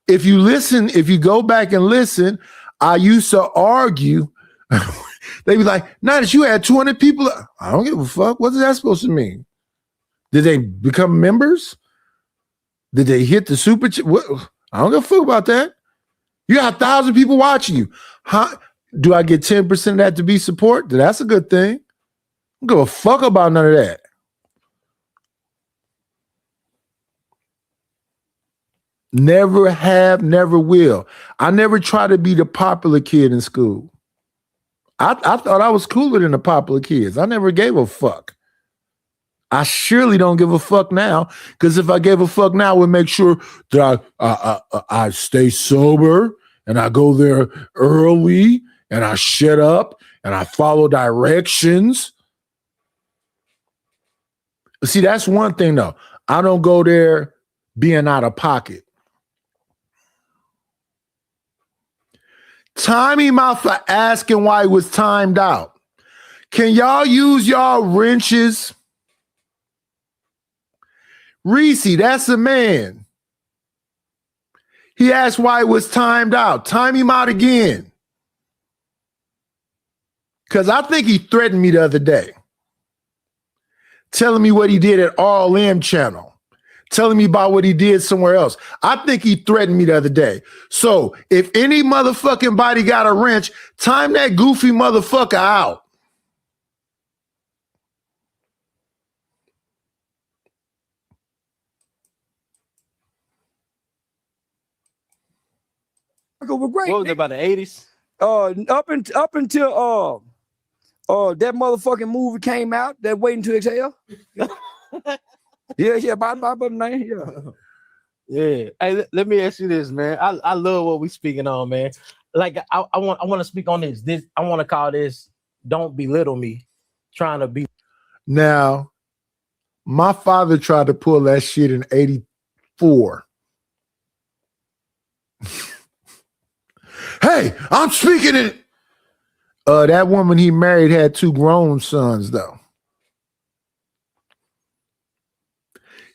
If you listen, if you go back and listen, I used to argue. They be like, "Nah, that you had 200 people." I don't give a fuck. What is that supposed to mean? Did they become members? Did they hit the super? I don't give a fuck about that. You got 1,000 people watching you. Do I get 10% of that to be support? That's a good thing. I don't give a fuck about none of that. Never have, never will. I never try to be the popular kid in school. I thought I was cooler than the popular kids. I never gave a fuck. I surely don't give a fuck now, because if I gave a fuck now, I would make sure that I stay sober and I go there early and I shut up and I follow directions. See, that's one thing though. I don't go there being out of pocket. Time him out for asking why he was timed out. Can y'all use y'all wrenches? Reese, that's a man. He asked why he was timed out. Time him out again. Because I think he threatened me the other day. Telling me what he did at All M channel. Telling me about what he did somewhere else. I think he threatened me the other day. So if any motherfucking body got a wrench, time that goofy motherfucker out. Great. What was it, about the 80s? Up until that motherfucking movie came out, that Waiting to Exhale. yeah, about name, yeah. Yeah. Hey, let me ask you this, man. I love what we speaking on, man. Like I want to speak on this. I want to call this "Don't Belittle Me," trying to be. Now, my father tried to pull that shit in 84. Hey, I'm speaking it. That woman he married had 2 grown sons, though.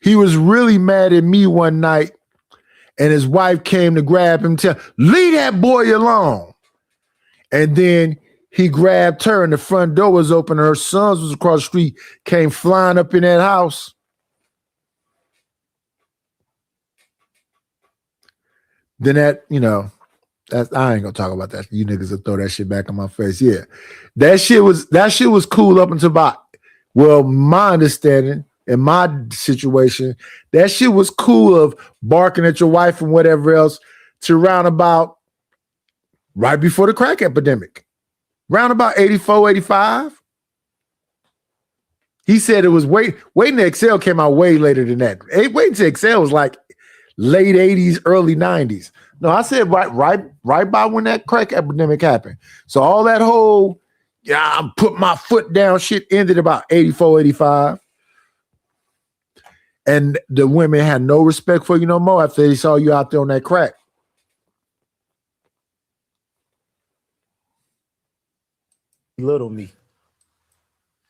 He was really mad at me one night, and his wife came to grab him, leave that boy alone. And then he grabbed her, and the front door was open, and her sons was across the street, came flying up in that house. Then that, I ain't gonna talk about that. You niggas will throw that shit back in my face. Yeah. That shit was cool up until my understanding in my situation, that shit was cool of barking at your wife and whatever else to round about right before the crack epidemic. Round about 84, 85. He said it was Waiting to Exhale came out way later than that. Waiting to Exhale was like late 80s, early 90s. No, I said right by when that crack epidemic happened. So all that whole, I put my foot down shit ended about 84, 85. And the women had no respect for you no more after they saw you out there on that crack. Belittle me.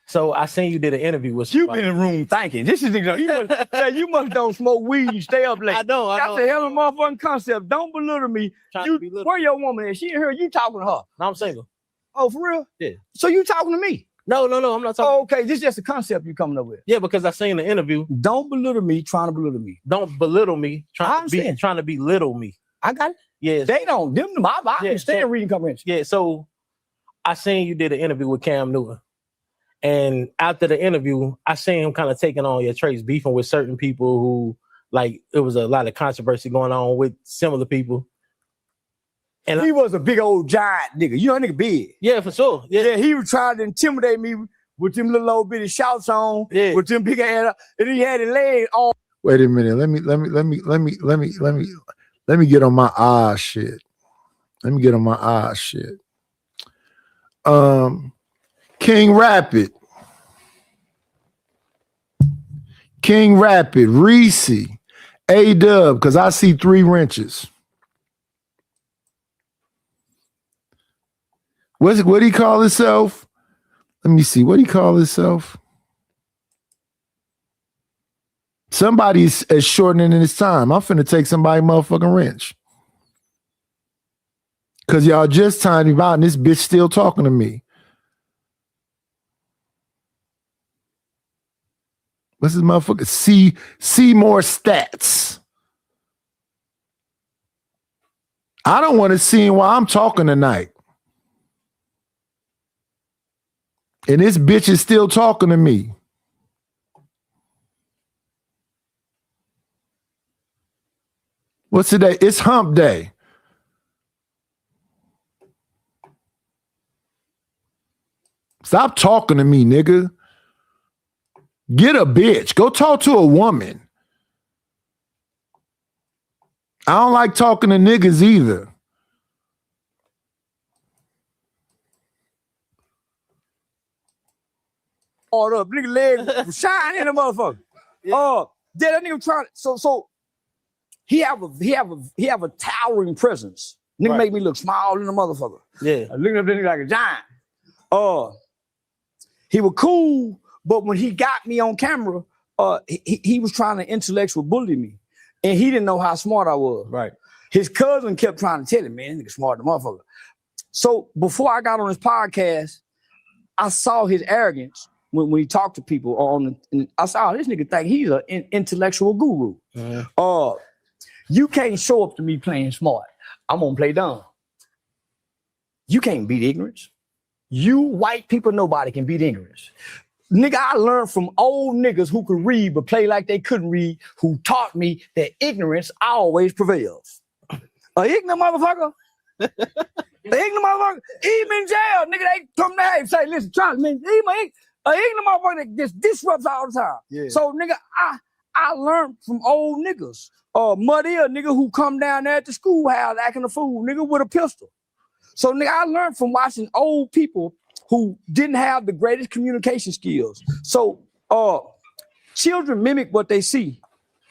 So I seen you did an interview with you been in the room thinking. This is you must don't smoke weed. You stay up late. I know. That's the hell of a motherfucking concept. Don't belittle me. Where your woman is? She in here. You talking to her? No, I'm single. Oh, for real? Yeah. So you talking to me? No, I'm not talking. Oh, okay, this is just a concept you coming up with. Yeah, because I seen the interview. Don't belittle me, trying to belittle me. Don't belittle me, trying to belittle me. I got it. Yeah. They don't. I understand reading comprehension. Yeah, so I seen you did an interview with Cam Newton. And after the interview, I seen him kind of taking on your traits, beefing with certain people who, like, it was a lot of controversy going on with similar people. And he was a big old giant nigga. You know, that nigga big. Yeah, for sure. Yeah, he was trying to intimidate me with them little old bitty shouts on, with them big ass, and he had his leg on. Wait a minute. Let me get on my eyes shit. Let me get on my eyes shit. King Rapid, Reese, A-Dub, because I see 3 wrenches. What he call himself? Let me see. What he call himself? Somebody's shortening his time. I'm finna take somebody motherfucking wrench. Because y'all just timed me out and this bitch still talking to me. What's this motherfucker? See more stats. I don't want to see him while I'm talking tonight. And this bitch is still talking to me. What's today? It's hump day. Stop talking to me, nigga. Get a bitch. Go talk to a woman. I don't like talking to niggas either. All up, nigga leg shine in the motherfucker. That nigga trying. So he have a towering presence. Nigga make me look small in the motherfucker. Yeah. Looking up at nigga like a giant. He was cool, but when he got me on camera, he was trying to intellectual bully me. And he didn't know how smart I was. Right. His cousin kept trying to tell him, man, nigga smart the motherfucker. So before I got on his podcast, I saw his arrogance when he talked to people I saw this nigga think he's an intellectual guru. You can't show up to me playing smart. I'm gonna play dumb. You can't beat ignorance. You white people, nobody can beat ignorance. Nigga, I learned from old niggas who could read but play like they couldn't read, who taught me that ignorance always prevails. A ignorant motherfucker. The ignorant motherfucker, he been in jail. Nigga, they come there and say, listen, Charlie, man, a ignorant motherfucker that just disrupts all the time. Yeah. So, nigga, I learned from old niggas. Muddy, a nigga who come down there at the schoolhouse acting a fool, nigga with a pistol. So, nigga, I learned from watching old people who didn't have the greatest communication skills. So, children mimic what they see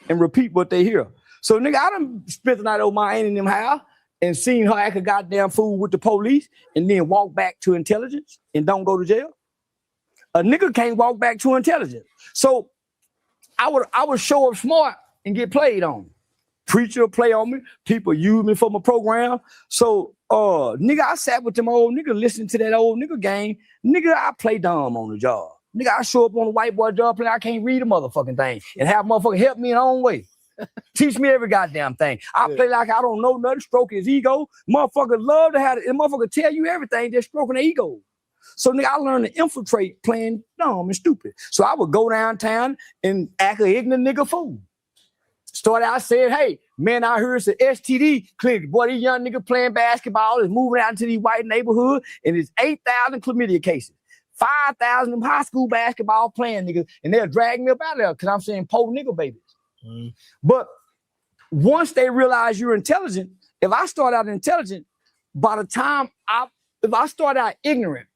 and repeat what they hear. So, nigga, I done spent the night over my aunt in them house and seen her act a goddamn fool with the police and then walk back to intelligence and don't go to jail. A nigga can't walk back to intelligence. So, I would show up smart and get played on. Preacher play on me. People use me for my program. So, nigga, I sat with them old niggas listening to that old nigga game. Nigga, I play dumb on the job. Nigga, I show up on the white boy job playing. I can't read a motherfucking thing and have motherfucker help me in their own way. Teach me every goddamn thing. I play like I don't know nothing, stroke his ego. Motherfucker love to have it. And motherfucker tell you everything, they're stroking their ego. So, nigga, I learned to infiltrate playing dumb and stupid. So I would go downtown and act an ignorant nigga fool. Started out saying, hey, man, I heard it's an STD clinic. Boy, these young niggas playing basketball is moving out into these white neighborhoods, and it's 8,000 chlamydia cases. 5,000 of them high school basketball playing niggas, and they'll drag me up out there because I'm saying poor nigga babies. But once they realize you're intelligent, if I start out intelligent, by the time if I start out ignorant,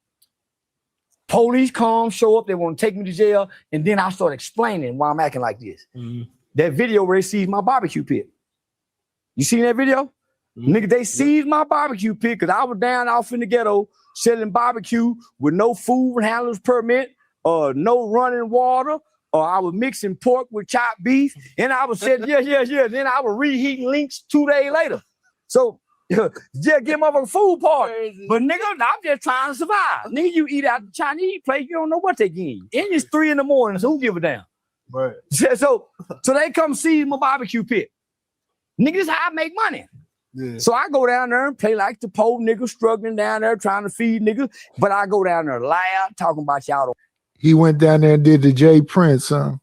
police come, show up, they want to take me to jail, and then I start explaining why I'm acting like this. That video where they seized my barbecue pit. You seen that video? Nigga, they seized my barbecue pit because I was down off in the ghetto selling barbecue with no food handler's permit, no running water, or I was mixing pork with chopped beef, and I was saying, yeah. Then I was reheating links 2 days later. So, yeah, get motherfucking food part. But nigga, I'm just trying to survive. Nigga, you eat out the Chinese place, you don't know what they give you. And it's 3 in the morning, so who give a damn? Right. So they come see my barbecue pit. Nigga, this is how I make money. Yeah. So I go down there and play like the poor nigga struggling down there trying to feed niggas. But I go down there loud talking about y'all. He went down there and did the J Prince, huh?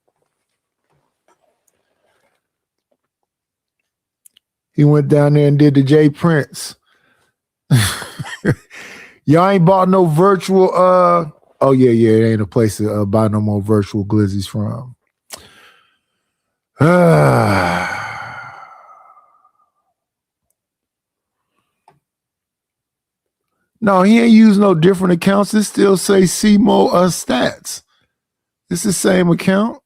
He went down there and did the J Prince. Y'all ain't bought no virtual, oh yeah, it ain't a place to buy no more virtual glizzies from. No, he ain't use no different accounts. It still say CMO stats. It's the same account.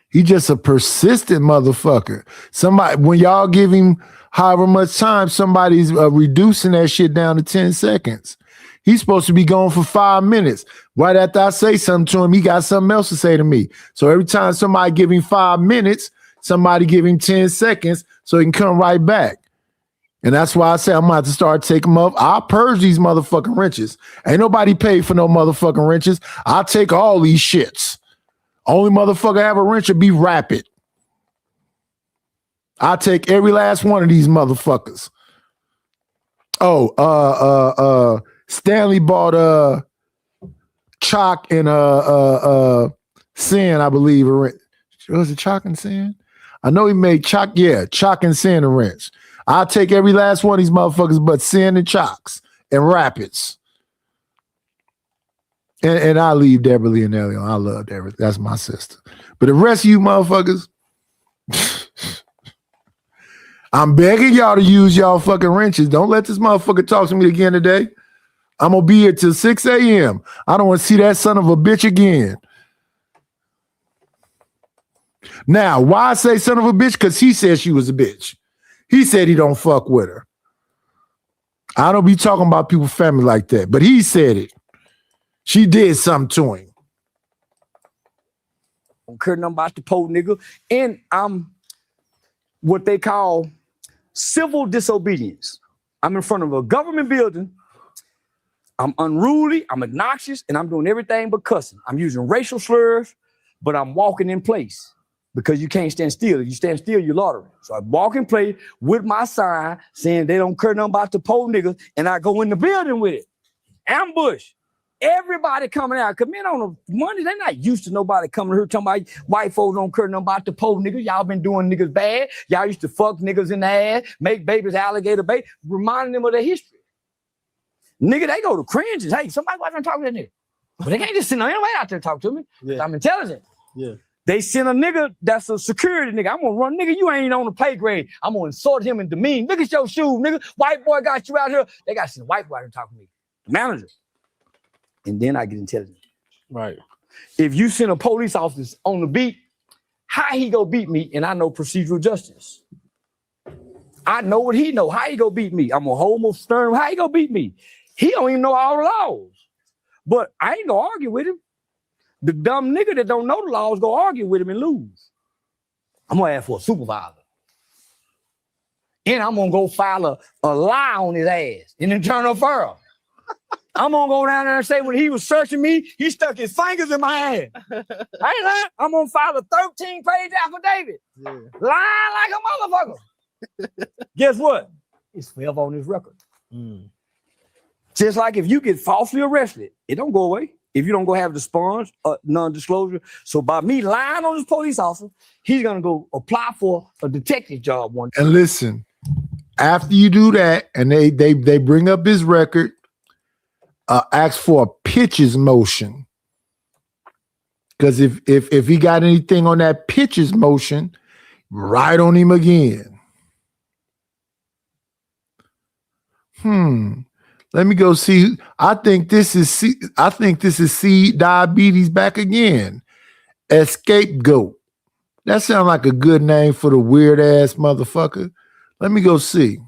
He just a persistent motherfucker. Somebody, when y'all give him however much time, somebody's reducing that shit down to 10 seconds. He's supposed to be going for 5 minutes. Right after I say something to him, he got something else to say to me. So every time somebody give him 5 minutes, somebody give him 10 seconds so he can come right back. And that's why I say I'm about to start taking them up. I'll purge these motherfucking wrenches. Ain't nobody paid for no motherfucking wrenches. I'll take all these shits. Only motherfucker have a wrench would be Rapid. I'll take every last one of these motherfuckers. Oh, Stanley bought Chalk and Sin, I believe. Was it Chalk and Sin? I know he made Chalk, Chalk and Sin a wrench. I'll take every last one of these motherfuckers but Sin and Chalks and Rapids. And I leave Deborah Lee and Ellie on. I love Deborah. That's my sister. But the rest of you motherfuckers, I'm begging y'all to use y'all fucking wrenches. Don't let this motherfucker talk to me again today. I'm going to be here till 6 a.m. I don't want to see that son of a bitch again. Now, why I say son of a bitch? Because he said she was a bitch. He said he don't fuck with her. I don't be talking about people's family like that, but he said it. She did something to him. Don't care nothing about the po nigga. And I'm what they call civil disobedience. I'm in front of a government building. I'm unruly, I'm obnoxious, and I'm doing everything but cussing. I'm using racial slurs, but I'm walking in place because you can't stand still. If you stand still, you're loitering. So I walk in place with my sign saying they don't care nothing about the po niggas, and I go in the building with it. Ambush. Everybody coming out. Because men on a Monday, they're not used to nobody coming here talking about white folks don't care nothing about the po niggas. Y'all been doing niggas bad. Y'all used to fuck niggas in the ass, make babies alligator bait, reminding them of their history. Nigga, they go to cringes. Hey, somebody go out there and talk to that nigga. But they can't just send anybody out there to talk to me. Yeah. I'm intelligent. Yeah. They send a nigga that's a security nigga. I'm gonna run, nigga, you ain't on the pay grade. I'm gonna insult him and demean. Look at your shoes, nigga. White boy got you out here. They got to send a white boy out here to talk to me. The manager. And then I get intelligent. Right. If you send a police officer on the beat, how he go beat me? And I know procedural justice. I know what he know. How he go beat me? I'm a homo stern. How he go beat me? He don't even know all the laws. But I ain't gonna argue with him. The dumb nigga that don't know the laws go argue with him and lose. I'm gonna ask for a supervisor. And I'm gonna go file a lie on his ass in internal referral. I'm gonna go down there and say when he was searching me, he stuck his fingers in my ass. I ain't lying. I'm gonna file a 13-page affidavit. Yeah. Lying like a motherfucker. Guess what? It's forever on his record. Just like if you get falsely arrested, it don't go away. If you don't go have the sponge, non-disclosure. So by me lying on this police officer, he's gonna go apply for a detective job one time. And listen, after you do that, and they bring up his record, ask for a pitches motion. Because if he got anything on that pitches motion, right on him again. Let me go see. I think this is seed diabetes back again. Escapegoat. That sounds like a good name for the weird ass motherfucker. Let me go see.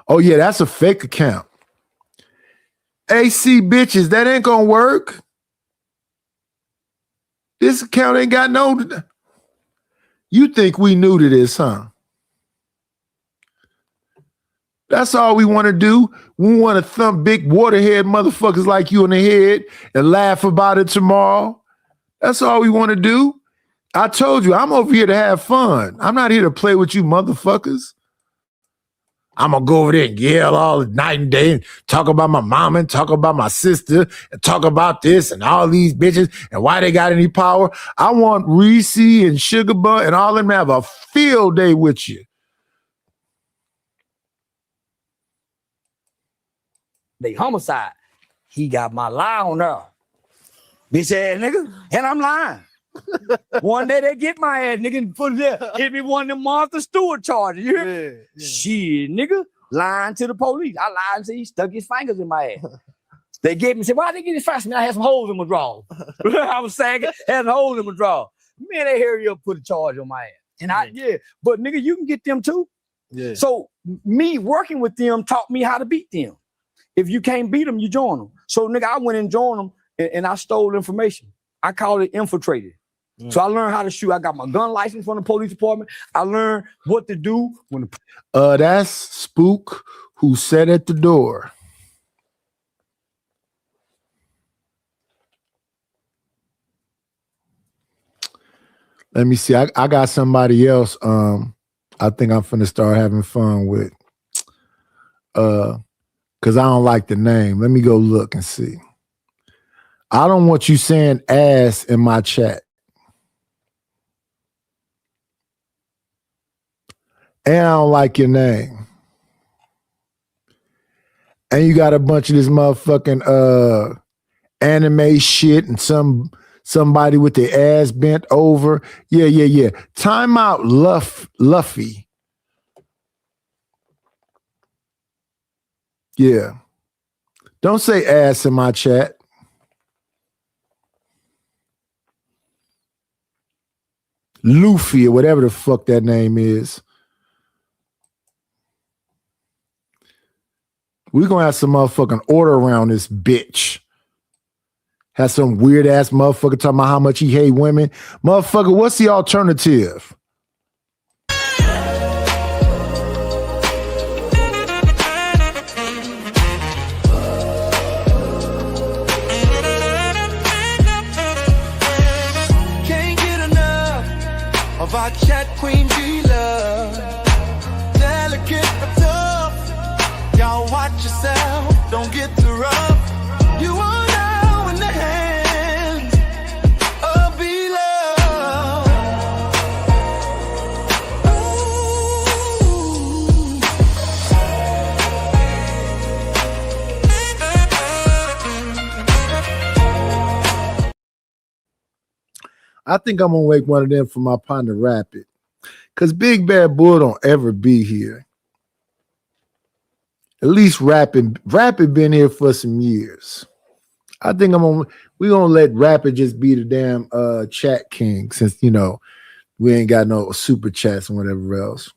Oh yeah, that's a fake account. AC bitches, that ain't gonna work. This account ain't got no. You think we new to this, huh? That's all we want to do. We want to thump big waterhead motherfuckers like you in the head and laugh about it tomorrow. That's all we want to do. I told you, I'm over here to have fun. I'm not here to play with you motherfuckers. I'm going to go over there and yell all night and day and talk about my mama and talk about my sister and talk about this and all these bitches and why they got any power. I want Reese and Sugar Bun and all of them to have a field day with you. They homicide. He got my lie on there. Bitch ass nigga. And I'm lying. One day they get my ass, nigga, and put it there. Hit me one of them Martha Stewart charges. You hear me? Yeah. Shit, nigga. Lying to the police. I lied and said he stuck his fingers in my ass. They get me and said, why they get his fingers? I had some holes in my draw. I was sagging, had some holes in my draw. Man, they hurry up, put a charge on my ass. And but nigga, you can get them too. Yeah. So me working with them taught me how to beat them. If you can't beat them, you join them. So nigga, I went and joined them and I stole information. I called it infiltrated. So I learned how to shoot. I got my gun license from the police department. I learned what to do when that's Spook who sat at the door. Let me see. I got somebody else I think I'm finna start having fun with. Because I don't like the name. Let me go look and see. I don't want you saying ass in my chat. And I don't like your name. And you got a bunch of this motherfucking anime shit and somebody with their ass bent over. Yeah. Time out, Luffy. Yeah. Don't say ass in my chat. Luffy or whatever the fuck that name is. We're gonna have some motherfucking order around this bitch. Have some weird ass motherfucker talking about how much he hate women. Motherfucker, what's the alternative? Can't get enough of our chat queen G-Love. Delicate but tough. Y'all watch yourself, don't get too rough. You are now in the hands of B-Love. I think I'm gonna wake one of them for my partner Rapid. Cause Big Bad Bull don't ever be here. At least Rapid been here for some years. I think we're gonna let Rapid just be the damn chat king since we ain't got no super chats and whatever else.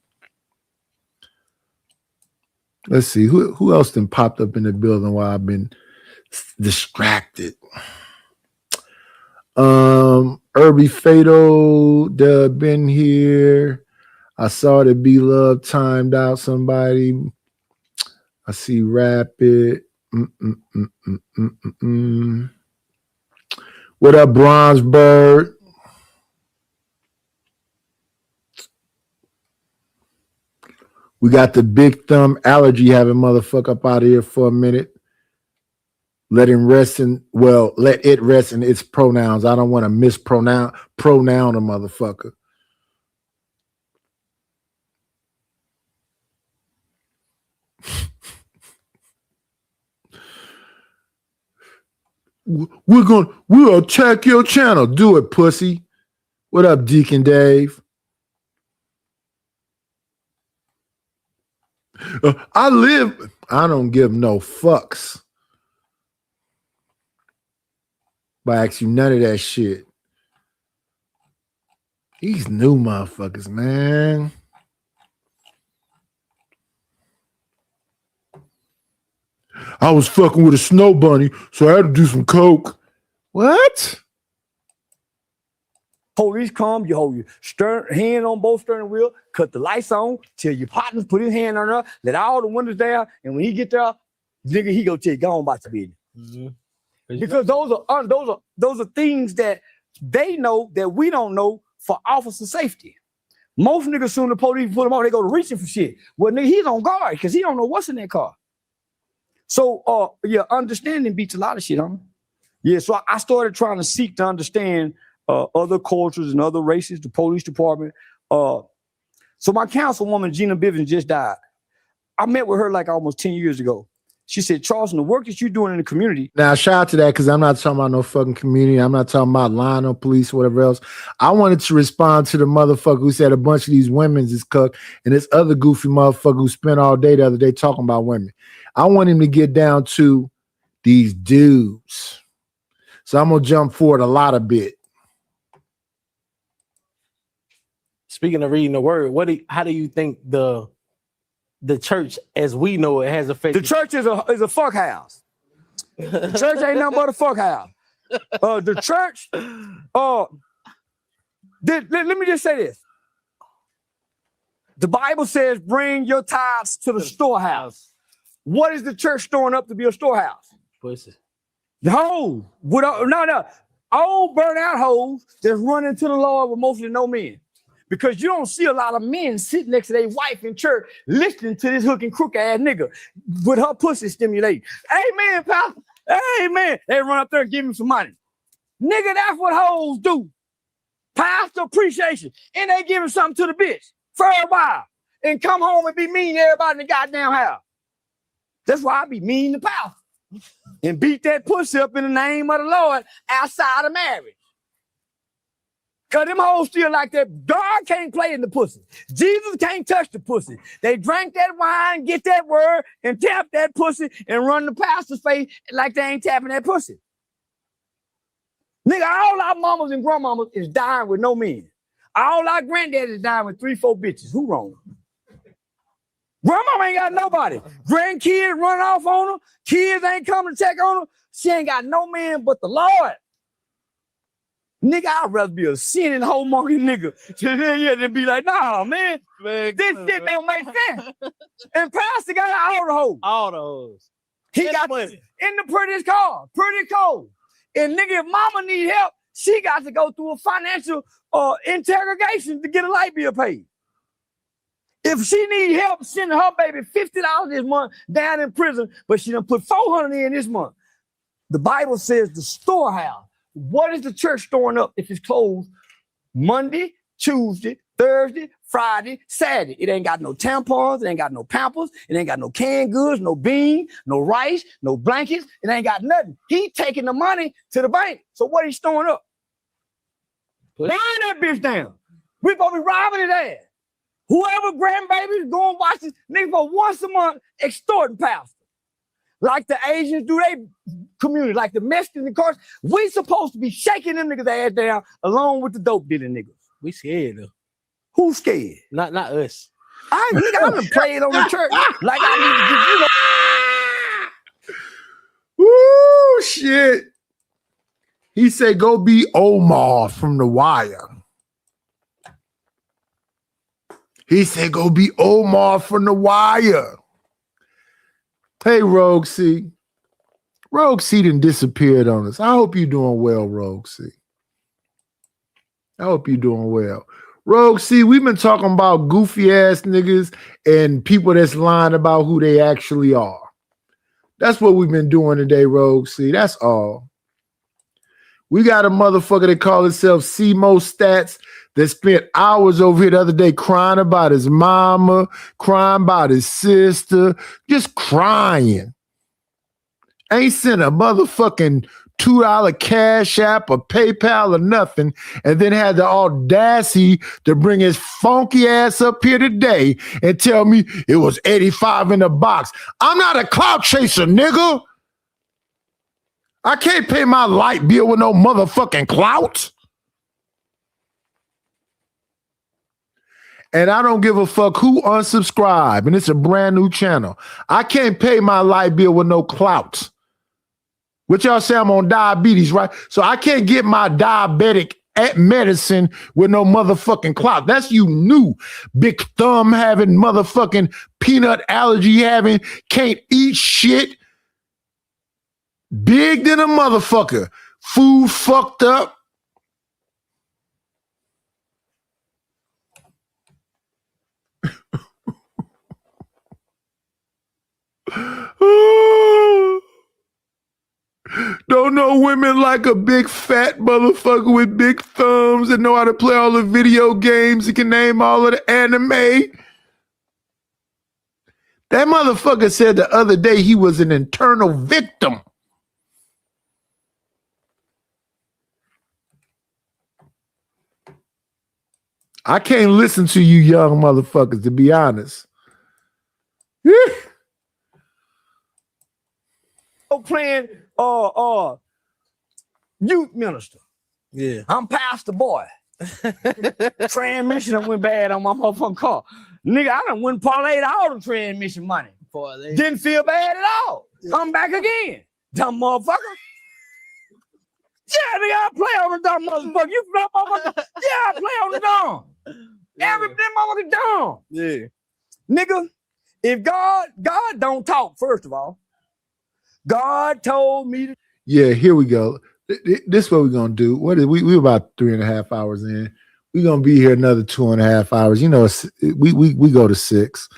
Let's see who else then popped up in the building while I've been distracted. Irby Fatal been here. I saw the Be Love timed out somebody. I see Rapid. What up, Bronze Bird? We got the Big Thumb Allergy having motherfucker up out of here for a minute. Let it rest in its pronouns. I don't want to mispronoun a motherfucker. We'll attack your channel. Do it, pussy. What up, Deacon Dave? I don't give no fucks. But I ask you none of that shit. These new motherfuckers, man. I was fucking with a snow bunny, so I had to do some coke. What? Police come, you hold your hand on both steering wheel, cut the lights on, tell your partners put his hand on there, let all the windows down, and when he get there, nigga, he go tell you, go on about the business. Mm-hmm. Because those are things that they know that we don't know for officer safety. Most niggas, soon the police put them on, they go to reaching for shit. Well, nigga, he's on guard because he don't know what's in that car. So, understanding beats a lot of shit, huh? Yeah, so I started trying to seek to understand other cultures and other races, the police department. So my councilwoman, Gina Bivens, just died. I met with her like almost 10 years ago. She said, Charleston, the work that you're doing in the community. Now, shout out to that because I'm not talking about no fucking community. I'm not talking about lying on police or whatever else. I wanted to respond to the motherfucker who said a bunch of these women's is cooked and this other goofy motherfucker who spent all day the other day talking about women. I want him to get down to these dudes. So I'm going to jump forward a lot a bit. Speaking of reading the word, how do you think the church as we know it has affected? The church is a fuck house. The church ain't nothing but a fuck house. The church, let me just say this. The Bible says, bring your tithes to the storehouse. What is the church storing up to be a storehouse? Pussy. The hoes. No. Old burnt out hoes that's running to the Lord with mostly no men. Because you don't see a lot of men sitting next to their wife in church listening to this hook and crook ass nigga with her pussy stimulating. Amen, pal. Amen. They run up there and give him some money. Nigga, that's what hoes do. Pastor appreciation. And they give him something to the bitch for a while. And come home and be mean to everybody in the goddamn house. That's why I be mean to powerful and beat that pussy up in the name of the Lord outside of marriage. Cause them hoes still like that. God can't play in the pussy. Jesus can't touch the pussy. They drank that wine, get that word, and tap that pussy and run the pastor's face like they ain't tapping that pussy. Nigga, all our mamas and grandmamas is dying with no men. All our granddaddies is dying with 3-4 bitches. Who wrong? Grandmama ain't got nobody. Grandkids run off on her. Kids ain't coming to check on her. She ain't got no man but the Lord. Nigga, I'd rather be a sinning homemonger nigga than be like, nah, man. This shit don't make sense. And Pastor got all the hoes. All the hoes. He got in the prettiest car, pretty cold. And nigga, if mama need help, she got to go through a financial interrogation to get a light bill paid. If she need help sending her baby $50 this month down in prison, but she done put $400 in this month. The Bible says the storehouse. What is the church storing up if it's closed Monday, Tuesday, Thursday, Friday, Saturday? It ain't got no tampons, it ain't got no Pampers, it ain't got no canned goods, no beans, no rice, no blankets, it ain't got nothing. He taking the money to the bank. So what he storing up? Burn that bitch down. We supposed to be robbing his ass. Whoever grandbabies go and watch this nigga for once a month extorting pastors. Like the Asians do their community, like the Mexicans, of course. We supposed to be shaking them niggas' ass down along with the dope dealing niggas. We scared though. Who's scared? Not us. I done played on the church like I need to get, Woo, shit. He said, go be Omar from The Wire. He said, go be Omar from The Wire. Hey, Rogue C. Rogue C done disappeared on us. I hope you're doing well, Rogue C. I hope you're doing well. Rogue C, we've been talking about goofy ass niggas and people that's lying about who they actually are. That's what we've been doing today, Rogue C. That's all. We got a motherfucker that call himself C-Mo Stats that spent hours over here the other day crying about his mama, crying about his sister, just crying. Ain't sent a motherfucking $2 Cash App or PayPal or nothing, and then had the audacity to bring his funky ass up here today and tell me it was 85 in the box. I'm not a clout chaser, nigga. I can't pay my light bill with no motherfucking clout. And I don't give a fuck who unsubscribe, and it's a brand new channel. I can't pay my light bill with no clout. What y'all say, I'm on diabetes, right? So I can't get my diabetic medicine with no motherfucking clout. That's you new. Big thumb having, motherfucking peanut allergy having, can't eat shit. Big than a motherfucker. Food fucked up. Don't know women like a big fat motherfucker with big thumbs and know how to play all the video games and can name all of the anime. That motherfucker said the other day he was an internal victim. I can't listen to you young motherfuckers, to be honest. playing youth minister. Yeah. I'm Pastor Boy. Transmission done went bad on my motherfucking car. Nigga, I done went parlayed all the transmission money. Didn't feel bad at all. Come back again. Dumb motherfucker. Yeah, nigga, I play on the dumb motherfucker. You dumb motherfucker. Yeah, I play on the dumb. Every motherfucker dumb. Yeah. Nigga, if God don't talk, first of all. God told me to. Yeah, here we go. This is what we're gonna do. What is we about 3.5 hours in. We're gonna be here another 2.5 hours. You know, we go to 6.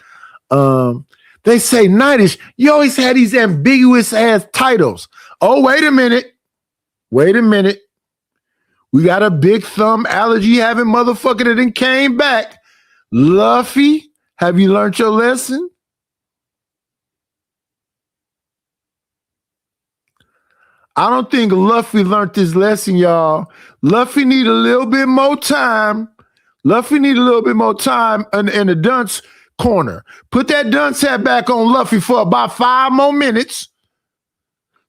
They say, Nightish, you always had these ambiguous ass titles. Oh, wait a minute. Wait a minute. We got a big thumb allergy having motherfucker that then came back. Luffy, have you learned your lesson? I don't think Luffy learned this lesson, y'all. Luffy need a little bit more time. Luffy need a little bit more time in the dunce corner. Put that dunce hat back on Luffy for about 5 more minutes.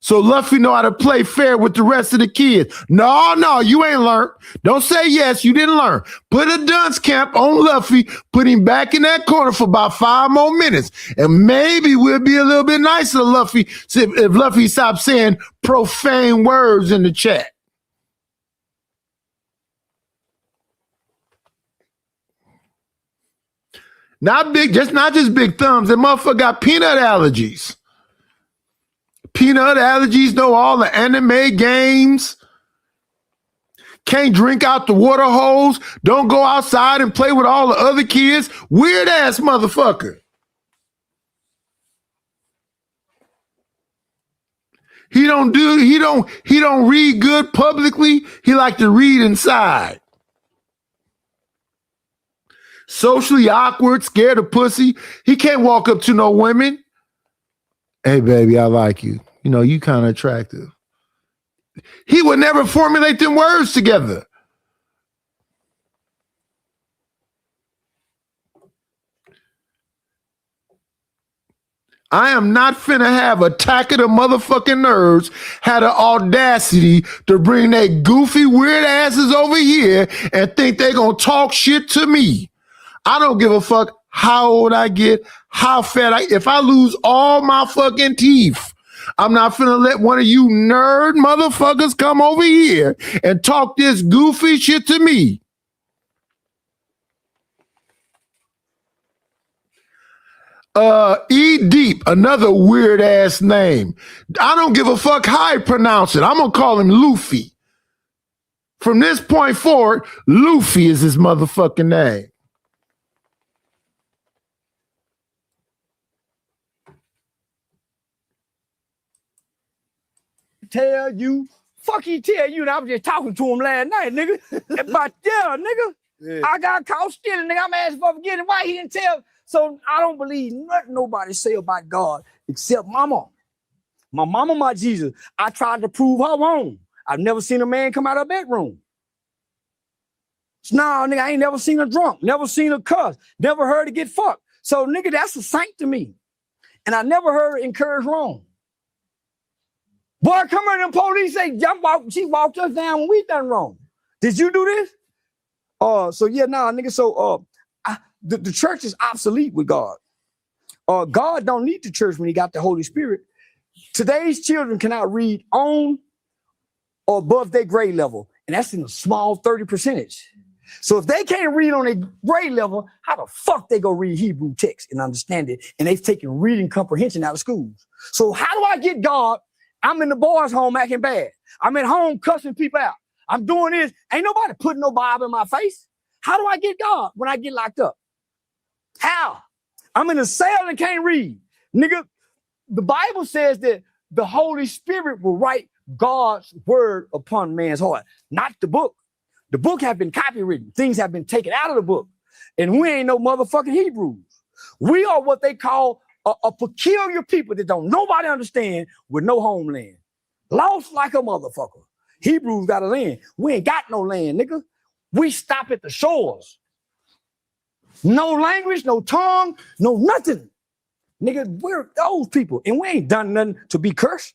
So Luffy know how to play fair with the rest of the kids. No, you ain't learned. Don't say yes, you didn't learn. Put a dunce camp on Luffy, put him back in that corner for about 5 more minutes. And maybe we'll be a little bit nicer to Luffy if Luffy stops saying profane words in the chat. Not just big thumbs. That motherfucker got peanut allergies. Peanut allergies, know all the anime games. Can't drink out the water hose. Don't go outside and play with all the other kids. Weird ass motherfucker. He don't read good publicly. He like to read inside. Socially awkward, scared of pussy. He can't walk up to no women. Hey, baby, I like you. You know, you kind of attractive. He would never formulate them words together. I am not finna have Attack of the motherfucking Nerds had the audacity to bring their goofy, weird asses over here and think they gonna talk shit to me. I don't give a fuck how old I get, how fat if I lose all my fucking teeth, I'm not finna let one of you nerd motherfuckers come over here and talk this goofy shit to me. E Deep, another weird ass name. I don't give a fuck how I pronounce it. I'm gonna call him Luffy. From this point forward, Luffy is his motherfucking name. Tell you, and I was just talking to him last night, nigga. About nigga. Yeah. I got caught stealing, nigga. I'm asking for forgiveness. Why he didn't tell? So I don't believe nothing nobody say about God except mama. My mama, my Jesus. I tried to prove her wrong. I've never seen a man come out of a bedroom. Nah, nigga, I ain't never seen a drunk, never seen a cuss, never heard her get fucked. So, nigga, that's a saint to me. And I never heard her encourage wrong. Boy, come here, them police say, she walked us down when we done wrong. Did you do this? So yeah, nah, nigga, so the church is obsolete with God. God don't need the church when he got the Holy Spirit. Today's children cannot read on or above their grade level, and that's in a small 30%. So if they can't read on their grade level, how the fuck they go read Hebrew text and understand it? And they've taken reading comprehension out of schools. So how do I get God? I'm in the boys' home acting bad. I'm at home cussing people out. I'm doing this. Ain't nobody putting no Bible in my face. How do I get God when I get locked up? How? I'm in a cell and can't read. Nigga, the Bible says that the Holy Spirit will write God's word upon man's heart, not the book. The book have been copywritten. Things have been taken out of the book. And we ain't no motherfucking Hebrews. We are what they call a peculiar people that don't nobody understand with no homeland. Lost like a motherfucker. Hebrews got a land. We ain't got no land, nigga. We stop at the shores. No language, no tongue, no nothing. Nigga, we're those people. And we ain't done nothing to be cursed.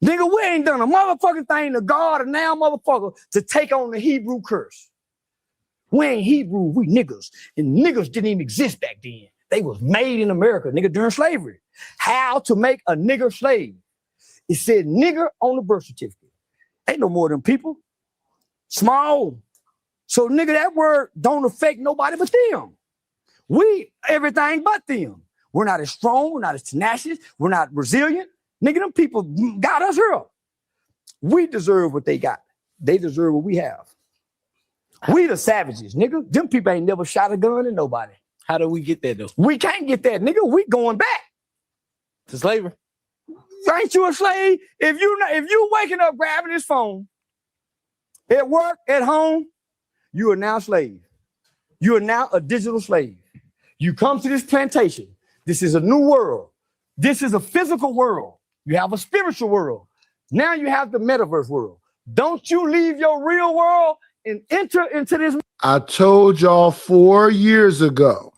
Nigga, we ain't done a motherfucking thing to God or now motherfucker to take on the Hebrew curse. We ain't Hebrew, we niggas. And niggas didn't even exist back then. They was made in America, nigga, during slavery. How to make a nigger slave. It said nigger on the birth certificate. Ain't no more than people. Small. So, nigga, that word don't affect nobody but them. We everything but them. We're not as strong. We're not as tenacious. We're not resilient. Nigga, them people got us here. We deserve what they got. They deserve what we have. We the savages, nigga. Them people ain't never shot a gun at nobody. How do we get that, though? We can't get that, nigga. We going back to slavery. Ain't you a slave? If you waking up grabbing this phone at work, at home, you are now a slave. You are now a digital slave. You come to this plantation. This is a new world. This is a physical world. You have a spiritual world. Now you have the metaverse world. Don't you leave your real world and enter into this. I told y'all 4 years ago.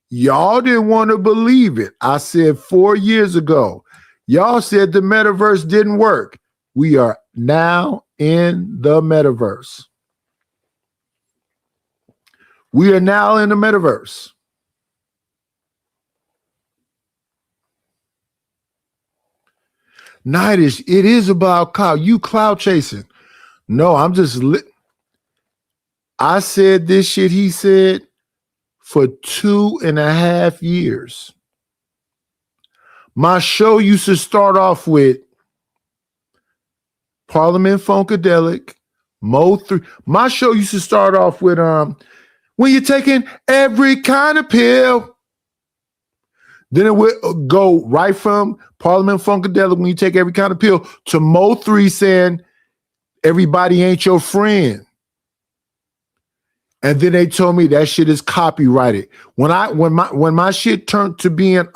Y'all didn't want to believe it. I said 4 years ago. Y'all said the metaverse didn't work. We are now in the metaverse. We are now in the metaverse. Nightish, it is about cloud. You cloud chasing. No, I'm just I said this shit he said for 2.5 years. My show used to start off with Parliament Funkadelic, Mo 3. My show used to start off with when you're taking every kind of pill. Then it would go right from Parliament Funkadelic, when you take every kind of pill, to Mo 3 saying everybody ain't your friend. And then they told me that shit is copyrighted. When my shit turned to being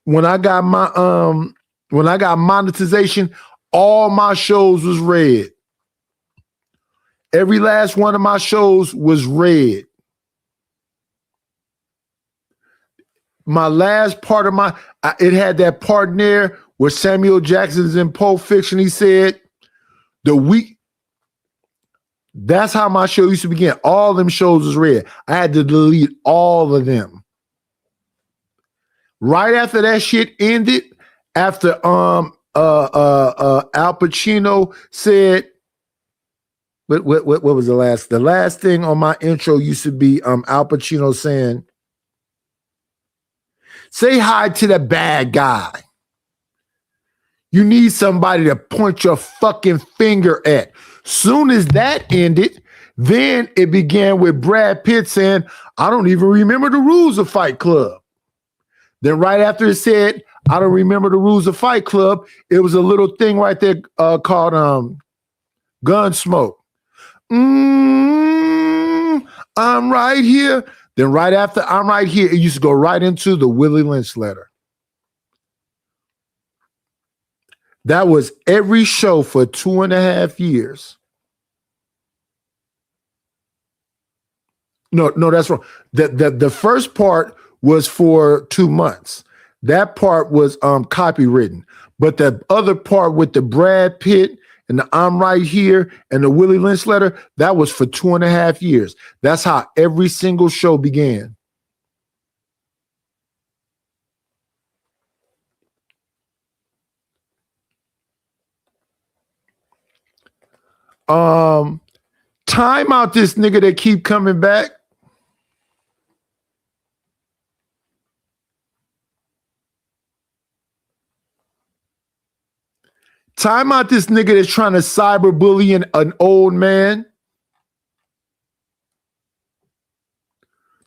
when I got monetization, all my shows was red. Every last one of my shows was red. My last part of it had that part in there where Samuel Jackson's in Pulp Fiction. He said, that's how my show used to begin. All them shows was red. I had to delete all of them. Right after that shit ended, after Al Pacino said, what was the last? The last thing on my intro used to be Al Pacino saying, say hi to the bad guy. You need somebody to point your fucking finger at. Soon as that ended, then it began with Brad Pitt saying, I don't even remember the rules of Fight Club. Then right after it said, I don't remember the rules of Fight Club, it was a little thing right there called Gunsmoke. I'm right here. Then right after I'm right here, it used to go right into the Willie Lynch letter. That was every show for 2.5 years. No, that's wrong. The first part was for 2 months. That part was copywritten. But the other part with the Brad Pitt and the I'm right here and the Willie Lynch letter, that was for 2.5 years. That's how every single show began. Time out this nigga that keep coming back. Time out this nigga that's trying to cyberbully an old man.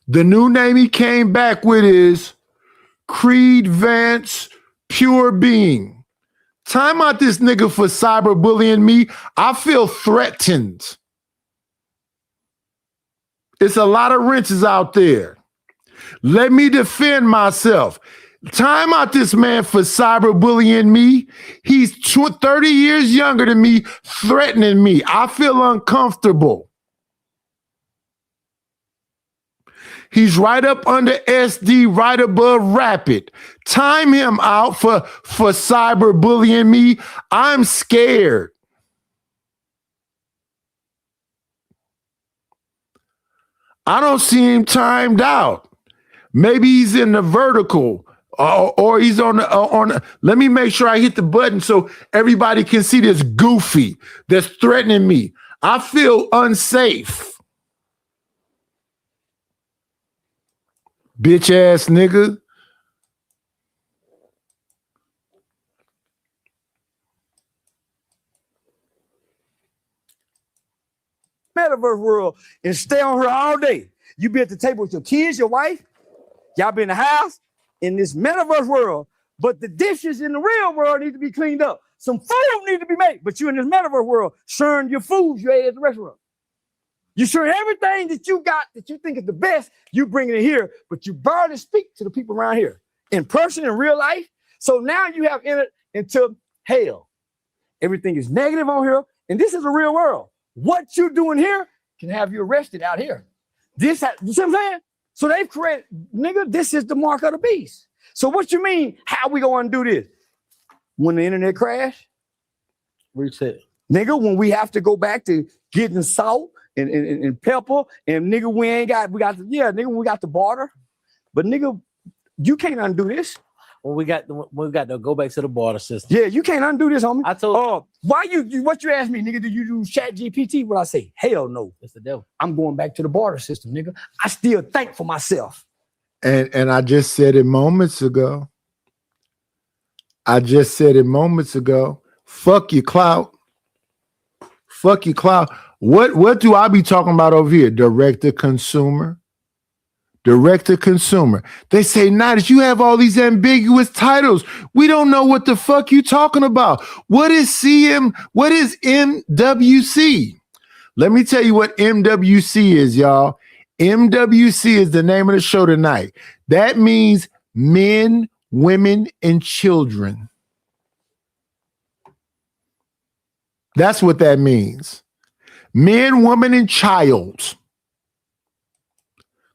The new name he came back with is Creed Vance Pure Being. Time out this nigga for cyberbullying me. I feel threatened. It's a lot of wrenches out there. Let me defend myself. Time out this man for cyberbullying me. He's 30 years younger than me, threatening me. I feel uncomfortable. He's right up under SD, right above Rapid. Time him out for cyberbullying me. I'm scared. I don't see him timed out. Maybe he's in the vertical. Or he's on the. Let me make sure I hit the button so everybody can see this goofy that's threatening me. I feel unsafe. Bitch ass nigga. Metaverse world and stay on her all day. You be at the table with your kids, your wife. Y'all be in the house in this metaverse world, but the dishes in the real world need to be cleaned up. Some food need to be made, but you in this metaverse world sharing your foods you ate at the restaurant. You sharing everything that you got that you think is the best, you bring it in here, but you barely speak to the people around here in person, in real life. So now you have entered into hell. Everything is negative on here, and this is a real world. What you doing here can have you arrested out here. You see what I'm saying? So they've created, nigga, this is the mark of the beast. So what you mean, how we gonna do this? When the internet crash? Reset. Nigga, when we have to go back to getting salt and pepper, and nigga, we got the barter. But nigga, you can't undo this. When we got to go back to the barter system. Yeah, you can't undo this, homie. I told why what you asked me, nigga, do you do chat GPT? What I say? Hell no. It's the devil. I'm going back to the barter system, nigga. I still think for myself. And I just said it moments ago. Fuck your clout. Fuck your clout. What do I be talking about over here? Direct to consumer. Direct to consumer. They say, Nidus, you have all these ambiguous titles. We don't know what the fuck you talking about. What is M.W.C? Let me tell you what M.W.C is, y'all. M.W.C is the name of the show tonight. That means men, women, and children. That's what that means. Men, woman, and child.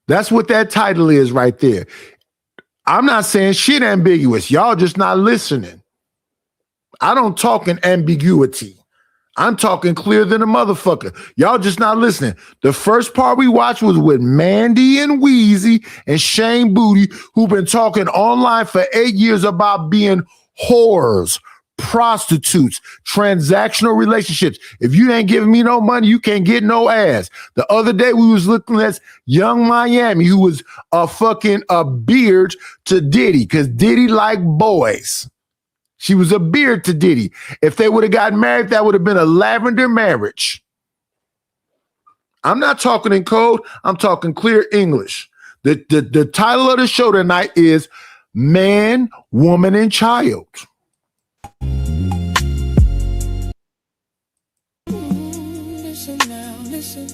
That's what that title is right there. I'm not saying shit ambiguous. Y'all just not listening. I don't talk in ambiguity. I'm talking clear than a motherfucker. Y'all just not listening. The first part we watched was with Mandy and Wheezy and Shane Booty, who've been talking online for 8 years about being whores, prostitutes, transactional relationships. If you ain't giving me no money, you can't get no ass. The other day we was looking at Young Miami, who was a beard to Diddy, because Diddy like boys. She was a beard to Diddy. If they would have gotten married, that would have been a lavender marriage. I'm not talking in code. I'm talking clear English. The title of the show tonight is Man, Woman, and Child. Listen now, listen.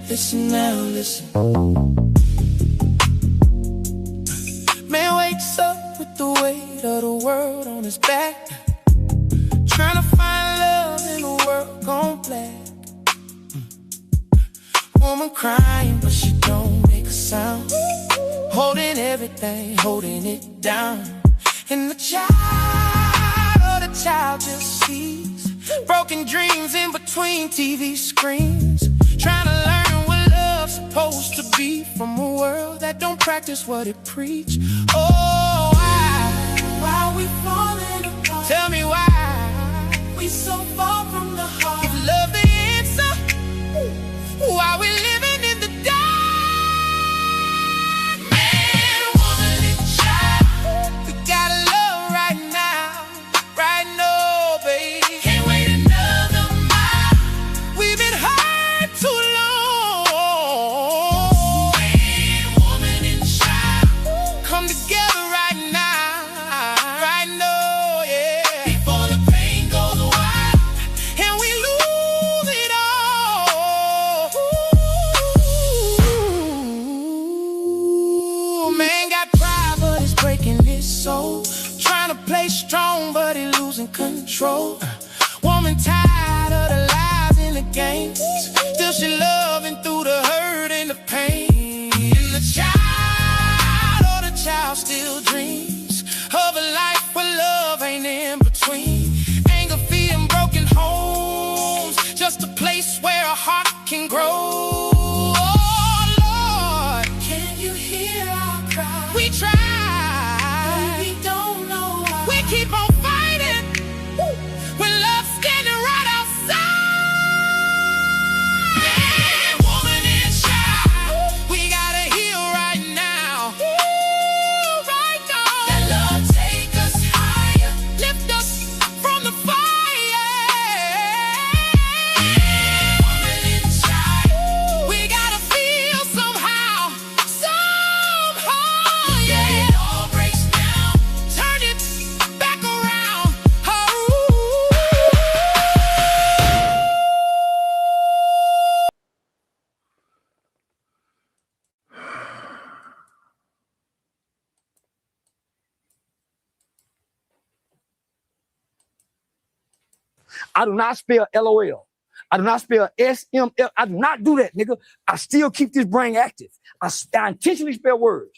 Listen now, listen. Man wakes up with the weight of the world on his back, trying to find love in a world gone black. Woman crying, but she don't make a sound, holding everything, holding it down. And the child just sees broken dreams in between TV screens, trying to learn what love's supposed to be from a world that don't practice what it preach. Oh, why we falling apart? Tell me why we so far from the heart. If love the answer, why we living in the dark? Man, woman, and child, we gotta love right now, right now, baby. Can't wait another mile. We've been hurt too long. Man, woman, and child, come together right now, yeah. Before the pain goes wild and we lose it all. Ooh, man got pride, but it's breaking his soul. Trying to play strong, but he losing control. Woman tired of the lies in the games, still she loving through the hurt and the pain. And the child still dreams of a life where love ain't in between. Anger, fear, and broken homes, just a place where a heart can grow. Oh Lord, can you hear our cry? We try, but we don't know why. We keep on fighting when love's standing right I do not spell LOL. I do not spell SML. I do not do that, nigga. I still keep this brain active. I intentionally spell words.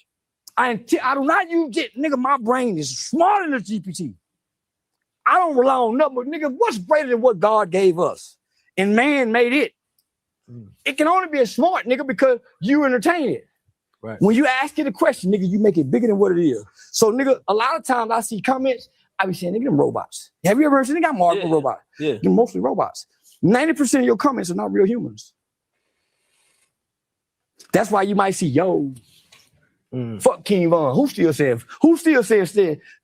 I do not use it, nigga. My brain is smarter than the GPT. I don't rely on nothing, but nigga, what's greater than what God gave us? And man made it. It can only be a smart, nigga, because you entertain it. Right. When you ask it a question, nigga, you make it bigger than what it is. So, nigga, a lot of times I see comments, I be saying, nigga, them robots. Have you ever heard, they got Marvel robots? Yeah. They're mostly robots. 90% of your comments are not real humans. That's why you might see, yo, fuck King Von. Who still says?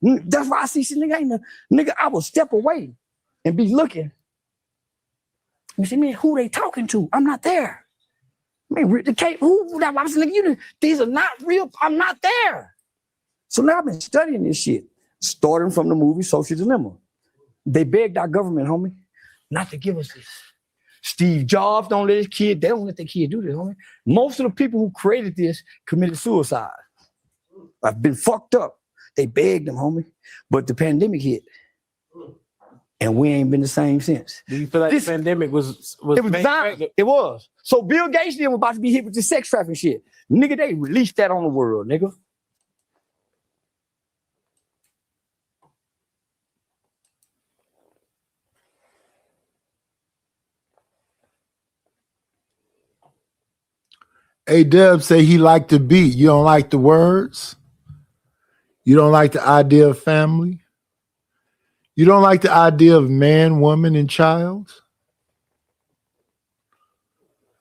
That's why I see shit, nigga, I will step away and be looking. You see, man, who they talking to? I'm not there. Man, the Cape, who that was nigga, these are not real. I'm not there. So now I've been studying this shit, starting from the movie Social Dilemma. They begged our government, homie, not to give us this. Steve Jobs don't let his kid, they don't let their kid do this, homie. Most of the people who created this committed suicide. I've been fucked up. They begged them, homie. But the pandemic hit. And we ain't been the same since. Do you feel like the pandemic was it was designed? It was. So Bill Gates was about to be hit with the sex trafficking shit. Nigga, they released that on the world, nigga. A-Dub say he liked the beat. You don't like the words? You don't like the idea of family? You don't like the idea of man, woman, and child?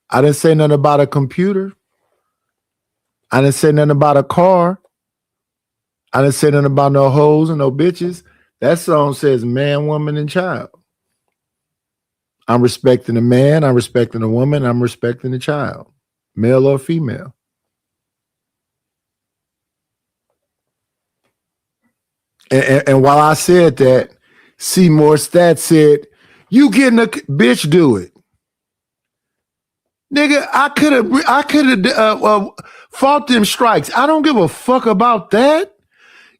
I didn't say nothing about a computer. I didn't say nothing about a car. I didn't say nothing about no hoes and no bitches. That song says man, woman, and child. I'm respecting a man. I'm respecting a woman. I'm respecting a child, male or female. And while I said that, Seymour Stats said, you getting a bitch, do it. Nigga, I could have fought them strikes. I don't give a fuck about that.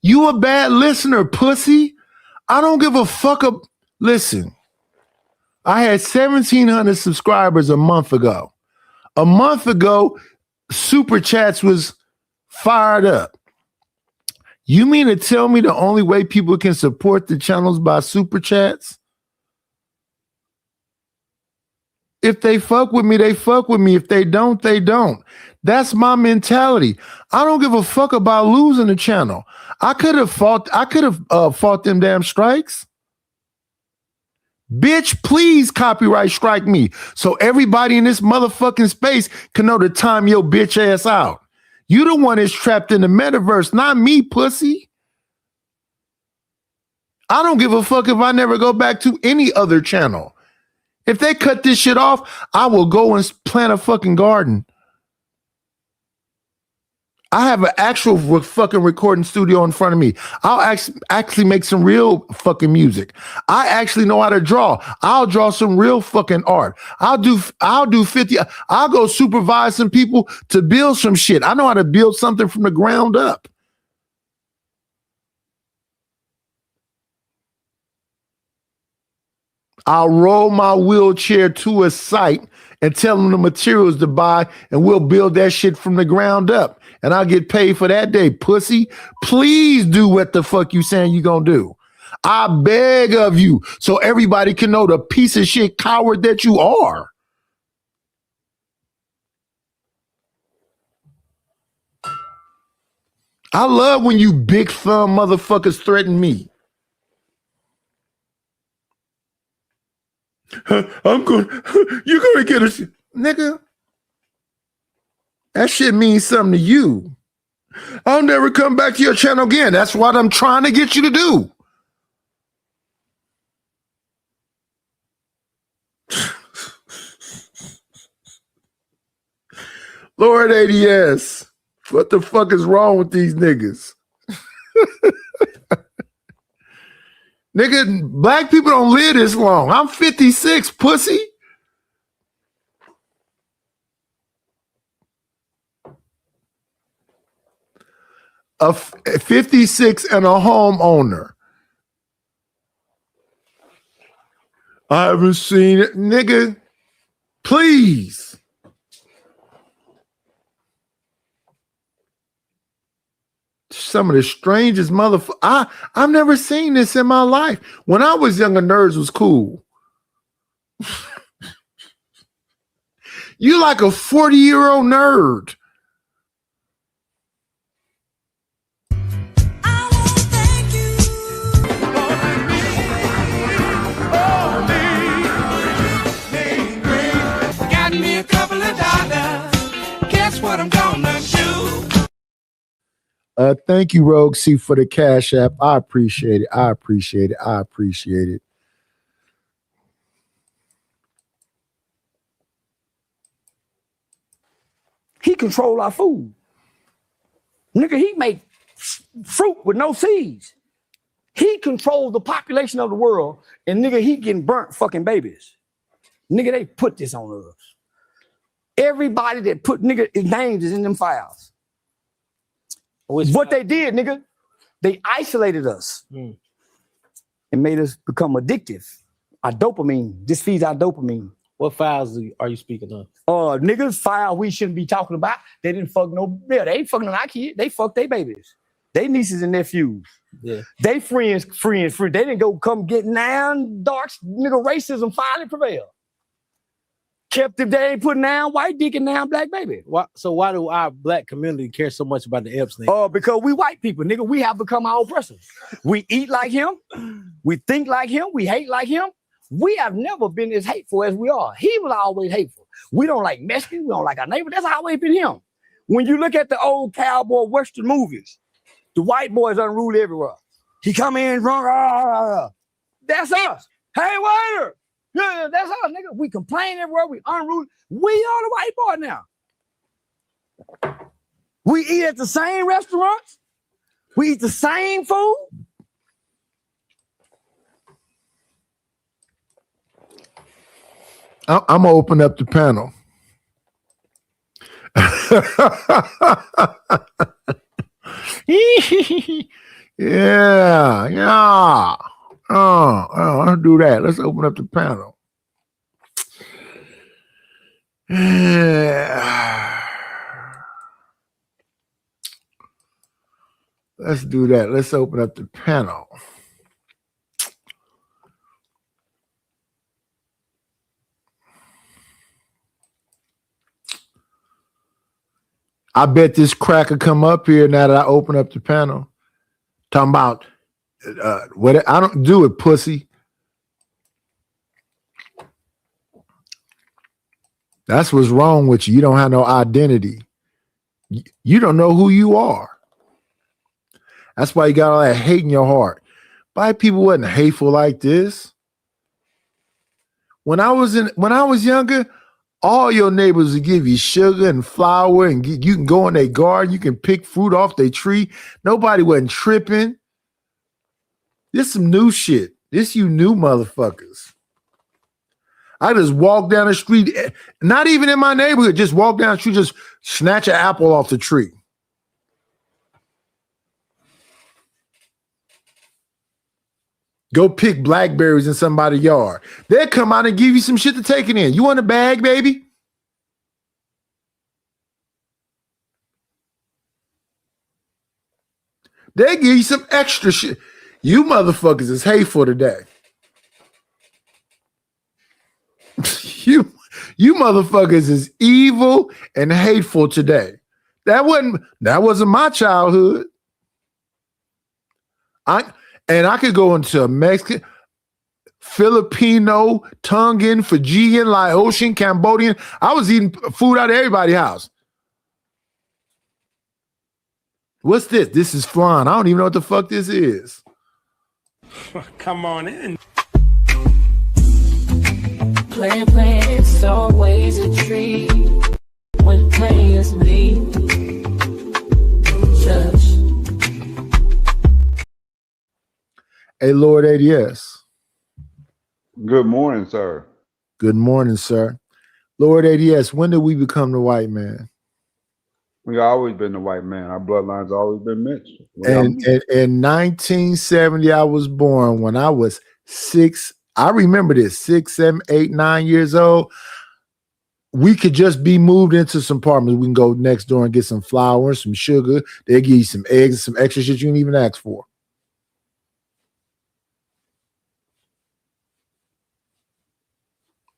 You a bad listener, pussy. I don't give a fuck. Listen, I had 1,700 subscribers a month ago. A month ago, Super Chats was fired up. You mean to tell me the only way people can support the channels by Super Chats? If they fuck with me, they fuck with me. If they don't, they don't. That's my mentality. I don't give a fuck about losing the channel. I could have fought them damn strikes. Bitch, please copyright strike me so everybody in this motherfucking space can know to time your bitch ass out. You the one that's trapped in the metaverse, not me, pussy. I don't give a fuck if I never go back to any other channel. If they cut this shit off, I will go and plant a fucking garden. I have an actual fucking recording studio in front of me. I'll actually make some real fucking music. I actually know how to draw. I'll draw some real fucking art. I'll do 50. I'll go supervise some people to build some shit. I know how to build something from the ground up. I'll roll my wheelchair to a site and tell them the materials to buy, and we'll build that shit from the ground up. And I'll get paid for that day, pussy. Please do what the fuck you saying you gonna do. I beg of you, so everybody can know the piece of shit coward that you are. I love when you big thumb motherfuckers threaten me. You're gonna get a nigga. That shit means something to you. I'll never come back to your channel again. That's what I'm trying to get you to do. Lord ADS, what the fuck is wrong with these niggas? Nigga, black people don't live this long. I'm 56, pussy. A 56 and a homeowner. I haven't seen it, nigga. Please. Some of the strangest motherfuckers. I've never seen this in my life. When I was younger, nerds was cool. You like a 40-year-old nerd. Got me a couple of dollars. Guess what I'm gonna do? Thank you, Rogue C, for the Cash App. I appreciate it. I appreciate it. I appreciate it. He control our food. Nigga, he make fruit with no seeds. He controls the population of the world, and nigga, he getting burnt fucking babies. Nigga, they put this on us. Everybody that put nigga his names is in them files. What they did, nigga, they isolated us and made us become addictive. Our dopamine, this feeds our dopamine. What files are you speaking of? Niggas file we shouldn't be talking about. They didn't fuck they ain't fucking on our kid. They fucked their babies. They nieces and nephews. Yeah. They friends. They didn't go come get down dark nigga racism finally prevailed. Kept if they ain't putting down white dick and down black baby. So why do our black community care so much about the Epstein? Because we white people, nigga, we have become our oppressors. We eat like him. We think like him. We hate like him. We have never been as hateful as we are. He was always hateful. We don't like Mexicans. We don't like our neighbor. That's always been him. When you look at the old cowboy Western movies, the white boys unruly everywhere. He come in drunk. That's us. Hey, waiter. Yeah, that's us, nigga. We complain everywhere. We unruly. We are the white boy now. We eat at the same restaurants. We eat the same food. I'm gonna open up the panel. Yeah. I'll do that. Let's open up the panel. Yeah. Let's do that. Let's open up the panel. I bet this cracker come up here now that I open up the panel. Talking about what I don't do it, pussy. That's what's wrong with you. You don't have no identity. You don't know who you are. That's why you got all that hate in your heart. Black people wasn't hateful like this. When I was younger, all your neighbors would give you sugar and flour, and you can go in their garden. You can pick fruit off their tree. Nobody wasn't tripping. This some new shit. This you new motherfuckers. I just walk down the street, not even in my neighborhood, just walk down the street, just snatch an apple off the tree. Go pick blackberries in somebody's yard. They'll come out and give you some shit to take it in. You want a bag, baby? They give you some extra shit. You motherfuckers is hateful today. You motherfuckers is evil and hateful today. That wasn't my childhood. I could go into a Mexican, Filipino, Tongan, Fijian, Laotian, Cambodian. I was eating food out of everybody's house. What's this? This is flan. I don't even know what the fuck this is. Come on in. Playing, it's always a treat when players leave. Judge. Hey, Lord ADS. Good morning, sir. Good morning, sir. Lord ADS, when did we become the white man? We've always been the white man. Our bloodline's always been mixed. And in 1970, I was born. When I was 6 I remember this 6, 7, 8, 9 years old. We could just be moved into some apartments. We can go next door and get some flour, some sugar. They give you some eggs, some extra shit you didn't even ask for.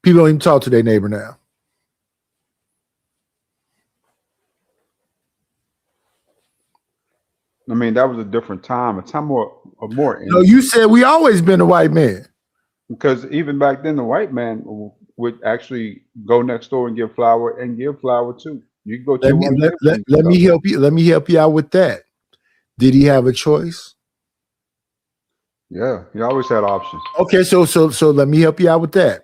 People don't even talk to their neighbor now. I mean, that was a different time. A time more. No, you said we always been a white man. Because even back then, the white man would actually go next door and give flour too. You go to let me help you. Let me help you out with that. Did he have a choice? Yeah, he always had options. Okay, so let me help you out with that.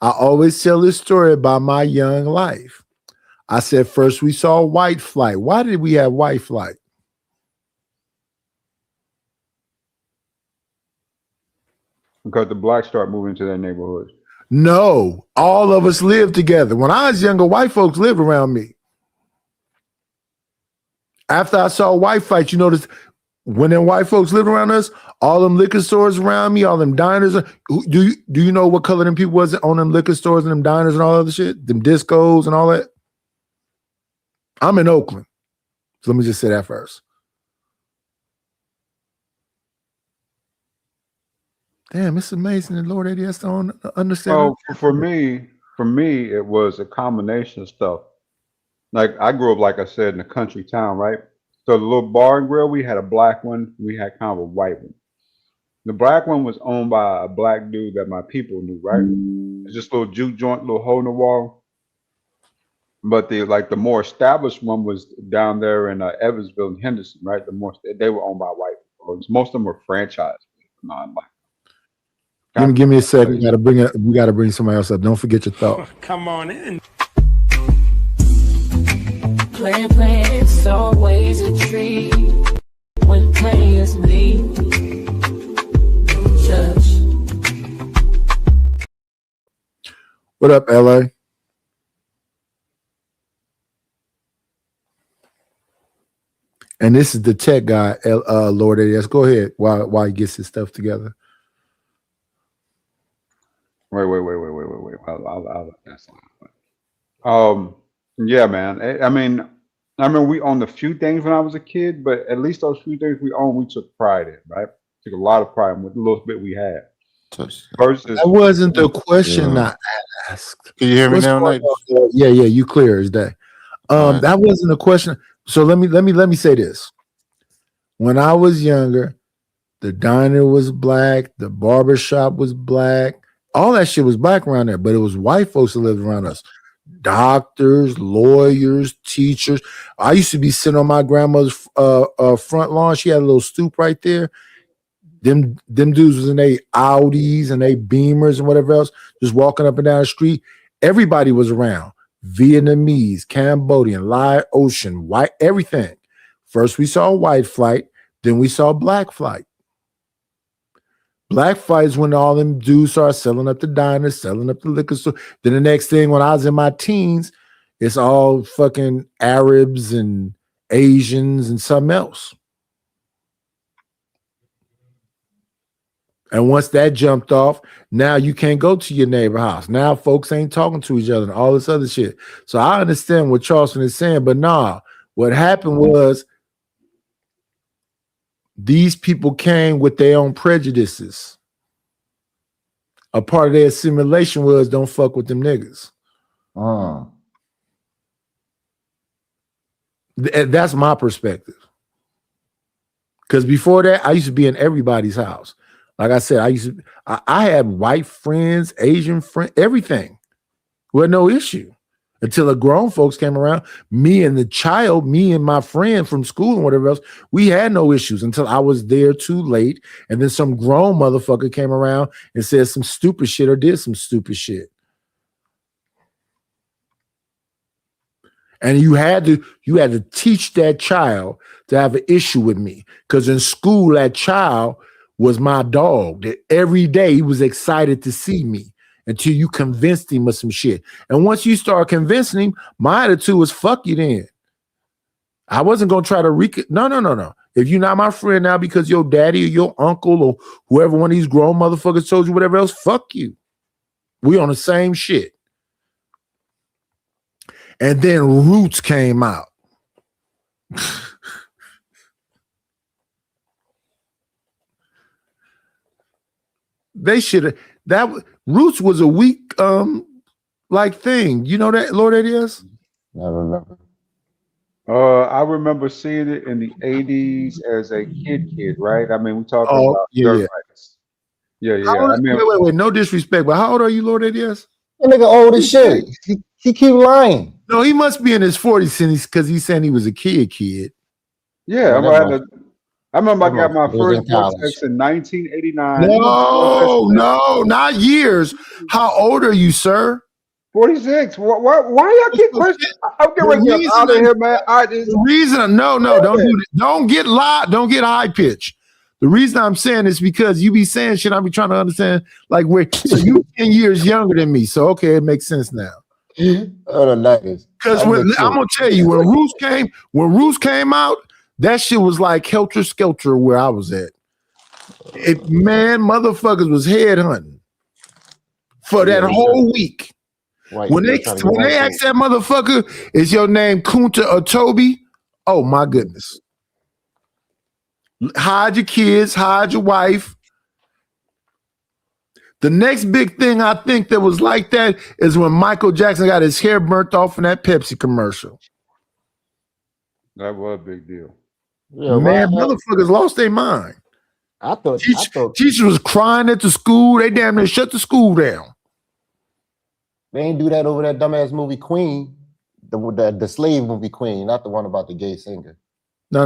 I always tell this story about my young life. I said first we saw white flight. Why did we have white flight? Because the blacks start moving to their neighborhoods. No, all of us lived together. When I was younger, white folks lived around me. After I saw white flight, you notice when them white folks lived around us, all them liquor stores around me, all them diners. Do you know what color them people was on them liquor stores and them diners and all other shit? Them discos and all that? I'm in Oakland. So let me just say that first. Damn, it's amazing that Lord ADS don't understand. Oh, for me, it was a combination of stuff. Like I grew up, like I said, in a country town, right? So the little bar and grill, we had a black one, we had kind of a white one. The black one was owned by a black dude that my people knew, right? It's just a little juke joint, little hole in the wall. But the more established one was down there in Evansville and Henderson, right? They were owned by white people. Most of them were franchised, non-black. Give me a second. We gotta bring somebody else up. Don't forget your thought. Come on in. Playing, it's always a treat when players meet. Judge. What up, LA? And this is the tech guy, Lord ADS. Go ahead while he gets his stuff together. Wait. Yeah, man. I mean, we owned a few things when I was a kid, but at least those few things we owned, we took pride in, right? Took a lot of pride in with the little bit we had. Versus, that wasn't the question I asked. Can you hear me now, Nate? Yeah, you clear as day. That wasn't a question. So let me say this. When I was younger, the diner was black, the barber shop was black, all that shit was black around there, but it was white folks that lived around us. Doctors, lawyers, teachers. I used to be sitting on my grandmother's front lawn. She had a little stoop right there. Them dudes was in their Audis and they Beamers and whatever else, just walking up and down the street. Everybody was around. Vietnamese, Cambodian, Laotian, white, everything. First we saw white flight, then we saw black flight. Black flight is when all them dudes start selling up the diners, selling up the liquor store. Then the next thing, when I was in my teens, it's all fucking Arabs and Asians and something else. And once that jumped off, now you can't go to your neighbor house. Now folks ain't talking to each other and all this other shit. So I understand what Charleston is saying, but nah, what happened was these people came with their own prejudices. A part of their assimilation was don't fuck with them niggas. That's my perspective. Because before that, I used to be in everybody's house. Like I said, I had white friends, Asian friends, everything. With no issue. Until the grown folks came around, me and my friend from school and whatever else, we had no issues until I was there too late. And then some grown motherfucker came around and said some stupid shit or did some stupid shit. And you had to teach that child to have an issue with me. Because in school, that child was my dog. That every day he was excited to see me. Until you convinced him of some shit. And once you start convincing him, my attitude was fuck you then. I wasn't going to try to no. If you're not my friend now because your daddy or your uncle or whoever one of these grown motherfuckers told you whatever else, fuck you. We on the same shit. And then Roots came out. They should have Roots was a weak like thing. You know that, Lord, that is? I remember. I remember seeing it in the 80s as a kid, right? I mean, we're talking Oh, about yeah, dirt yeah. rights. Yeah, How yeah. old, I mean, wait, no disrespect, but how old are you, Lord, that is? That nigga old as shit. He keep lying. No, he must be in his 40s because he's saying he was a kid. yeah, I remember I got my was in first college. vortex in 1989. No, not years. How old are you, sir? 46. Why y'all keep questioning? I'm getting ready to get out of here, man. Don't get loud. Don't get high pitched. The reason I'm saying is because you be saying shit. I be trying to understand. Like, so you 10 years younger than me. So okay, it makes sense now. Because I'm gonna tell you, when Roos came out, that shit was like helter skelter where I was at. Motherfuckers was headhunting for that whole week. When they asked that motherfucker, is your name Kunta or Toby? Oh my goodness. Hide your kids, hide your wife. The next big thing I think that was like that is when Michael Jackson got his hair burnt off in that Pepsi commercial. That was a big deal. Yeah, motherfuckers lost their mind. I thought teachers was crying at the school. They damn near shut the school down. They ain't do that over that dumbass movie Queen, the slave movie Queen, not the one about the gay singer. No.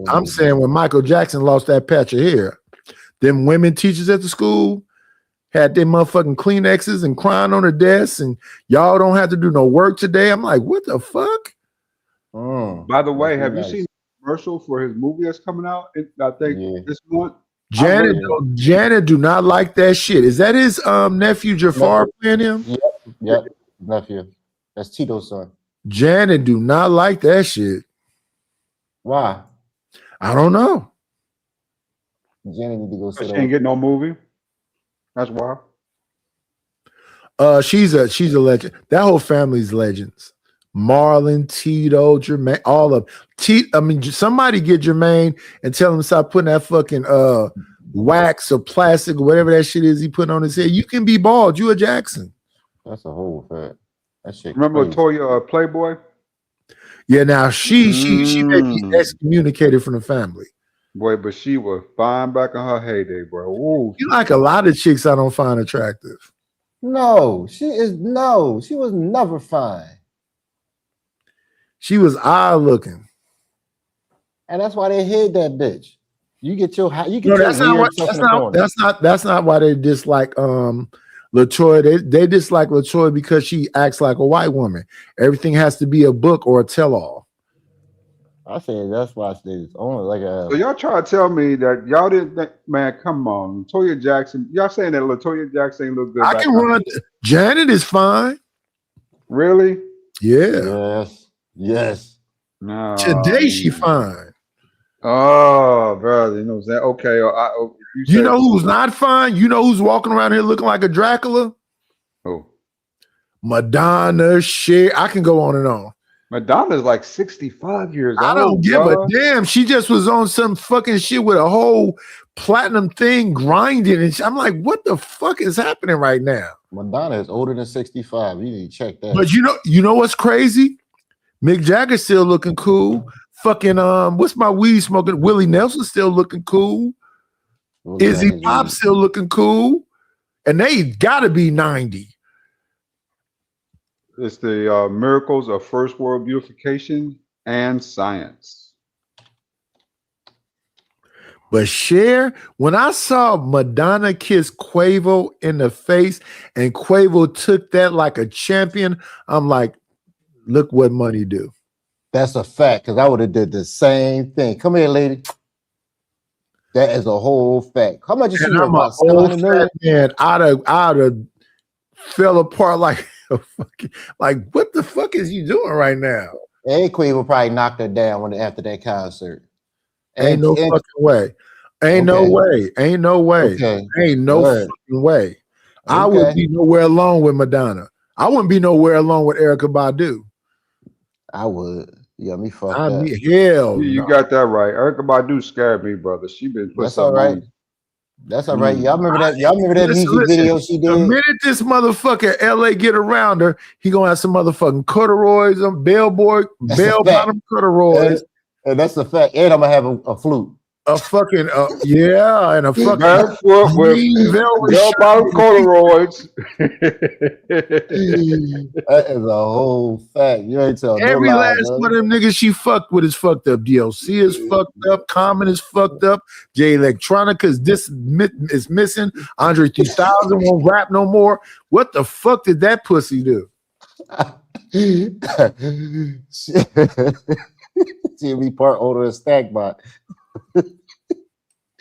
I'm saying when Michael Jackson lost that patch of hair, them women teachers at the school had them motherfucking Kleenexes and crying on the desk, and y'all don't have to do no work today. I'm like, what the fuck? By the way, have you seen the commercial for his movie that's coming out? I think this month. Janet do not like that shit. Is that his nephew Jafar playing him? Yep, nephew. That's Tito's son. Janet do not like that shit. Why? I don't know. Janet need to go sit She ain't get no movie. That's why. She's a legend. That whole family's legends. Marlon, Tito, Jermaine, all of somebody get Jermaine and tell him to stop putting that fucking wax or plastic or whatever that shit is he putting on his head. You can be bald. You a Jackson. That's a whole fact. That shit. Remember crazy. Toya Playboy? Yeah, now she may be excommunicated from the family. Boy, but she was fine back in her heyday, bro. Ooh, you like a lot of chicks I don't find attractive. No, she was never fine. She was odd looking. And that's why they hid that bitch. That's not why they dislike LaToya. They dislike LaToya because she acts like a white woman. Everything has to be a book or a tell-all. I say that's why it's only like a. So y'all try to tell me that y'all didn't think, man, come on. LaToya Jackson, y'all saying that LaToya Jackson look good. I can run. Janet is fine. Really? Yeah. Yes. No. Today she fine. Oh, brother, you know what I'm saying? Okay. You know who's not fine? You know who's walking around here looking like a Dracula? Who? Madonna, Cher. I can go on and on. Madonna's like 65 years old. I don't give a damn. She just was on some fucking shit with a whole platinum thing grinding. And I'm like, what the fuck is happening right now? Madonna is older than 65. You need to check that. But you know what's crazy? Mick Jagger's still looking cool. Fucking what's my weed smoking? Willie Nelson still looking cool. Izzy Pop still looking cool. And they gotta be 90. It's the miracles of first world beautification and science. But Cher, when I saw Madonna kiss Quavo in the face and Quavo took that like a champion, I'm like, look what money do. That's a fact, because I would have did the same thing. Come here, lady. That is a whole fact. How much is she worth? About $700 million? Man, I'd have fell apart like a fucking, like, what the fuck is you doing right now? And Quavo probably knocked her down after that concert. Ain't no fucking way. Ain't no way. Ain't no way. Okay. Ain't no Right. fucking way. I would be nowhere alone with Madonna. I wouldn't be nowhere alone with Erykah Badu. I would. You got me fucked I up. mean, hell You no. got that right. Erykah Badu scared me, brother. She been put That's all something right. on me. That's all right. Y'all remember that? Y'all remember that Listen, music video she the did? minute this motherfucker LA get around her, he gonna have some motherfucking corduroys, bell bottom corduroys. And that's the fact. And I'm gonna have a flute. A fucking yeah, and a fucking barefoot with velvet bell bottom corduroys. That is a whole fact. You ain't telling no Every lies. last one of them niggas she fucked with is fucked up. D.O.C. is fucked up. Common is fucked up. Jay Electronica is missing. Andre 3000 won't rap no more. What the fuck did that pussy do? She'll be part owner of Stackbot.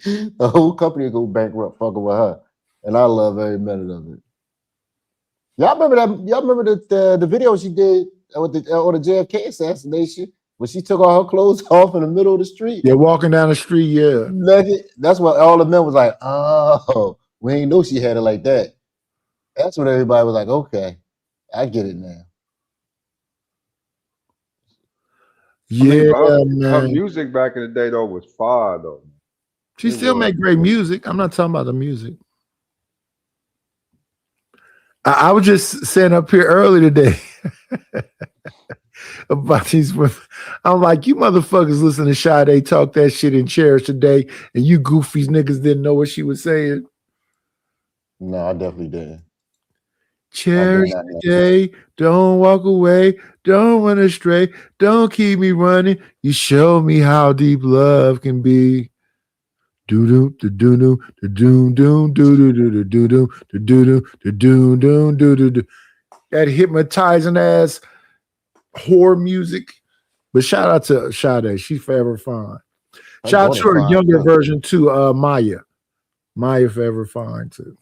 The whole company go bankrupt fucking with her. And I love every minute of it. Y'all remember that? Y'all remember the video she did on the JFK assassination when she took all her clothes off in the middle of the street? Yeah, walking down the street, yeah. That's what all the men was like, oh, we ain't know she had it like that. That's when everybody was like, okay, I get it now. Yeah, her man. music back in the day though was fire though. She still make great music. I'm not talking about the music. I was just saying up here early today about these women. I'm like, you motherfuckers listen to Sade talk that shit in Cherish today, and you goofies niggas didn't know what she was saying. No, I definitely didn't. Cherish today, don't walk away, don't run astray, don't keep me running. You show me how deep love can be. Do do do do do do do do do do do do do do do do do do. That hypnotizing ass whore music. But shout out to Sade. She's forever fine. Shout out to her younger version too, Maya. Maya forever fine too.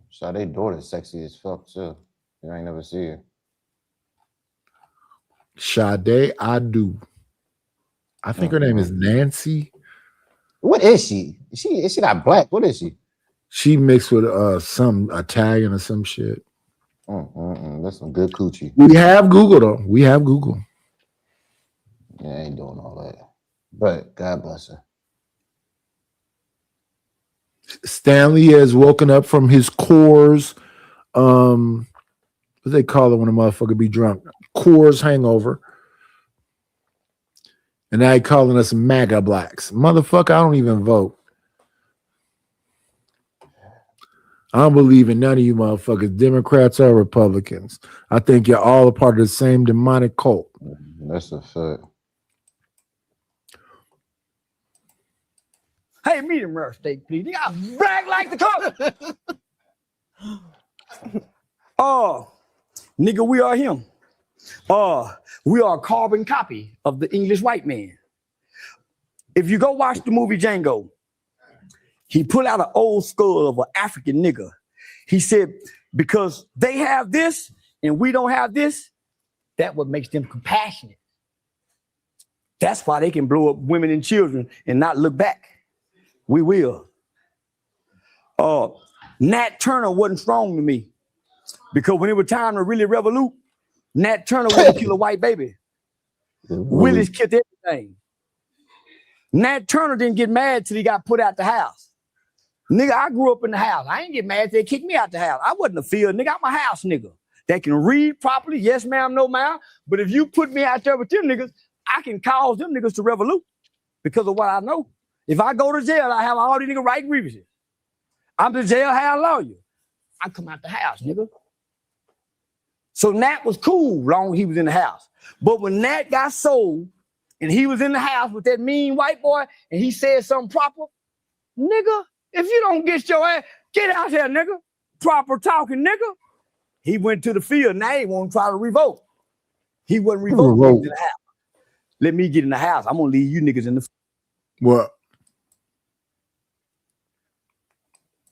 Sade's daughter's sexy as fuck too. You ain't never see her. Sade, I do. I think her name is Nancy. What is she? Is she not black? What is she? She mixed with some Italian or some shit. That's some good coochie. We have Google though. We have Google. Yeah, I ain't doing all that. But God bless her. Stanley has woken up from his Coors. What they call it when a motherfucker be drunk? Coors hangover. And now he calling us MAGA blacks. Motherfucker, I don't even vote. I don't believe in none of you motherfuckers, Democrats or Republicans. I think you're all a part of the same demonic cult. That's a fact. Hey, medium rare steak, please. You got brag like the cook. Oh, nigga, we are him. We are a carbon copy of the English white man. If you go watch the movie Django, he pulled out an old skull of an African nigga. He said, because they have this and we don't have this, that what makes them compassionate. That's why they can blow up women and children and not look back. We will. Nat Turner wasn't strong to me because when it was time to really revolute, Nat Turner wouldn't kill a white baby. Willis killed everything. Nat Turner didn't get mad till he got put out the house. Nigga, I grew up in the house. I ain't get mad till they kicked me out the house. I wasn't a field nigga. I'm a house nigga that can read properly. Yes, ma'am, no, ma'am. But if you put me out there with them niggas, I can cause them niggas to revolute because of what I know. If I go to jail, I have all these niggas write grievances. I'm the jailhouse lawyer. I come out the house, nigga. So Nat was cool long as he was in the house. But when Nat got sold and he was in the house with that mean white boy and he said something proper, nigga, if you don't get your ass, get out here, nigga. Proper talking, nigga. He went to the field. Now he won't try to revolt. He wasn't revolt in the house. Let me get in the house. I'm gonna leave you niggas in the. What?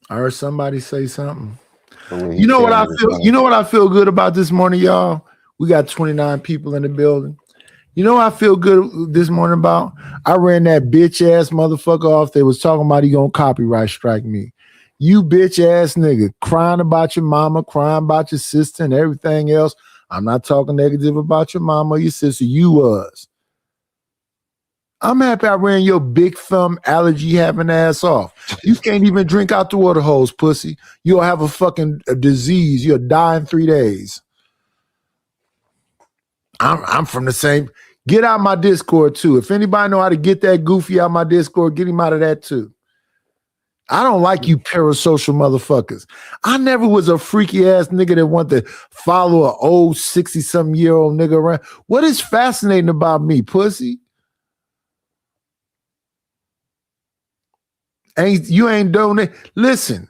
I heard somebody say something. You know what I feel? You know what I feel good about this morning, y'all? We got 29 people in the building. You know what I feel good this morning about? I ran that bitch ass motherfucker off. They was talking about he gonna copyright strike me. You bitch ass nigga, crying about your mama, crying about your sister and everything else. I'm not talking negative about your mama or your sister. You was. I'm happy I ran your big thumb allergy having ass off. You can't even drink out the water hose, pussy. You'll have a disease. You'll die in 3 days. I'm from the same. Get out my Discord too. If anybody know how to get that goofy out my Discord, get him out of that too. I don't like you parasocial motherfuckers. I never was a freaky ass nigga that wanted to follow an old 60-something-year-old nigga around. What is fascinating about me, pussy? You ain't doing it. Listen,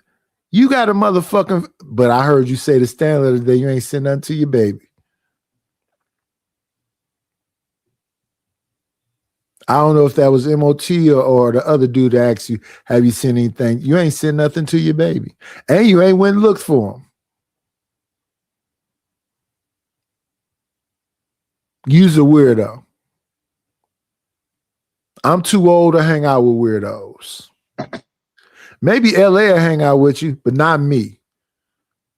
you got a motherfucking, but I heard you say to Stanley today, you ain't sent nothing to your baby. I don't know if that was MOT or the other dude that asked you, have you seen anything? You ain't sent nothing to your baby. And you ain't went and looked for him. You's a weirdo. I'm too old to hang out with weirdos. Maybe LA will hang out with you, but not me.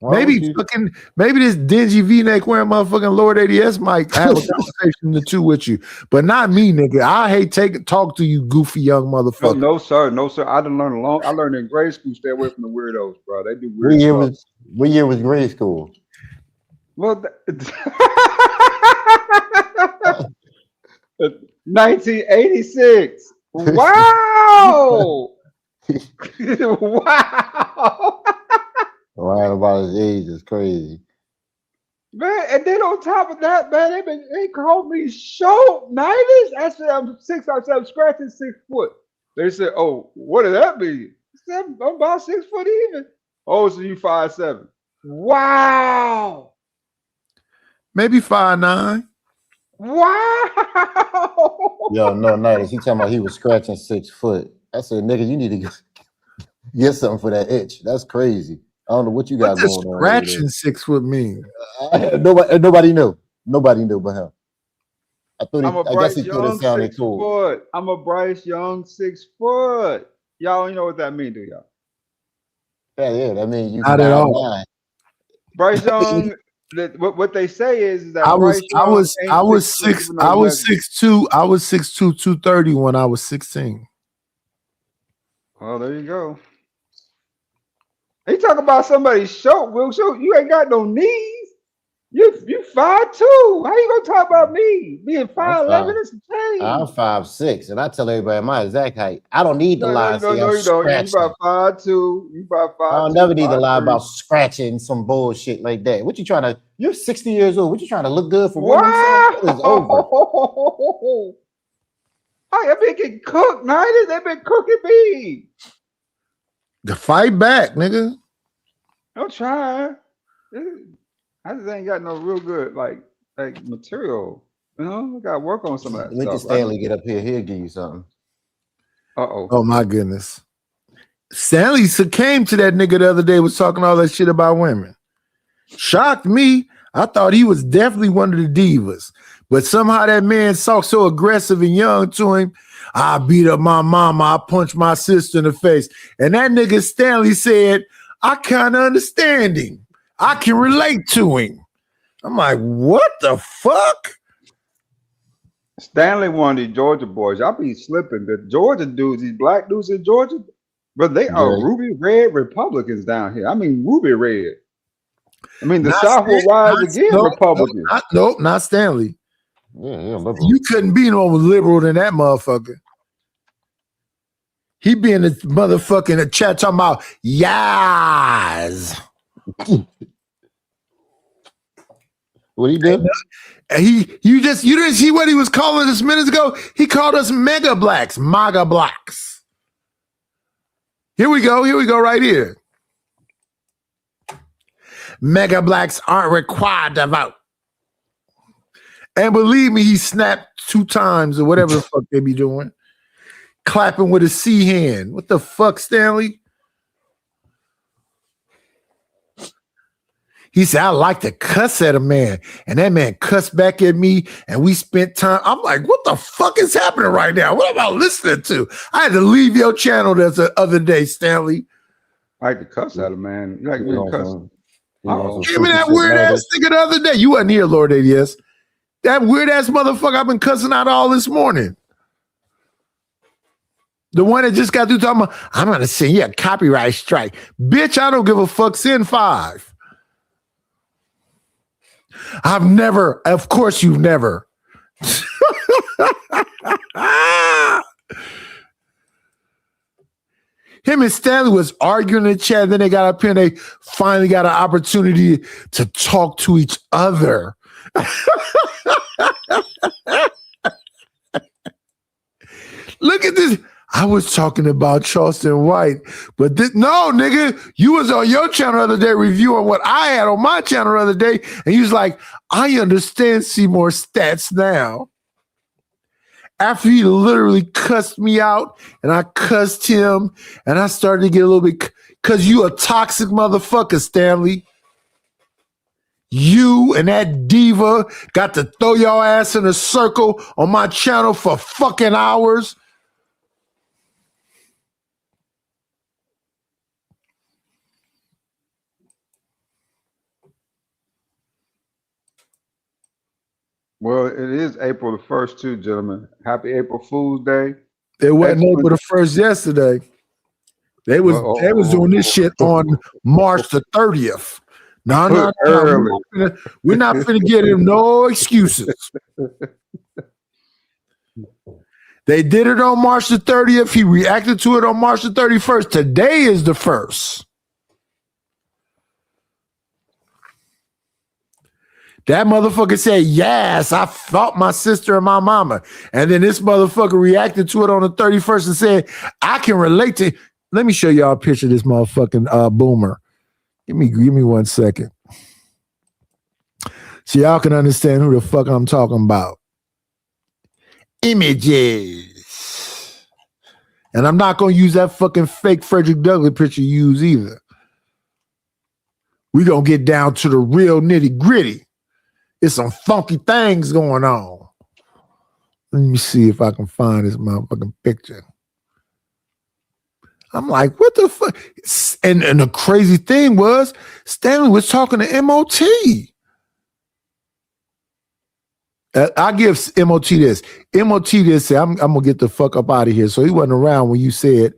Maybe this dingy V-neck wearing motherfucking Lord ADS might have a conversation or two with you, but not me, nigga. I hate talk to you, goofy young motherfucker. No, sir. I didn't learn I learned in grade school. Stay away from the weirdos, bro. They do weird stuff. What year was grade school? Well, 1986. Wow. Wow. Lying about his age is crazy. Man, and then on top of that, man, they called me short 90s. I said I'm 6 or 7, scratching 6 foot. They said, "Oh, what does that mean?" I said, I'm about 6 foot even. Oh, so you 5'7"? Wow. Maybe 5'9". Wow. Yo, no, 90s. He talking about he was scratching 6 foot. I said, nigga, you need to get something for that itch. That's crazy. I don't know what you got going on. Scratching 6 foot mean? Nobody knew. Nobody knew but him. I guess he thought it sounded 6 cool. foot. I'm a Bryce Young 6 foot. Y'all don't know what that means, do y'all? Yeah, that means you not at all. Bryce Young. What they say is that I was 6'2". I was 6'2", 230 when I was 16. Well, there you go. He talk about somebody short, Will. So you ain't got no knees. You 5'2". How you gonna talk about me being 5'11"? It's a change. I'm 5'6", and I tell everybody my exact height. I don't need to lie and say no, I'm you don't. You scratching. about 5'2". You about 5'2". I'll never need to lie about scratching some bullshit like that. What you trying to? You're 60 years old. What you trying to look good for? Wow. It is over. I've been getting cooked, 90s. They've been cooking me. To fight back, nigga. I'm trying. I just ain't got no real good like material. You know, I gotta work on some of that Look at stuff. Stanley get up here. He'll give you something. Oh my goodness. Stanley came to that nigga the other day, was talking all that shit about women. Shocked me. I thought he was definitely one of the divas. But somehow that man talked so aggressive and young to him. I beat up my mama. I punched my sister in the face. And that nigga Stanley said, I kind of understand him. I can relate to him. I'm like, what the fuck? Stanley one of these Georgia boys. Y'all be slipping. The Georgia dudes, these black dudes in Georgia, but they are ruby red Republicans down here. I mean, ruby red. I mean, the South will rise again, Republicans. Not Stanley. Yeah, you couldn't be no more liberal than that motherfucker. He be in the motherfucking chat talking about yas. What he did? You didn't see what he was calling us minutes ago? He called us mega blacks, MAGA blacks. Here we go right here. Mega blacks aren't required to vote. And believe me, he snapped 2 times or whatever the fuck they be doing. Clapping with a C hand. What the fuck, Stanley? He said, I like to cuss at a man. And that man cussed back at me and we spent time. I'm like, what the fuck is happening right now? What am I listening to? I had to leave your channel the other day, Stanley. I like to cuss at a man. You like me to cuss? Give me that weird ass nigga the other day. You wasn't here, Lord ADS. That weird ass motherfucker I've been cussing out all this morning. The one that just got through talking about, I'm going to send you a copyright strike. Bitch, I don't give a fuck. Send 5. I've never, of course you've never. Him and Stanley was arguing in the chat. Then they got up here and they finally got an opportunity to talk to each other. Look at this. I was talking about Charleston White, but no, nigga, you was on your channel the other day reviewing what I had on my channel the other day, and you was like, I understand Seymour stats now. After he literally cussed me out, and I cussed him, and I started to get a little bit, because you a toxic motherfucker, Stanley. You and that diva got to throw your ass in a circle on my channel for fucking hours. Well, it is April the 1st, too, gentlemen. Happy April Fool's Day. It wasn't April the 1st yesterday. They was doing this shit on March the 30th. No. We're not finna get him no excuses. They did it on March the 30th. He reacted to it on March the 31st. Today is the 1st. That motherfucker said, yes, I fought my sister and my mama. And then this motherfucker reacted to it on the 31st and said, I can relate to. Let me show y'all a picture of this motherfucking boomer. Give me 1 second. So y'all can understand who the fuck I'm talking about. Images. And I'm not going to use that fucking fake Frederick Douglass picture you use either. We're going to get down to the real nitty gritty. It's some funky things going on. Let me see if I can find this motherfucking picture. I'm like, what the fuck? And the crazy thing was, Stanley was talking to MOT. I give MOT this. MOT this said, I'm going to get the fuck up out of here. So he wasn't around when you said,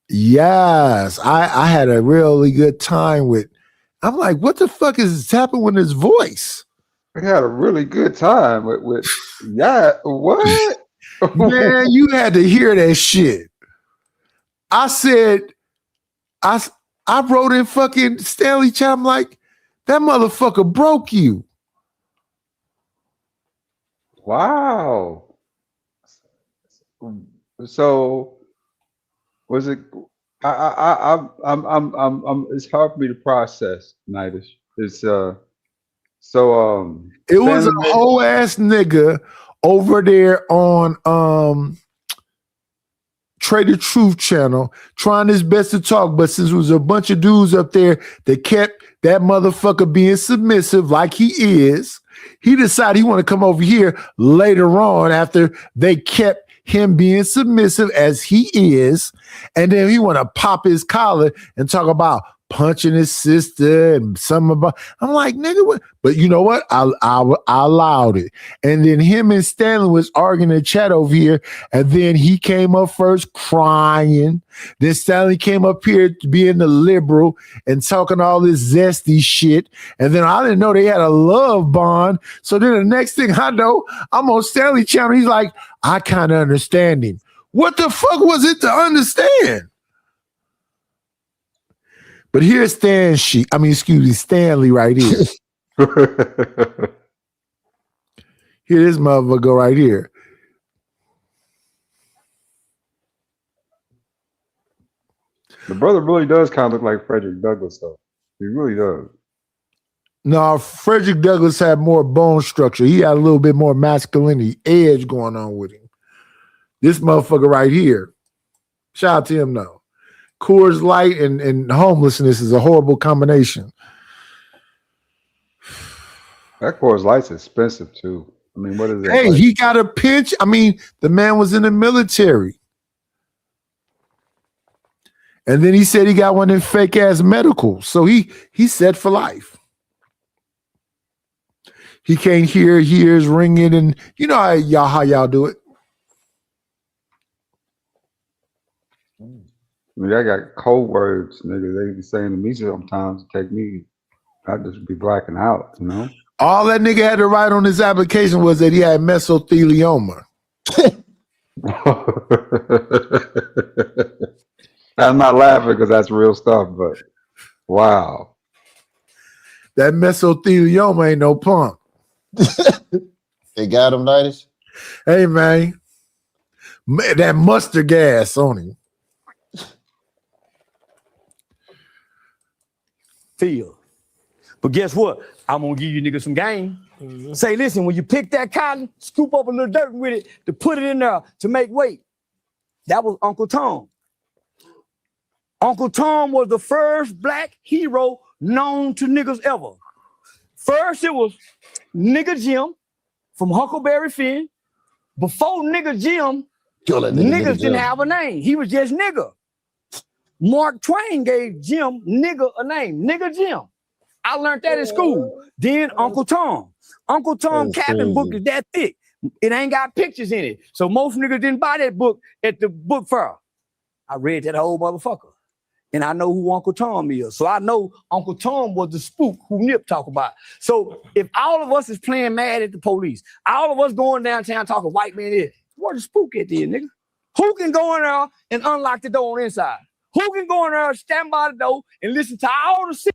yes, I had a really good time with. I'm like, what the fuck is happening with his voice? We had a really good time with yeah, what? Man, you had to hear that shit. I said, I wrote in fucking Stanley chat, I'm like, that motherfucker broke you. Wow. So was it I'm it's hard for me to process, Nidish. It's it was a whole ass nigga over there on Trader Truth channel trying his best to talk, but since there was a bunch of dudes up there that kept that motherfucker being submissive like he is, he decided he want to come over here later on after they kept him being submissive as he is, and then he want to pop his collar and talk about punching his sister and something about. I'm like, nigga, what? But you know what? I allowed it. And then him and Stanley was arguing in the chat over here, and then he came up first crying. Then Stanley came up here being the liberal and talking all this zesty shit. And then I didn't know they had a love bond. So then the next thing I know, I'm on Stanley channel. He's like, I kind of understand him. What the fuck was it to understand? But here's Stanley right here. Here, this motherfucker right here. The brother really does kind of look like Frederick Douglass, though. He really does. No, Frederick Douglass had more bone structure. He had a little bit more masculinity, edge going on with him. This motherfucker right here. Shout out to him, though. Coors Light and homelessness is a horrible combination. That Coors Light's expensive too. I mean, what is that? Hey, Like, he got a pinch. I mean, the man was in the military. And then he said he got one in fake ass medical. So he's set for life. He can't hear ears ringing, and you know how y'all do it. I mean, I got code words, nigga. They be saying to me sometimes, take me, I just be blacking out, you know? All that nigga had to write on his application was that he had mesothelioma. I'm not laughing because that's real stuff, but wow. That mesothelioma ain't no punk. They got him, Nitus. Hey, man. That mustard gas on him. Feel. But guess what? I'm gonna give you niggas some game. Say, listen, when you pick that cotton, scoop up a little dirt with it to put it in there to make weight. That was Uncle Tom. Uncle Tom was the first black hero known to niggas ever. First, it was Nigga Jim from Huckleberry Finn. Before Nigga Jim, niggas didn't have a name. He was just nigga. Mark Twain gave Jim nigga a name, Nigga Jim. I learned that in school. Then Uncle Tom. Uncle Tom Cabin book is that thick. It ain't got pictures in it. So most niggas didn't buy that book at the book fair. I read that whole motherfucker. And I know who Uncle Tom is. So I know Uncle Tom was the spook who Nip talk about. So if all of us is playing mad at the police, all of us going downtown talking white man is, where the spook at then, nigga? Who can go in there and unlock the door on the inside? Who can go in there, stand by the door, and listen to all the shit?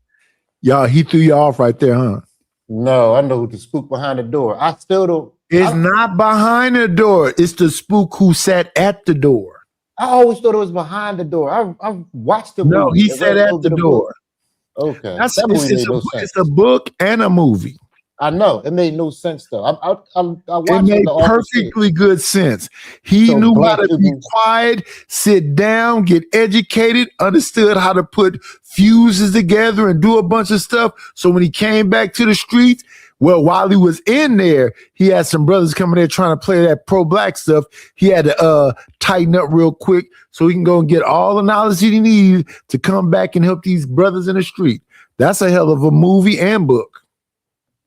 Y'all, he threw you off right there, huh? No, I know who the spook behind the door. I still don't. It's not behind the door. It's the spook who sat at the door. I always thought it was behind the door. I've watched the movie. No, he sat at the door. Okay. That movie made no sense. It's a book and a movie. I know. It made no sense, though. I watched it made perfectly good sense. He knew how to be quiet, sit down, get educated, understood how to put fuses together and do a bunch of stuff. So when he came back to the streets, well, while he was in there, he had some brothers coming there trying to play that pro-black stuff. He had to tighten up real quick so he can go and get all the knowledge he needed to come back and help these brothers in the street. That's a hell of a movie and book.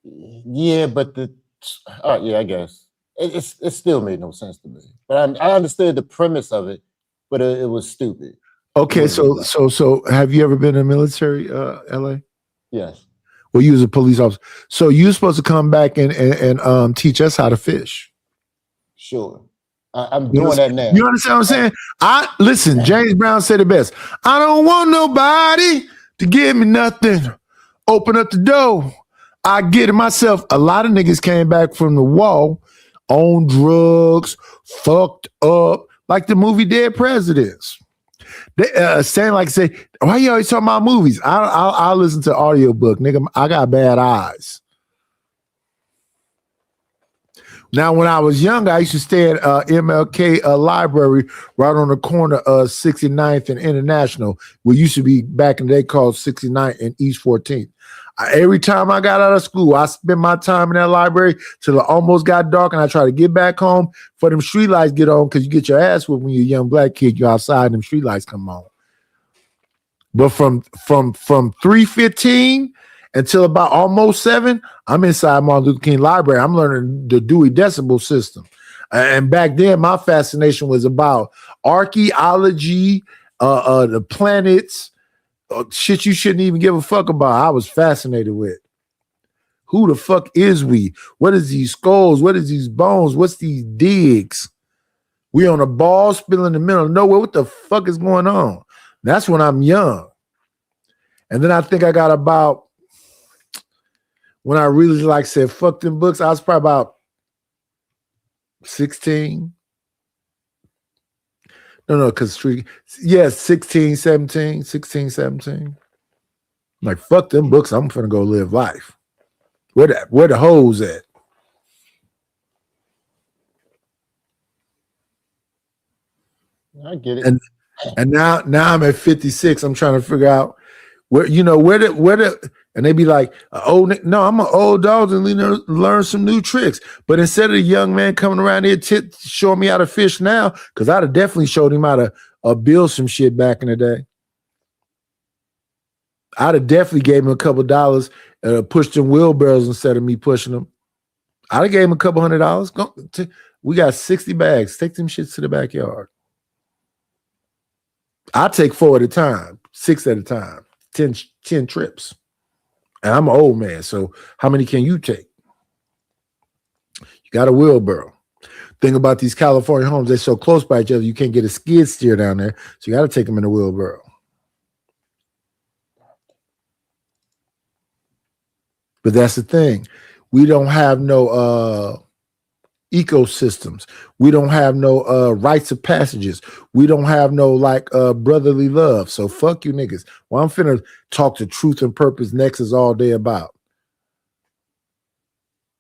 Yeah, but yeah, I guess it still made no sense to me. But I understood the premise of it, but it was stupid. Okay, so have you ever been in the military, LA? Yes. Well, you was a police officer, so you're supposed to come back and teach us how to fish. Sure, I'm doing that now. You understand what I'm saying? Listen. James Brown said it best. I don't want nobody to give me nothing. Open up the door. I get it myself. A lot of niggas came back from the wall on drugs, fucked up, like the movie Dead Presidents. They saying like, say, why you always talking about movies? I'll listen to audiobook, nigga. I got bad eyes. Now, when I was younger, I used to stay at MLK library right on the corner of 69th and International, what used to be back in the day called 69th and East 14th. Every time I got out of school, I spent my time in that library till it almost got dark, and I try to get back home for them street lights get on, because you get your ass whipped when you're a young black kid. You're outside and them street lights come on. But from 3:15 until about almost 7, I'm inside Martin Luther King Library. I'm learning the Dewey Decimal System. And back then, my fascination was about archaeology, the planets, shit you shouldn't even give a fuck about. I was fascinated with. Who the fuck is we? What is these skulls? What is these bones? What's these digs? We on a ball spill in the middle of nowhere. What the fuck is going on? That's when I'm young. And then I think I got about, when I really said fuck them books, I was probably about 16. No, because 16, 17. Like, fuck them books. I'm finna go live life. Where the hoes at? I get it. And now I'm at 56. I'm trying to figure out Where and they be like, no, I'm an old dog and learn some new tricks. But instead of the young man coming around here showing me how to fish now, because I'd have definitely showed him how to build some shit back in the day. I'd have definitely gave him a couple dollars, pushed them wheelbarrows instead of me pushing them. I'd have gave him a couple $100. We got 60 bags. Take them shits to the backyard. I take 4 at a time, 6 at a time, 10 trips. And I'm an old man, so how many can you take? You got a wheelbarrow. Thing about these California homes, they're so close by each other, you can't get a skid steer down there, so you got to take them in a wheelbarrow. But that's the thing. We don't have no ecosystems. We don't have no rites of passages. We don't have no brotherly love. So fuck you niggas. Well, I'm finna talk to Truth and Purpose Nexus all day about.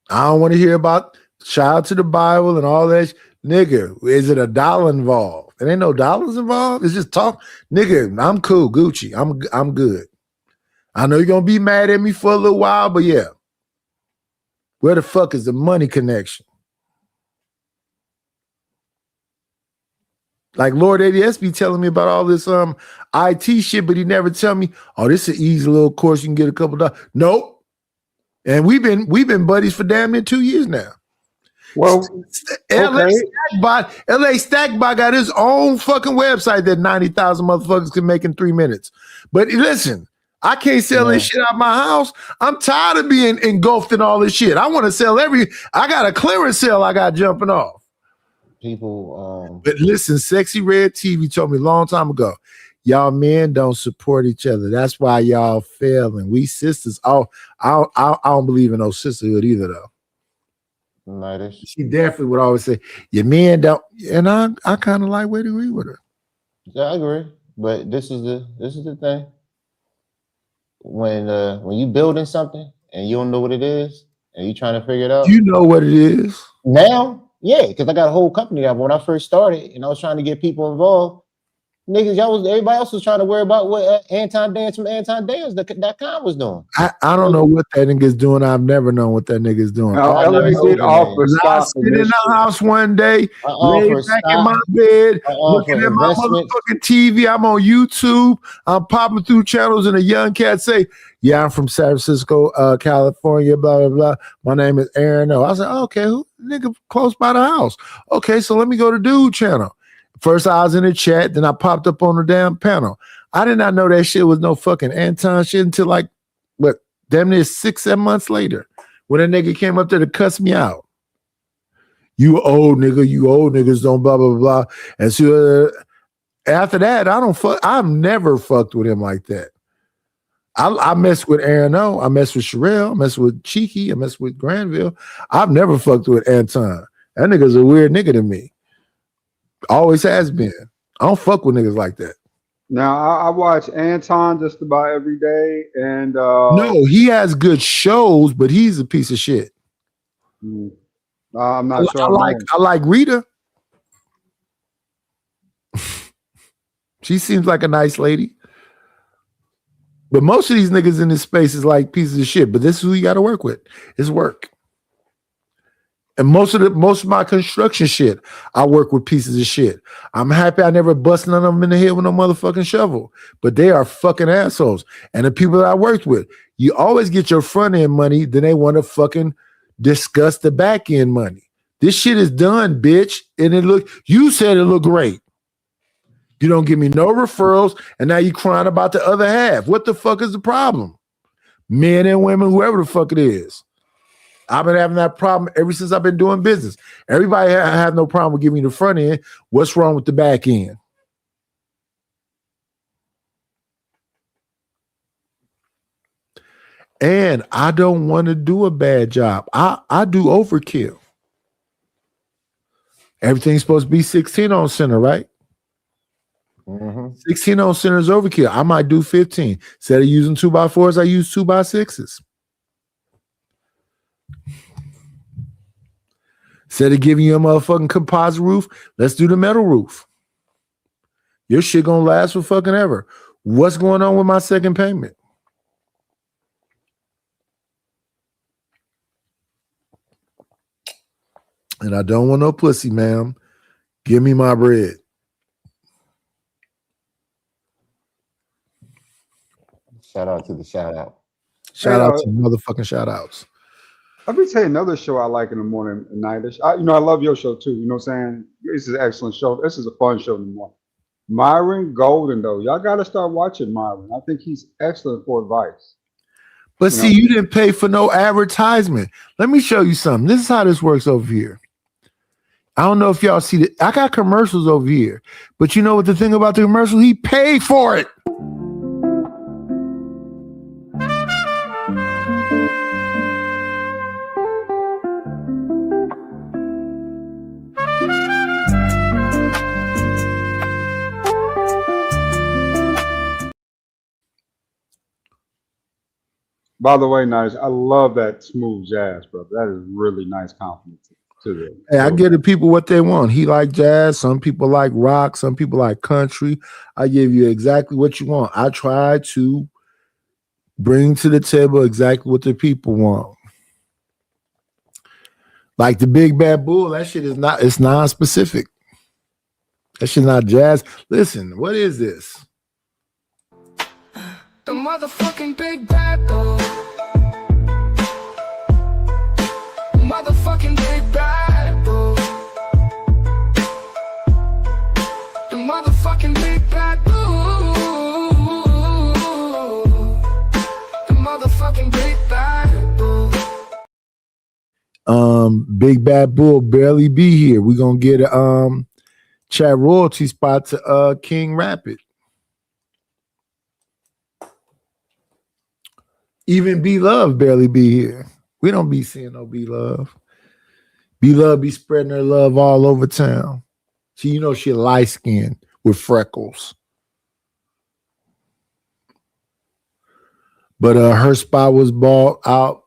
I don't want to hear about child to the Bible and all that. Nigga, is it a dollar involved? There ain't no dollars involved. It's just talk. Nigga, I'm cool, Gucci. I'm good. I know you're gonna be mad at me for a little while, but yeah. Where the fuck is the money connection? Like Lord ADS be telling me about all this IT shit, but he never tell me, oh, this is an easy little course you can get a couple dollars. Nope. And we've been buddies for damn near 2 years now. Well, LA Stackbot got his own fucking website that 90,000 motherfuckers can make in 3 minutes. But listen, I can't sell this shit out my house. I'm tired of being engulfed in all this shit. I want to sell I got a clearance sale I got jumping off. People But listen, Sexy Red TV told me a long time ago, y'all men don't support each other. That's why y'all fail. And we sisters, I don't believe in no sisterhood either though. She definitely would always say, your men don't, and I kind of would agree with her. Yeah, I agree. But this is the thing. When you building something and you don't know what it is and you trying to figure it out. You know what it is. Now, yeah, because I got a whole company that when I first started and I was trying to get people involved, niggas, everybody else was trying to worry about what Anton Dance from AntonDance.com was doing. I don't know what that nigga's doing. I've never known what that nigga's doing. LA did offer I sit in the house one day, laid back in my bed, looking at my motherfucking TV. I'm on YouTube. I'm popping through channels, and a young cat say, "Yeah, I'm from San Francisco, California. Blah blah blah. My name is Aaron." I was like, "Okay, who nigga close by the house? Okay, so let me go to Dude channel." First, I was in the chat, then I popped up on the damn panel. I did not know that shit was no fucking Anton shit until damn near 6-7 months later, when a nigga came up there to cuss me out. You old niggas don't blah blah blah. And so after that, I've never fucked with him like that. I mess with Aaron O. I mess with Sherelle. I mess with Cheeky. I mess with Granville. I've never fucked with Anton. That nigga's a weird nigga to me. Always has been. I don't fuck with niggas like that. Now I watch Anton just about every day, and no, he has good shows, but he's a piece of shit. I'm not sure. I like Rita. She seems like a nice lady. But most of these niggas in this space is like pieces of shit. But this is who you got to work with. It's work. And most of my construction shit, I work with pieces of shit. I'm happy I never bust none of them in the head with no motherfucking shovel. But they are fucking assholes. And the people that I worked with, you always get your front end money, then they want to fucking discuss the back end money. This shit is done, bitch. And you said it looked great. You don't give me no referrals, and now you crying about the other half. What the fuck is the problem? Men and women, whoever the fuck it is. I've been having that problem ever since I've been doing business. Everybody have no problem with giving me the front end. What's wrong with the back end? And I don't want to do a bad job. I do overkill. Everything's supposed to be 16 on center, right? 16 on center is overkill. I might do 15. Instead of using 2x4s, I use 2x6s. Instead of giving you a motherfucking composite roof, let's do the metal roof. Your shit gonna last for fucking ever. What's going on with my second payment? And I don't want no pussy, ma'am. Give me my bread. Shout out to the shout out. Shout out to motherfucking shout outs. Let me tell you another show I like in the morning and night. I love your show too. You know what I'm saying? This is an excellent show. This is a fun show in the morning. Myron Golden, though. Y'all got to start watching Myron. I think he's excellent for advice. But see, you didn't pay for no advertisement. Let me show you something. This is how this works over here. I don't know if y'all see that. I got commercials over here. But you know what the thing about the commercial? He paid for it. By the way, nice. I love that smooth jazz, brother. That is really nice compliment to them. Hey, I give the people what they want. He like jazz. Some people like rock. Some people like country. I give you exactly what you want. I try to bring to the table exactly what the people want. Like the Big Bad Bull, that shit is not, it's non-specific. That shit not jazz. Listen, what is this? The motherfucking Big Bad Bull. Motherfucking Big Bad Bull. The motherfucking Big Bad Bull. The motherfucking Big Bad Bull. Big Bad Bull barely be here. We're gonna get a chat royalty spot to King Rapid. Even B Love barely be here. We don't be seeing no B Love. B Love be spreading her love all over town. See, you know she light skinned with freckles. But her spot was bought out.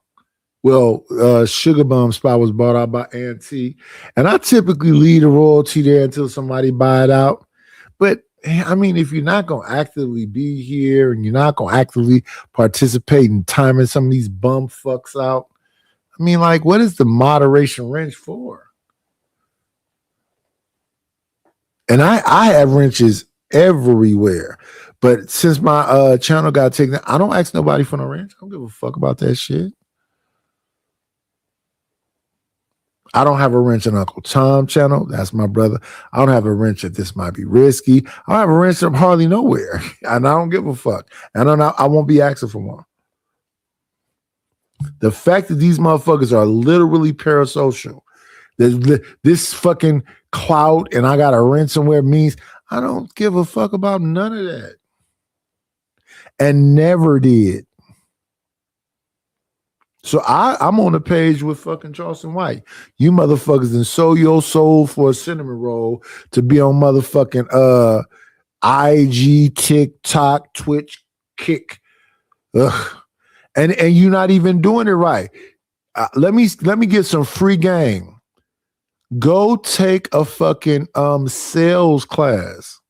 Well, Sugar Bum spot was bought out by Auntie. And I typically leave the royalty there until somebody buy it out. But I mean, if you're not going to actively be here and you're not going to actively participate in timing some of these bum fucks out, I mean, like, what is the moderation wrench for? And I have wrenches everywhere. But since my channel got taken, I don't ask nobody for no wrench. I don't give a fuck about that shit. I don't have a wrench on Uncle Tom channel. That's my brother. I don't have a wrench at This Might Be Risky. I don't have a wrench up hardly nowhere. And I don't give a fuck. And I won't be asking for one. The fact that these motherfuckers are literally parasocial, this fucking clout and I got a wrench somewhere means I don't give a fuck about none of that. And never did. So I'm on the page with fucking Charleston White. You motherfuckers done sold your soul for a cinnamon roll to be on motherfucking IG, TikTok, Twitch, Kick. Ugh. And you're not even doing it right. Let me get some free game. Go take a fucking sales class.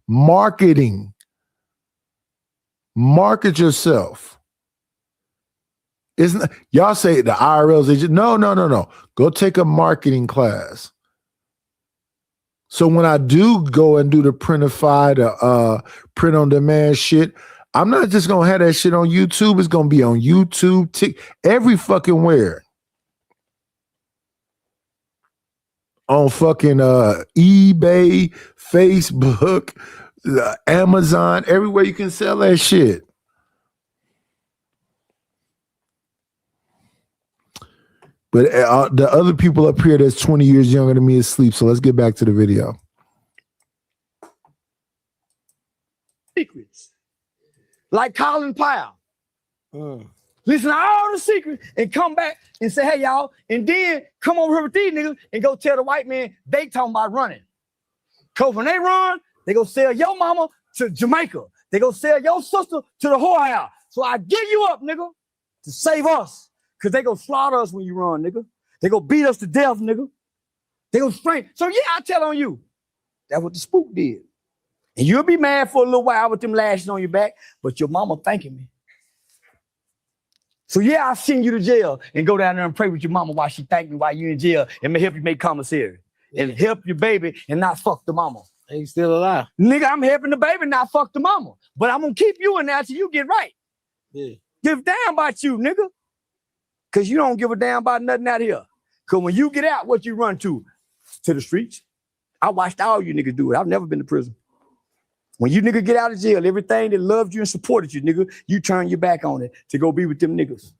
Marketing. Market yourself. Isn't y'all say the IRLs? They just no. Go take a marketing class. So when I do go and do the printified, print on demand shit, I'm not just gonna have that shit on YouTube. It's gonna be on YouTube, every fucking where. On fucking eBay, Facebook, Amazon, everywhere you can sell that shit. But the other people up here that's 20 years younger than me is asleep. So let's get back to the video. Secrets. Like Colin Powell. Listen to all the secrets and come back and say, hey, y'all, and then come over here with these niggas and go tell the white man they talking about running. Because when they run, they go sell your mama to Jamaica. They go sell your sister to the whorehouse. So I give you up, nigga, to save us. Because they go slaughter us when you run, nigga. They go beat us to death, nigga. They go strain. So yeah, I tell on you. That's what the spook did. And you'll be mad for a little while with them lashes on your back, but your mama thanking me. So yeah, I'll send you to jail and go down there and pray with your mama while she thank me while you in jail and may help you make commissary and help your baby and not fuck the mama. He's still alive. Nigga, I'm helping the baby not fuck the mama. But I'm gonna keep you in there till you get right. Yeah. Give a damn about you, nigga. Cause you don't give a damn about nothing out here. Cause when you get out, what you run to? To the streets. I watched all you niggas do it. I've never been to prison. When you nigga get out of jail, everything that loved you and supported you, nigga, you turn your back on it to go be with them niggas.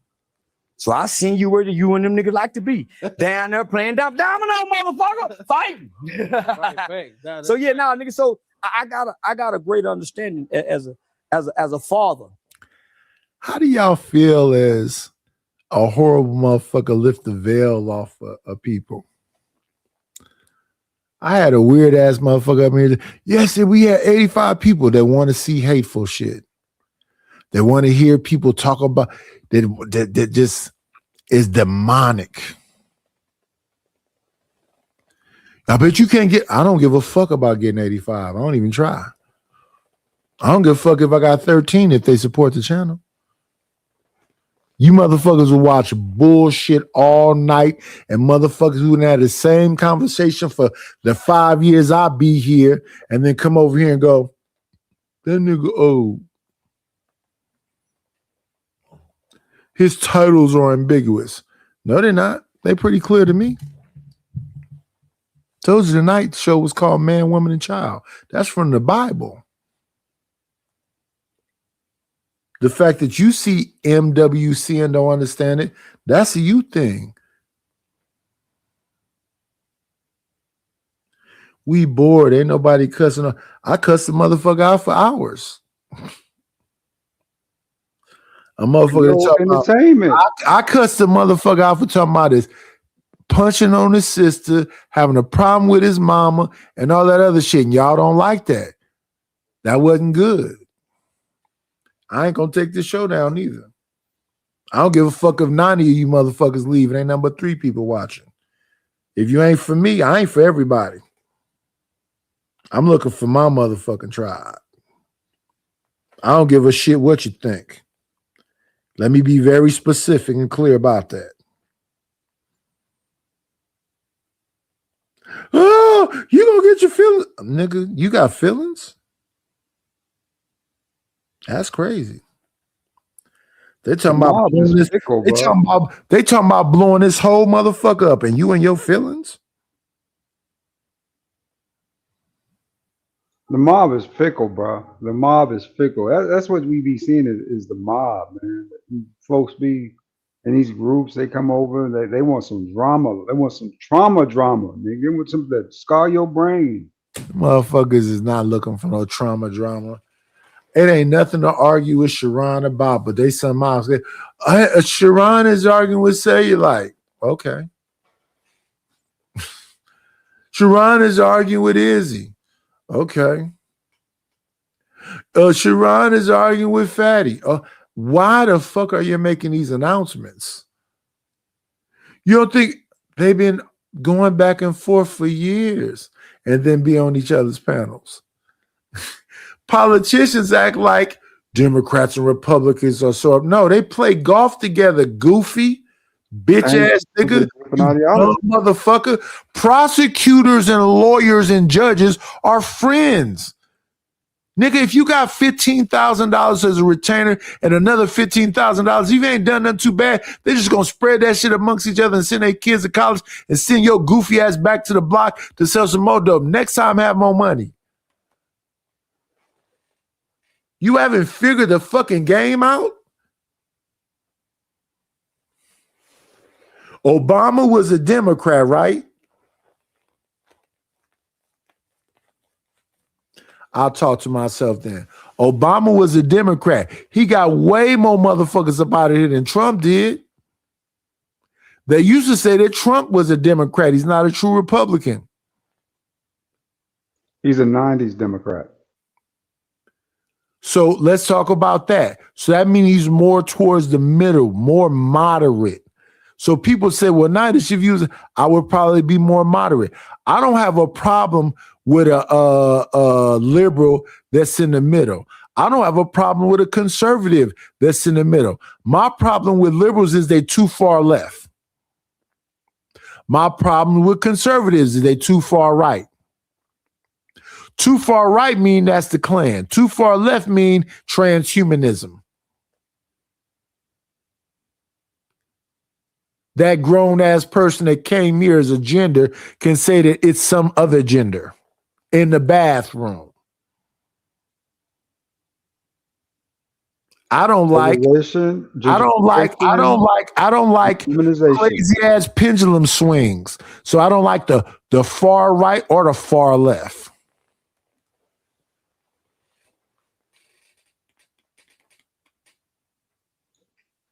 So I seen you where you and them niggas like to be. Down there playing domino, motherfucker, fighting. So yeah, now nigga, so I got a great understanding as a father. How do y'all feel as a horrible motherfucker lift the veil off of people? I had a weird ass motherfucker up here. Yes, we had 85 people that want to see hateful shit. They want to hear people talk about that just is demonic. I bet you can't get, I don't give a fuck about getting 85. I don't even try. I don't give a fuck if I got 13 if they support the channel. You motherfuckers will watch bullshit all night, and motherfuckers who had the same conversation for the 5 years I be here, and then come over here and go, that nigga old. His titles are ambiguous. No, they're not. They're pretty clear to me. Told you tonight the show was called Man, Woman, and Child. That's from the Bible. The fact that you see M.W.C. and don't understand it, that's a you thing. We bored. Ain't nobody cussing. I cussed the motherfucker out for hours. A motherfucker talking entertainment. about, I cussed the motherfucker out for talking about this, punching on his sister, having a problem with his mama, and all that other shit. And y'all don't like that. That wasn't good. I ain't gonna take this show down either. I don't give a fuck if 90 of you motherfuckers leave. It ain't nothing but 3 people watching. If you ain't for me, I ain't for everybody. I'm looking for my motherfucking tribe. I don't give a shit what you think. Let me be very specific and clear about that. Oh, you gonna get your feelings? Nigga, you got feelings? That's crazy. They talking about blowing this, they talking about blowing this whole motherfucker up, and you and your feelings? The mob is fickle, bro. The mob is fickle. That's what we be seeing is the mob, man. Folks be in these groups, they come over, they want some drama. They want some drama. They want something that scar your brain. Motherfuckers is not looking for no drama. It ain't nothing to argue with Sharon about, but they somehow say, Sharon is arguing with Cellulite. Okay. Sharon is arguing with Izzy. Okay. Sharon is arguing with Fatty. Why the fuck are you making these announcements? You don't think they've been going back and forth for years and then be on each other's panels? Politicians act like Democrats and Republicans are so. No, they play golf together, goofy, bitch ass nigga, you dumb motherfucker. Prosecutors and lawyers and judges are friends. Nigga, if you got $15,000 as a retainer and another $15,000, if you ain't done nothing too bad, they're just gonna spread that shit amongst each other and send their kids to college and send your goofy ass back to the block to sell some more dope. Next time, have more money. You haven't figured the fucking game out? Obama was a Democrat, right? I'll talk to myself then. Obama was a Democrat. He got way more motherfuckers up out of here than Trump did. They used to say that Trump was a Democrat. He's not a true Republican. He's a 90s Democrat. So let's talk about that. So that means he's more towards the middle, more moderate. So people say, well, 90s views, I would probably be more moderate. I don't have a problem with a liberal that's in the middle. I don't have a problem with a conservative that's in the middle. My problem with liberals is they too far left. My problem with conservatives is they too far right. Too far right mean that's the Klan. Too far left mean transhumanism. That grown-ass person that came here as a gender can say that it's some other gender in the bathroom. I don't like crazy ass pendulum swings. So I don't like the far right or the far left.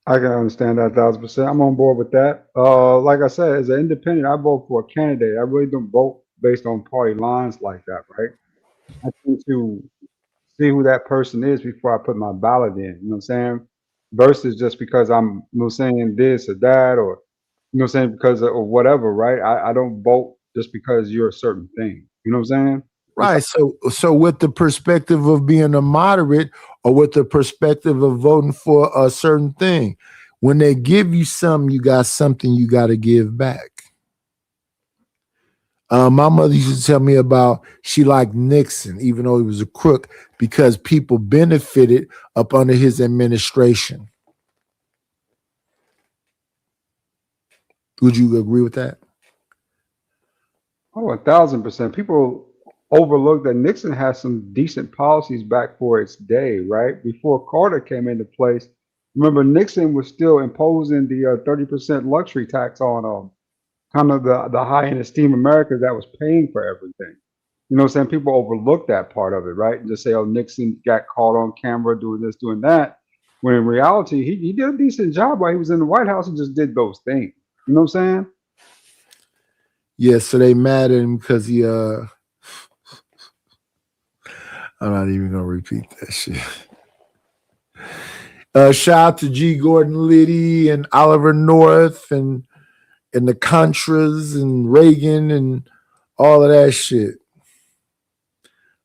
I can understand that 1,000%. I'm on board with that. Like I said, as an independent, I vote for a candidate. I really don't vote based on party lines like that, right? I tend to see who that person is before I put my ballot in. You know what I'm saying? Versus just because I'm, you know, saying this or that, or you know, what I'm saying because of or whatever, right? I don't vote just because you're a certain thing. You know what I'm saying? Right. So with the perspective of being a moderate or with the perspective of voting for a certain thing, when they give you something, you got something you got to give back. My mother used to tell me about she liked Nixon, even though he was a crook, because people benefited up under his administration. Would you agree with that? Oh, 1,000%. People overlook that Nixon had some decent policies back for its day, right? Before Carter came into place. Remember, Nixon was still imposing the 30% luxury tax on kind of the high-end esteem America that was paying for everything. You know what I'm saying? People overlook that part of it, right? And just say, oh, Nixon got caught on camera doing this, doing that. When in reality, he did a decent job while he was in the White House. He just did those things. You know what I'm saying? Yeah, so they mad at him because he I'm not even gonna repeat that shit. Shout out to G. Gordon Liddy and Oliver North and the Contras and Reagan and all of that shit.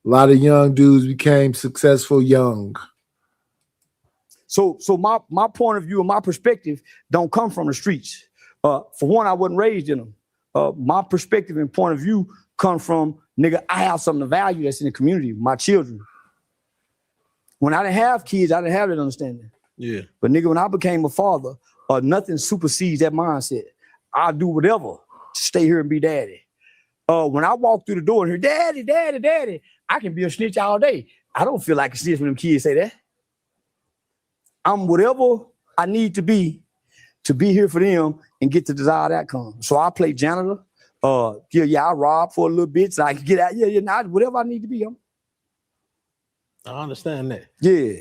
A lot of young dudes became successful young. So my point of view and my perspective don't come from the streets. For one, I wasn't raised in them. My perspective and point of view come from, nigga, I have something of value that's in the community, my children. When I didn't have kids, I didn't have that understanding. Yeah. But nigga, when I became a father, nothing supersedes that mindset. I'll do whatever to stay here and be daddy. When I walk through the door and hear, daddy, daddy, daddy, I can be a snitch all day. I don't feel like a snitch when them kids say that. I'm whatever I need to be here for them and get the desired outcome. So I play janitor. I rob for a little bit so I can get out. Whatever I need to be. I understand that. Yeah.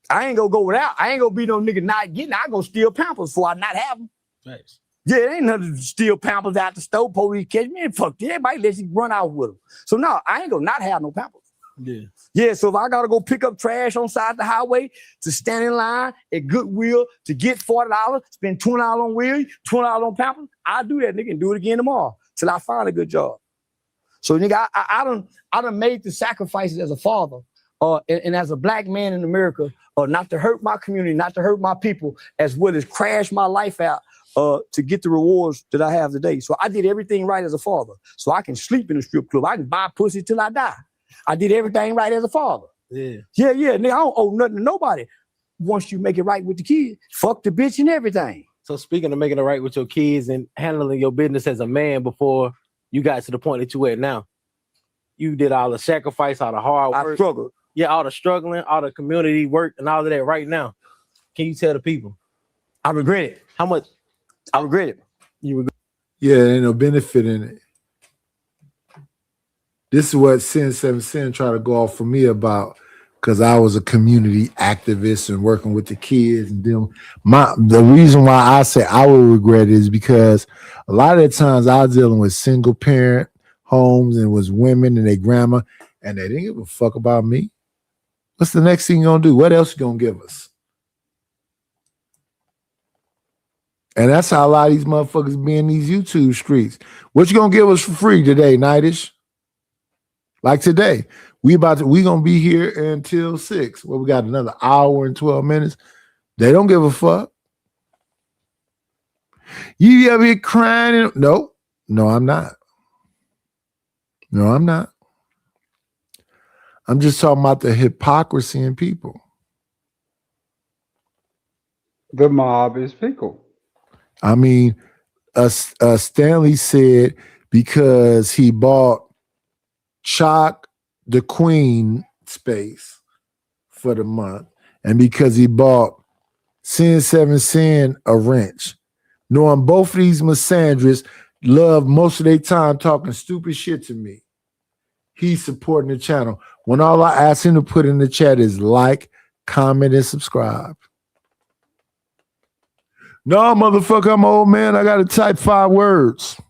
I ain't gonna go without. I ain't gonna be no nigga not getting. I go steal Pampers before I not have them. Thanks. Yeah, it ain't nothing to steal Pampers out the store. Police catch me and fuck. Everybody let you run out with them. So no, I ain't gonna not have no Pampers. Yeah. Yeah, so if I gotta go pick up trash on side of the highway to stand in line at Goodwill to get $40, spend $20 on wheel, $20 on Pampers, I'll do that, nigga, and do it again tomorrow till I find a good job. So nigga, I done made the sacrifices as a father and as a black man in America, not to hurt my community, not to hurt my people, as well as crash my life out to get the rewards that I have today. So I did everything right as a father. So I can sleep in a strip club. I can buy pussy till I die. I did everything right as a father. Yeah. Yeah, nigga, I don't owe nothing to nobody. Once you make it right with the kid, fuck the bitch and everything. So speaking of making it right with your kids and handling your business as a man before you got to the point that you at now, you did all the sacrifice, all the hard work. I struggled. Yeah, all the struggling, all the community work and all of that right now. Can you tell the people? I regret it. How much? I regret it. You regret? Yeah, there ain't no benefit in it. This is what Sin 7 Sin tried to go off for me about, because I was a community activist and working with the kids and them. The reason why I say I would regret it is because a lot of the times I was dealing with single parent homes and it was women and their grandma, and they didn't give a fuck about me. What's the next thing you're gonna do? What else you gonna give us? And that's how a lot of these motherfuckers be in these YouTube streets. What you gonna give us for free today, Nightish? Like today, We gonna be here until 6. Well, we got another hour and 12 minutes. They don't give a fuck. You ever here crying? No, I'm not. No, I'm not. I'm just talking about the hypocrisy in people. The mob is fickle. I mean, Stanley said because he bought Chalk the Queen space for the month, and because he bought Sin 7 Sin a wrench, knowing both of these misandrists love most of their time talking stupid shit to me, he's supporting the channel. When all I ask him to put in the chat is like, comment, and subscribe. No, motherfucker, I'm an old man. I got to type 5 words.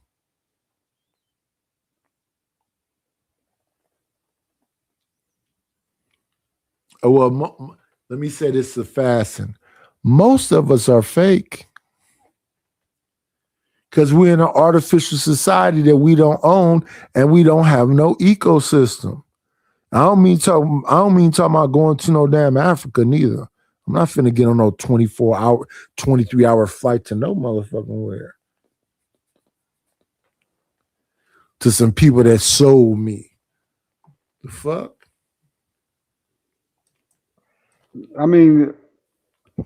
Oh, well, let me say this to fasten. Most of us are fake because we're in an artificial society that we don't own and we don't have no ecosystem. I don't mean talking about going to no damn Africa neither. I'm not finna get on no 24-hour, 23-hour flight to no motherfucking where. To some people that sold me. The fuck? I mean,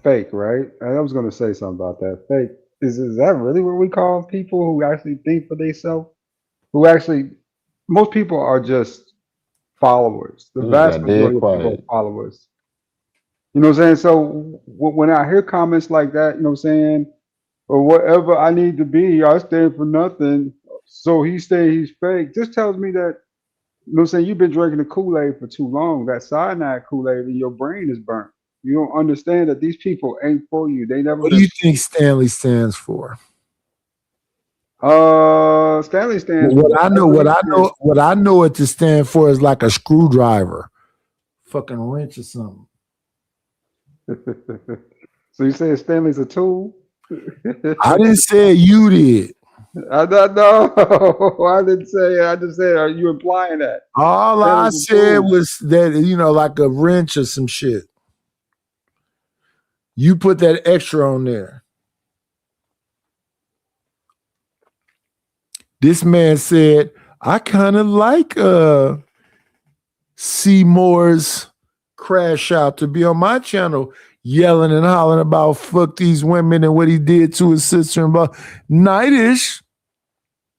fake, right? I was going to say something about that. Fake. Is that really what we call people who actually think for themselves? Who actually, most people are just followers. The You just vast got dead majority of people are quiet. followers. You know what I'm saying? So when I hear comments like that, you know what I'm saying? Or whatever I need to be, I stand for nothing. So he's saying he's fake. Just tells me that, you know what I'm saying, you've been drinking the Kool-Aid for too long. That cyanide Kool-Aid in your brain is burnt. You don't understand that these people ain't for you. They never What do you think Stanley stands for? Stanley stands for What I know it to stand for is like a screwdriver. Fucking wrench or something. So you say Stanley's a tool? I didn't say it, you did. I don't know. I didn't say it. I just said, are you implying that? All I Stanley's a said tool. was that, like a wrench or some shit. You put that extra on there. This man said, I kind of like Seymour's crash out to be on my channel yelling and hollering about fuck these women and what he did to his sister-in-law. Nightish,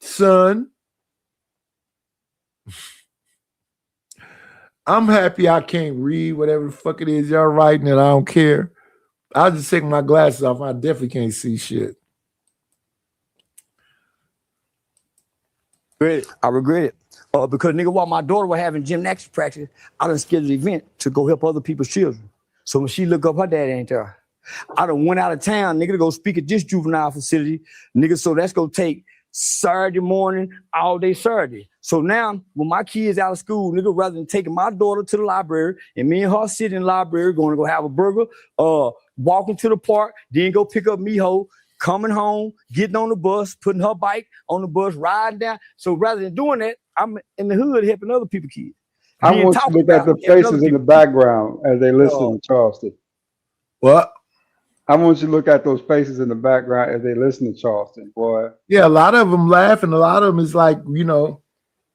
son. I'm happy I can't read whatever the fuck it is y'all writing and I don't care. I'll just take my glasses off. I definitely can't see shit. I regret it. Because nigga, while my daughter was having gymnastics practice, I done scheduled an event to go help other people's children. So when she look up, her daddy ain't there. I done went out of town, nigga, to go speak at this juvenile facility. Nigga, so that's gonna take Saturday morning, all day Saturday. So now, when my kids out of school, nigga, rather than taking my daughter to the library and me and her sitting in the library, going to go have a burger, walking to the park, then go pick up Miho, coming home, getting on the bus, putting her bike on the bus, riding down. So rather than doing that, I'm in the hood helping other people's kids. I want you to look at the faces in the background as they listen to Charleston. What? I want you to look at those faces in the background as they listen to Charleston, boy. Yeah, a lot of them laugh, and a lot of them is like,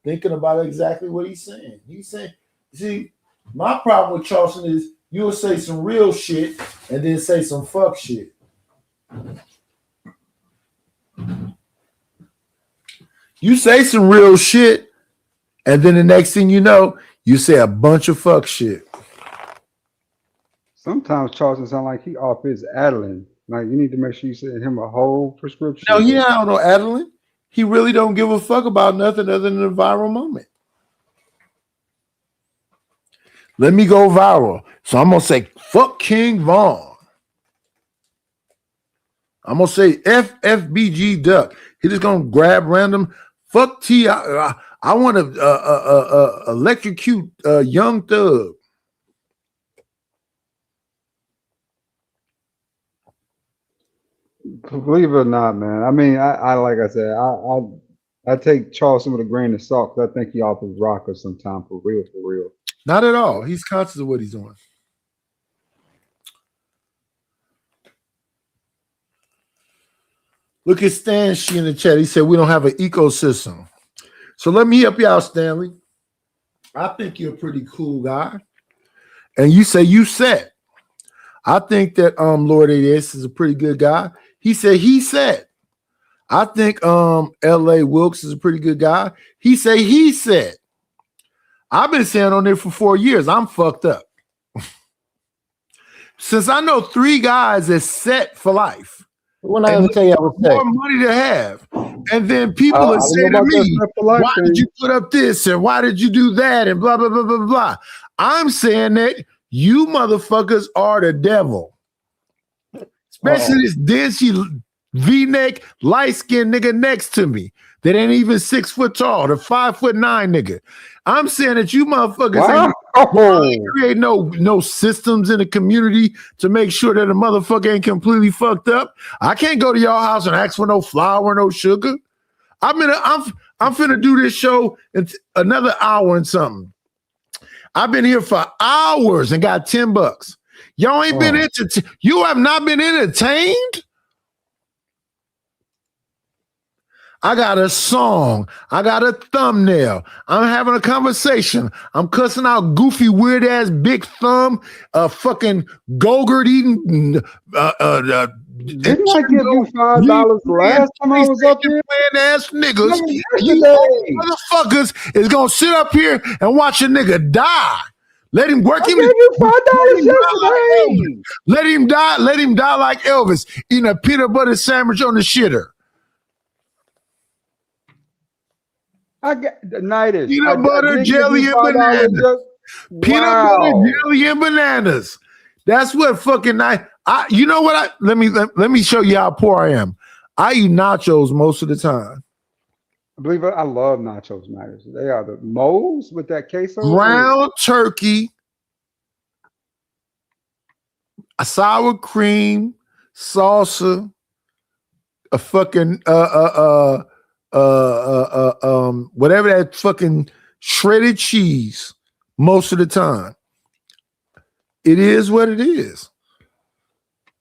thinking about exactly what he's saying. He's saying, see, my problem with Charleston is you'll say some real shit and then say some fuck shit. You say some real shit, and then the next thing you know, you say a bunch of fuck shit. Sometimes Charleston sound like he off his Adderall. Like you need to make sure you send him a whole prescription. No, he ain't on no Adderall. He really don't give a fuck about nothing other than the viral moment. Let me go viral. So I'm gonna say fuck King Von. I'm gonna say FFBG Duck. He just gonna grab random fuck T. I want to electrocute Young Thug. Believe it or not, man. I mean, I like I said, I take Charleston with a grain of salt because I think he off his rocker sometimes for real, for real. Not at all. He's conscious of what he's doing. Look at Stan She in the chat. He said we don't have an ecosystem. So let me help you out, Stanley. I think you're a pretty cool guy. And you say you set. I think that Lord A.S. is a pretty good guy. He said he said. I think L.A. Wilkes is a pretty good guy. He said he said. I've been saying on there for 4 years. I'm fucked up. Since I know 3 guys that's set for life. When I ever tell you I was set. More money to have. And then people are saying to me, why did you put up this and why did you do that and blah, blah, blah, blah, blah. I'm saying that you motherfuckers are the devil. Especially this dingy V-neck, light-skinned nigga next to me that ain't even 6 foot tall, the 5'9" nigga. I'm saying that you motherfuckers ain't create no systems in the community to make sure that a motherfucker ain't completely fucked up. I can't go to your house and ask for no flour, no sugar. I'm finna do this show in another hour and something. I've been here for hours and got $10. Y'all ain't been entertained. You have not been entertained? I got a song. I got a thumbnail. I'm having a conversation. I'm cussing out goofy, weird ass big thumb, fucking Gogurt eating. Didn't I give you $5 last time I was up here? Ass niggas. You motherfuckers is gonna sit up here and watch a nigga die. Let him work him. $5 yesterday. Let him die. Let him die like Elvis, eating a peanut butter sandwich on the shitter. I got the nightest. Peanut butter, jelly, and bananas. Peanut butter, jelly, and bananas. That's what fucking night. You know what? Let me show you how poor I am. I eat nachos most of the time. I believe it. I love nachos, Nighters. They are the moles with that queso. Ground turkey, a sour cream, salsa, a fucking whatever that fucking shredded cheese most of the time. It is what it is.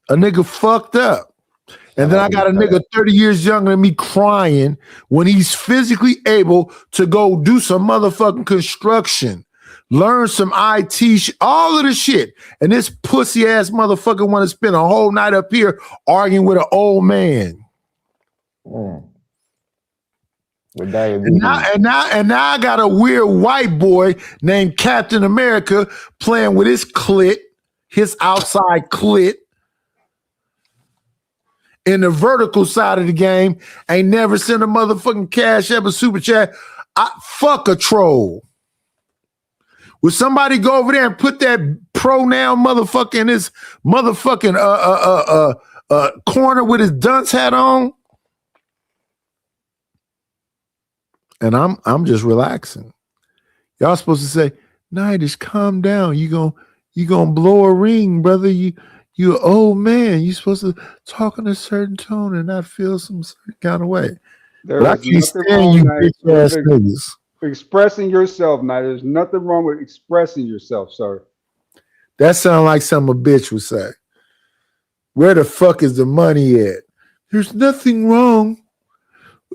A nigga fucked up. And then I got a nigga 30 years younger than me crying when he's physically able to go do some motherfucking construction, learn some IT, all of the shit. And this pussy ass motherfucker want to spend a whole night up here arguing with an old man. And now I got a weird white boy named Captain America playing with his clit, his outside clit. In the vertical side of the game, ain't never sent a motherfucking cash ever super chat. Fuck a troll. Would somebody go over there and put that pronoun motherfucker in his motherfucking corner with his dunce hat on? And I'm just relaxing. Y'all supposed to say, "Nah, just calm down. You gonna blow a ring, brother. You an old man. You supposed to talk in a certain tone and not feel some certain kind of way." But I can't stand you bitch ass niggas. Expressing yourself, now. There's nothing wrong with expressing yourself, sir. That sounds like something a bitch would say. Where the fuck is the money at? There's nothing wrong.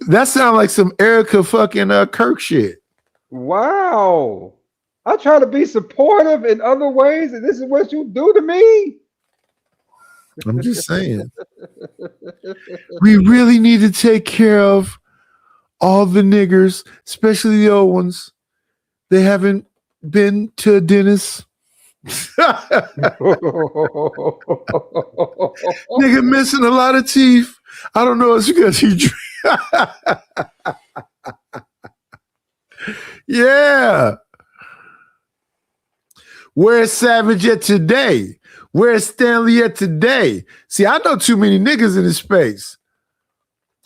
That sounds like some Erica fucking Kirk shit. Wow. I try to be supportive in other ways, and this is what you do to me. I'm just saying. We really need to take care of all the niggers, especially the old ones. They haven't been to a dentist. Nigga missing a lot of teeth. I don't know. It's because he drink. Yeah. Where's Savage at today? Where's Stanley at today? See, I know too many niggas in this space.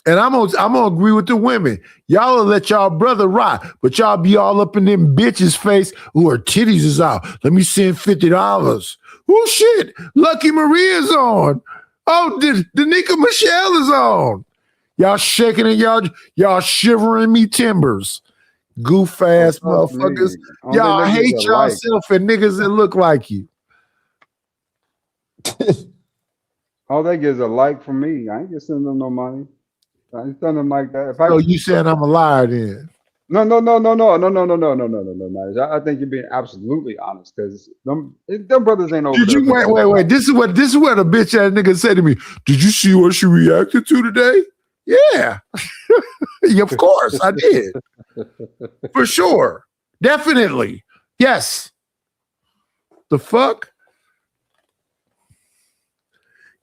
And I'm gonna agree with the women. Y'all will let y'all brother rot, but y'all be all up in them bitches' face who her titties is out. Let me send $50. Oh shit, Lucky Maria's on. Oh, Danica Michelle is on. Y'all shaking and y'all shivering me timbers. Goof ass Trust me. motherfuckers. All they Y'all niggas hate are like. yourself and niggas that look like you. All they get is a like from me. I ain't just sending them no money. I ain't sending them like that. If I So you saying I'm a liar then? no. I think you're being absolutely honest because them brothers ain't over Did there you for no. wait? This is what the bitch ass nigga said to me. Did you see what she reacted to today? Yeah. Yeah, of course I did. For sure. Definitely. Yes. The fuck?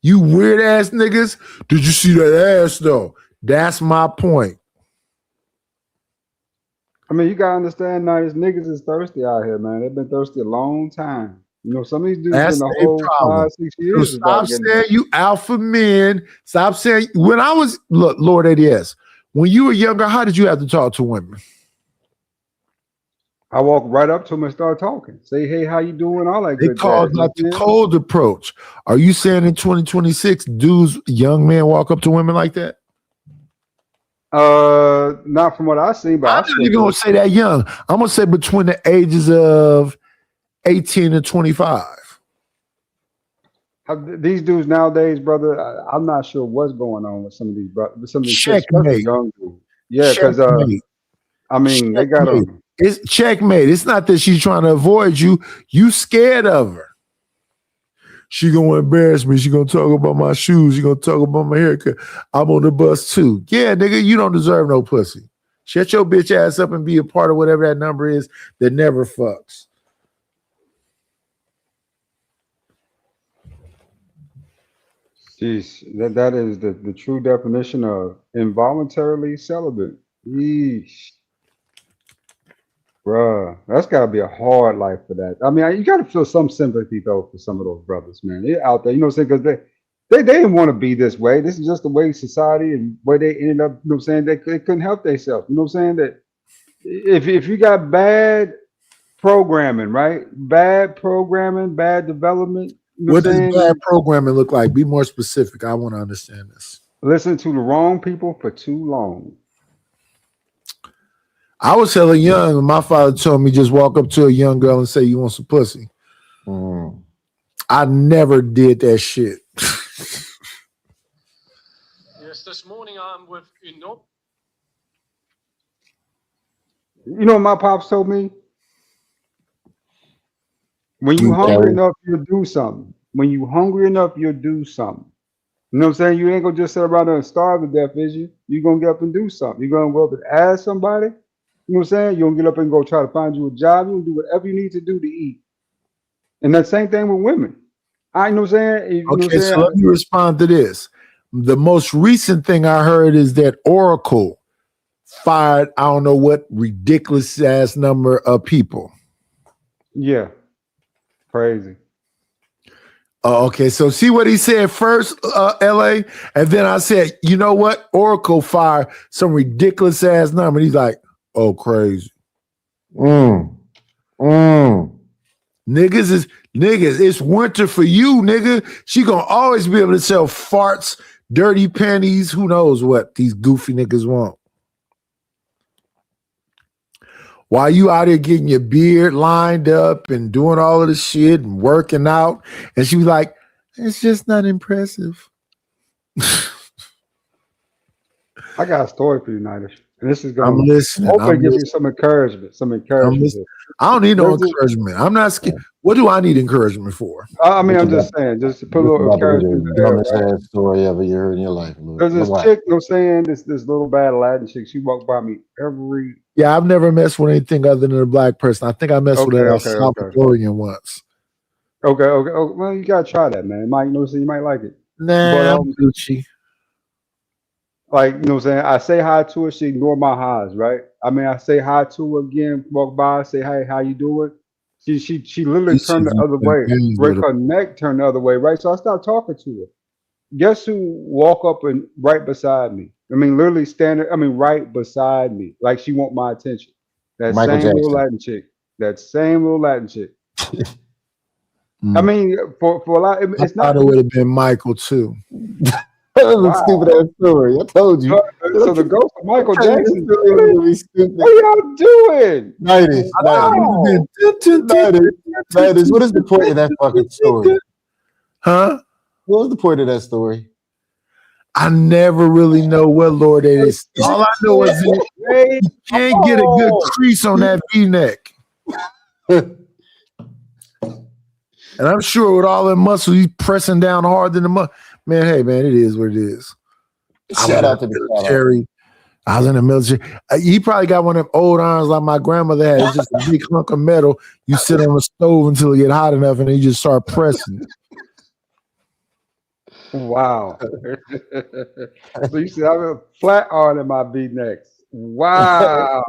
You weird ass niggas. Did you see that ass though? That's my point. I mean, you gotta understand now. These niggas is thirsty out here, man. They've been thirsty a long time. You know, some of these dudes That's been a their whole problem. 5-6 So years stop without getting saying you alpha men. Stop saying when I was Lord ADS. When you were younger, how did you have to talk to women? I walk right up to them and start talking. Say, hey, how you doing? All that They good call jazz. that the cold approach. Are you saying in 2026, dudes, young men walk up to women like that? Not from what I've seen, but I'm not even gonna say that young. I'm gonna say between the ages of 18 and 25. These dudes nowadays, brother, I'm not sure what's going on with some of these brothers, some of these kids, especially Checkmate. young dudes. Yeah, because Checkmate. I mean, they got Checkmate. them. It's checkmate. It's not that she's trying to avoid you. You scared of her. She gonna embarrass me. She gonna talk about my shoes. She gonna talk about my haircut. I'm on the bus too. Yeah, nigga, you don't deserve no pussy. Shut your bitch ass up and be a part of whatever that number is that never fucks. Jeez, that is the true definition of involuntarily celibate. Yeesh. Bruh, that's gotta be a hard life for that. I mean, you gotta feel some sympathy though for some of those brothers, man. They're out there, you know what I'm saying? Because they didn't want to be this way. This is just the way society and where they ended up, you know what I'm saying? They couldn't help themselves. You know what I'm saying? That if you got bad programming, right? Bad programming, bad development, you know What what I'm does saying? bad programming look like? Be more specific. I want to understand this. Listen to the wrong people for too long. I was hella young, and my father told me just walk up to a young girl and say you want some pussy. I never did that shit. Yes, this morning I'm with Enoch. You know what my pops told me? When you hungry enough, you'll do something. When you hungry enough, you'll do something. You know what I'm saying? You ain't gonna just sit around there and starve to death, is you? You're gonna get up and do something. You're gonna go up and ask somebody. You know what I'm saying? You're gonna get up and go try to find you a job. You're gonna do whatever you need to do to eat. And that same thing with women. I know what I'm saying. You know what I'm Okay, so saying? let me respond to this. The most recent thing I heard is that Oracle fired, I don't know what ridiculous ass number of people. Yeah. Crazy. Okay, so see what he said first, LA, and then I said, you know what? Oracle fired some ridiculous ass number. And he's like, oh, crazy. Niggas, it's winter for you, nigga. She gonna always be able to sell farts, dirty panties, who knows what these goofy niggas want. While you out here getting your beard lined up and doing all of the shit and working out, and she was like, it's just not impressive. I got a story for you, Nidish. And this is gonna I'm listening. hopefully give you some encouragement. Here. I don't need no encouragement. I'm not scared. What do I need encouragement for? I mean, I'm just saying, just to put a little encouragement the there. dumbest Right? ass story ever you heard in your life. There's this chick, you know, saying this little bad Latin chick. She walked by me every. Yeah, I've never messed with anything other than a black person. I think I messed with a Salvadorian once. Okay. Well, you gotta try that, man. You know, so you might like it. Nah, I'm Gucci. Like, you know what I'm saying? I say hi to her, she ignore my highs, right? I mean, I say hi to her again, walk by, say, hey, how you doing? She literally turned the other way. Break her neck, turned the other way, right? So I stopped talking to her. Guess who walk up and right beside me? I mean, literally standing, right beside me. Like she want my attention. That Michael same little Jackson. Latin chick. That same little Latin chick. I mean, for a lot, I it's not. thought it would have been Michael too. a stupid ass story. I told you. So the ghost of Michael I told you Jackson. this story was gonna be stupid. What y'all doing? 90s. Wow. 90s. What is the point of that fucking story? Huh? What was the point of that story? I never really know what Lord it is. All I know is that you can't get a good crease on that V-neck. And I'm sure with all that muscle, he's pressing down hard than the muscle. Man, hey, man, it is what it is. Shout out to the military. I was in the military. He probably got one of them old irons like my grandmother had. It's just a big hunk of metal. You sit on the stove until it get hot enough, and then you just start pressing. Wow. So you said I'm a flat iron in my V-necks. Wow.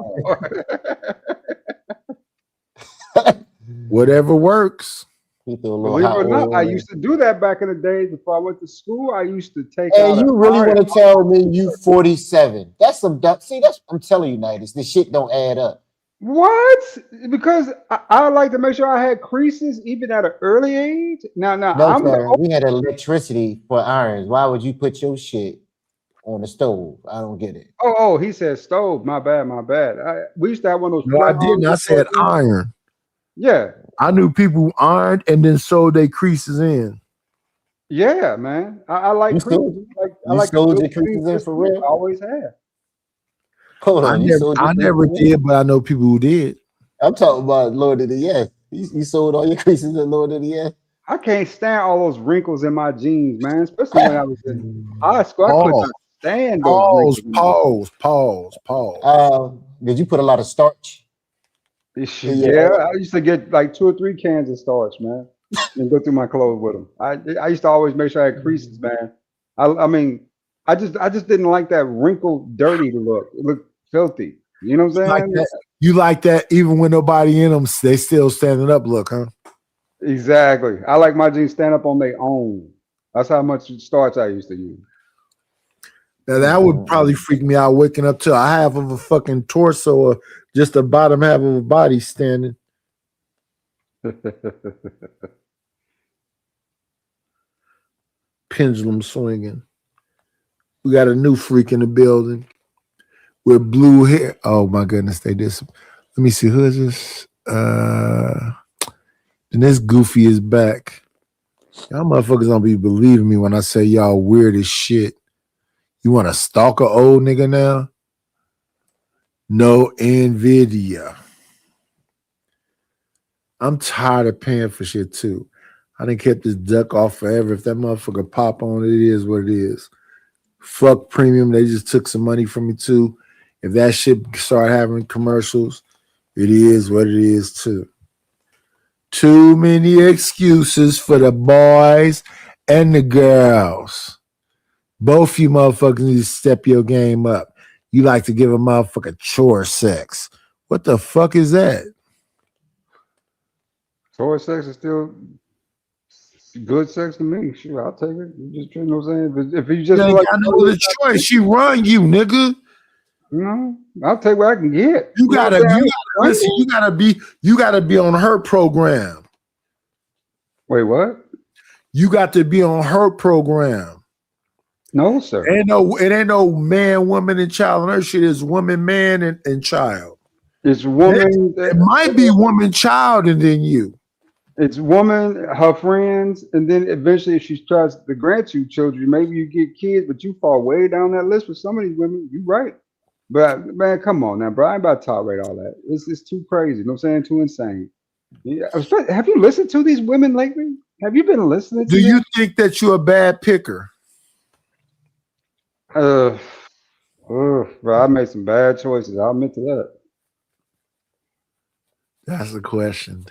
Whatever works. Believe it or not, I used to do that back in the days before I went to school. I used to take Hey, out you really want to tell me you 47? That's some dumb. See, that's I'm telling you, Nighties. This shit don't add up. What? Because I like to make sure I had creases even at an early age. Now, No, I'm sir. We had electricity for irons. Why would you put your shit on the stove? I don't get it. Oh, he said stove. My bad. We used to have one of those. No, I didn't. I said iron. Yeah. I knew people who ironed and then sewed their creases in. Yeah, man. I like creases. I like sewed your creases in for real? I always have. Hold on. I never did, but I know people who did. I'm talking about Lord of the Yes. You sold all your creases in Lord of the Yes. I can't stand all those wrinkles in my jeans, man. Especially when I was in high school. I couldn't stand those wrinkles. Pause. Did you put a lot of starch? Yeah, I used to get like 2 or 3 cans of starch, man, and go through my clothes with them. I used to always make sure I had creases, man. I mean, I just didn't like that wrinkled, dirty look. It looked filthy. You know what I'm saying? You like that even when nobody in them, they still standing up look, huh? Exactly. I like my jeans stand up on their own. That's how much starch I used to use. Now that would probably freak me out waking up to a half of a fucking torso or just the bottom half of a body standing. Pendulum swinging. We got a new freak in the building with blue hair. Oh my goodness, they did some. Let me see, who is this? And this goofy is back. Y'all motherfuckers don't be believing me when I say y'all weird as shit. You want to stalk an old nigga now? No NVIDIA. I'm tired of paying for shit too. I done kept this duck off forever. If that motherfucker pop on, it is what it is. Fuck premium. They just took some money from me too. If that shit start having commercials, it is what it is too. Too many excuses for the boys and the girls. Both you motherfuckers need to step your game up. You like to give a motherfucker chore sex. What the fuck is that? Chore sex is still good sex to me. Sure, I'll take it. You know what I'm saying? If you just you ain't like got no other choice, she run you, nigga. No, I'll take what I can get. You gotta be on her program. Wait, what? You got to be on her program. No, sir. It ain't no man, woman, and child. On her shit is woman, man, and child. It's woman. It might be woman, child, and then you. It's woman, her friends, and then eventually, if she tries to grant you children, maybe you get kids, but you fall way down that list with some of these women. You're right. But man, come on now, bro. I ain't about to tolerate all that. It's too crazy. You know what I'm saying? Too insane. Yeah. Have you listened to these women lately? Have you been listening to them? Do you think that you're a bad picker? Bro, I made some bad choices. I'll admit to that. That's the question.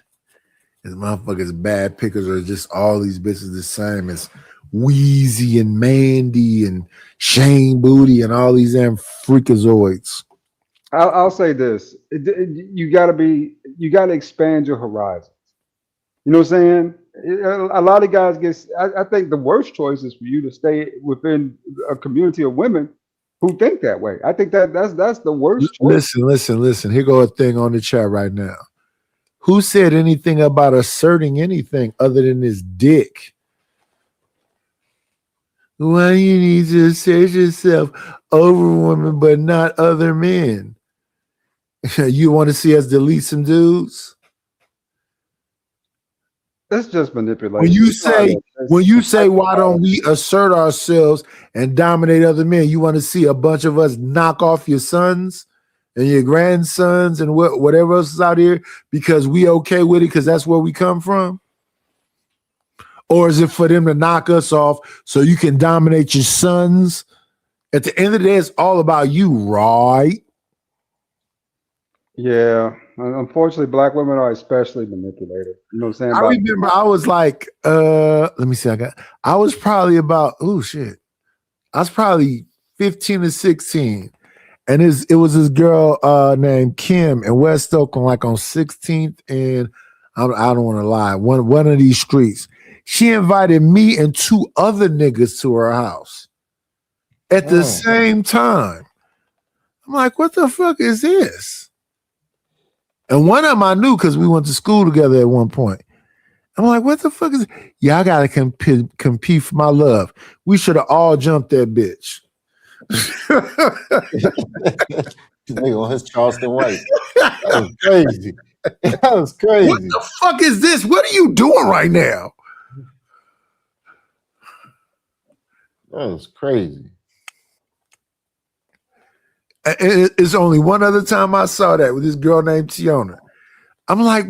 Is motherfuckers bad pickers or just all these bitches the same as Wheezy and Mandy and Shane Booty and all these damn freakazoids? I'll say this: you got to expand your horizons. You know what I'm saying? A lot of guys get. I think the worst choice is for you to stay within a community of women who think that way. I think that's the worst choice. Listen. Here go a thing on the chat right now. Who said anything about asserting anything other than his dick? Why you need to assert yourself over women, but not other men? You want to see us delete some dudes? That's just manipulation. When you say, why don't we assert ourselves and dominate other men? You want to see a bunch of us knock off your sons and your grandsons and whatever else is out here because we okay with it because that's where we come from? Or is it for them to knock us off so you can dominate your sons? At the end of the day, it's all about you, right? Yeah. Unfortunately, black women are especially manipulated. You know what I'm saying? I remember I was like, let me see. I was probably about, oh shit. I was probably 15 or 16. And it was this girl named Kim in West Oakland, like on 16th and I don't want to lie, one of these streets. She invited me and 2 other niggas to her house at the same time. I'm like, what the fuck is this? And one of them I knew because we went to school together at one point. I'm like, what the fuck is it? Yeah, I gotta compete for my love. We should have all jumped that bitch. Nigga on his Charleston White. That was crazy. That was crazy. What the fuck is this? What are you doing right now? That was crazy. It's only one other time I saw that with this girl named Tiona. I'm like,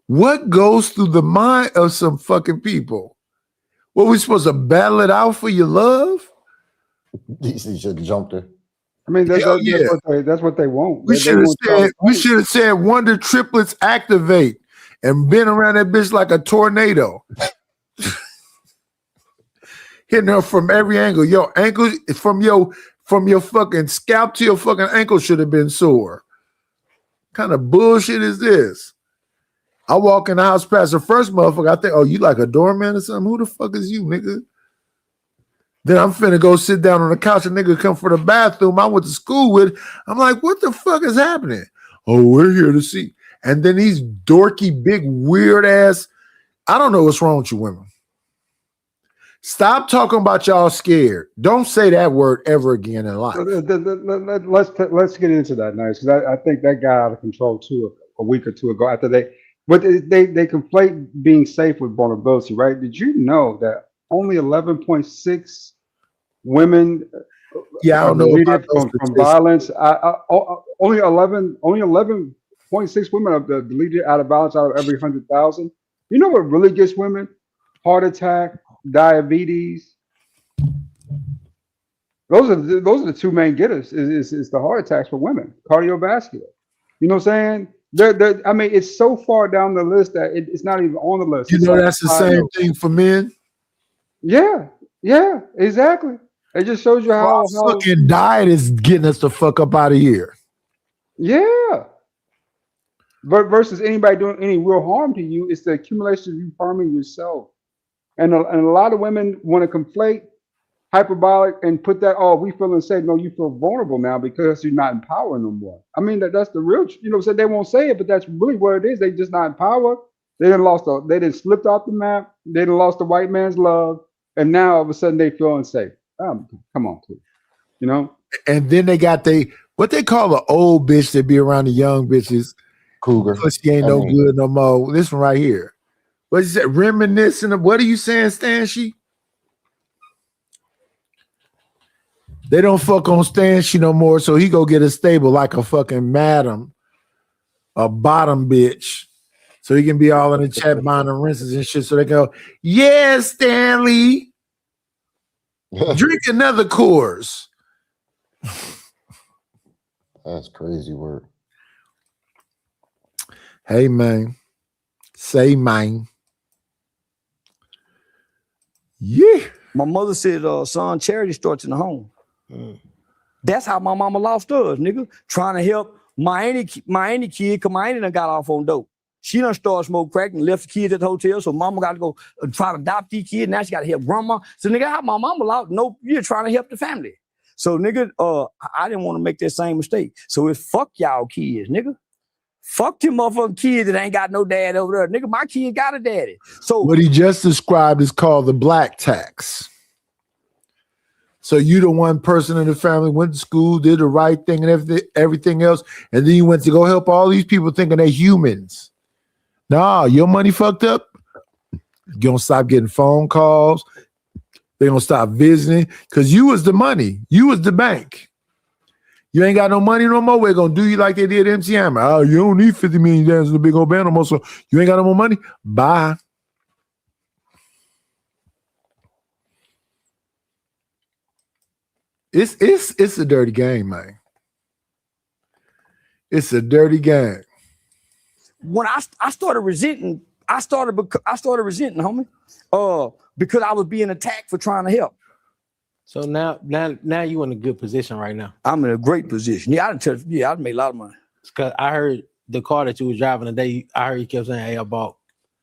what goes through the mind of some fucking people? What, we supposed to battle it out for your love? You should have jumped her. I mean, that's what they want. We should have said Wonder Triplets activate and been around that bitch like a tornado. Hitting her from every angle. Your ankle from your fucking scalp to your fucking ankle should have been sore. What kind of bullshit is this? I walk in the house past the first motherfucker. I think, oh, you like a doorman or something? Who the fuck is you, nigga? Then I'm finna go sit down on the couch. A nigga come for the bathroom I went to school with. I'm like, what the fuck is happening? Oh, we're here to see. And then these dorky, big, weird ass. I don't know what's wrong with you women. Stop talking about y'all scared. Don't say that word ever again in life. Let's get into that now, because I think that got out of control too a week or two ago. After they conflate being safe with vulnerability, right? Did you know that only 11.6 women I don't know deleted from violence? Only 11.6 women are deleted out of violence out of every 100,000. You know what really gets women? Heart attack, diabetes. Those are the 2 main getters. Is the heart attacks for women, cardiovascular. You know what I'm saying? I mean, it's so far down the list that it's not even on the list. You know, that's the same thing for men. Yeah, exactly. It just shows you how fucking diet is getting us the fuck up out of here. Yeah. But versus anybody doing any real harm to you, it's the accumulation of you harming yourself. And a lot of women want to conflate hyperbolic and put that, oh, we feel unsafe. No, you feel vulnerable now because you're not empowered no more. I mean, that's the real, so they won't say it, but that's really what it is. They just not empowered. They didn't slipped off the map. They didn't lost the white man's love. And now all of a sudden they feel unsafe. Come on, please. And then they got what they call the old bitch that be around the young bitches. Cougar. Pussy ain't no good no more. This one right here. What is that? Reminiscent of what are you saying, Stanshi? They don't fuck on Stanshi no more, so he go get a stable like a fucking madam, a bottom bitch. So he can be all in the chat buying the rinses and shit. So they go, yeah, Stanley. Drink another Coors. That's crazy word. Hey, man. Say, man. Yeah. My mother said, son, charity starts in the home. That's how my mama lost us, nigga. Trying to help my auntie kid, because my auntie done got off on dope. She done started smoke crack and left the kids at the hotel, so mama got to go try to adopt these kids. Now she got to help grandma. So, nigga, how my mama lost? Nope, you're trying to help the family. So, nigga, I didn't want to make that same mistake. So it's fuck y'all kids, nigga. Fuck them motherfucking kids that ain't got no dad over there. Nigga, my kid got a daddy. So what he just described is called the black tax. So you the one person in the family went to school, did the right thing and everything else, and then you went to go help all these people thinking they're humans. Nah, your money fucked up. You're gonna stop getting phone calls. They're gonna stop visiting because you was the money. You was the bank. You ain't got no money no more. We're gonna do you like they did MC Hammer. Oh, you don't need 50 million dollars in the big old band no more. So you ain't got no more money. Bye. It's a dirty game, man. It's a dirty game. When I started resenting, homie, because I was being attacked for trying to help. So now you in a good position right now. I'm in a great position. Yeah, I made a lot of money. Cause I heard the car that you was driving today. I heard you kept saying, "Hey, I bought."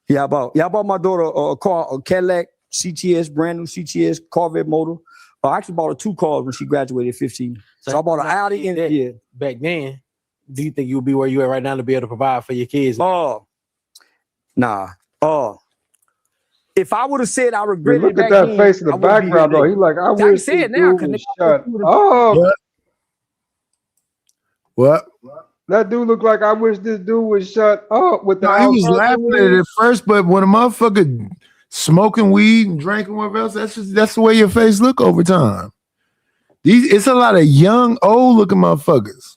Yeah, I bought my daughter a car, a Cadillac CTS, brand new CTS Corvette motor. I actually bought her 2 cars when she graduated at 15. So I bought an Audi in yeah. Back then, do you think you'll be where you at right now to be able to provide for your kids? Nah. If I would have said I regret Look it back at that then, face in the background, though. He like, I wish say this it now, dude would shut up. What? That dude looked like I wish this dude would shut up with the. No, he was laughing at it at first, but when a motherfucker smoking weed and drinking whatever else, that's the way your face look over time. It's a lot of young, old looking motherfuckers.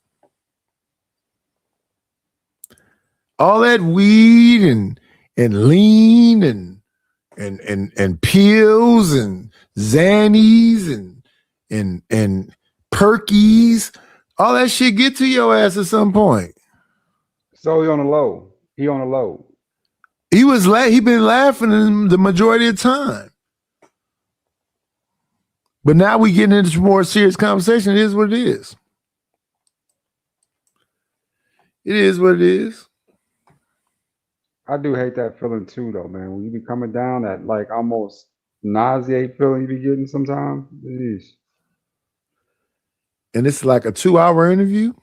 All that weed and lean and pills and Xannies and Perkies, all that shit get to your ass at some point. So he on the low. He on the low. He been laughing the majority of the time. But now we getting into more serious conversation. It is what it is. It is what it is. I do hate that feeling too, though, man. When you be coming down that like almost nauseate feeling you be getting sometimes. Jeez. And it's like a 2-hour interview.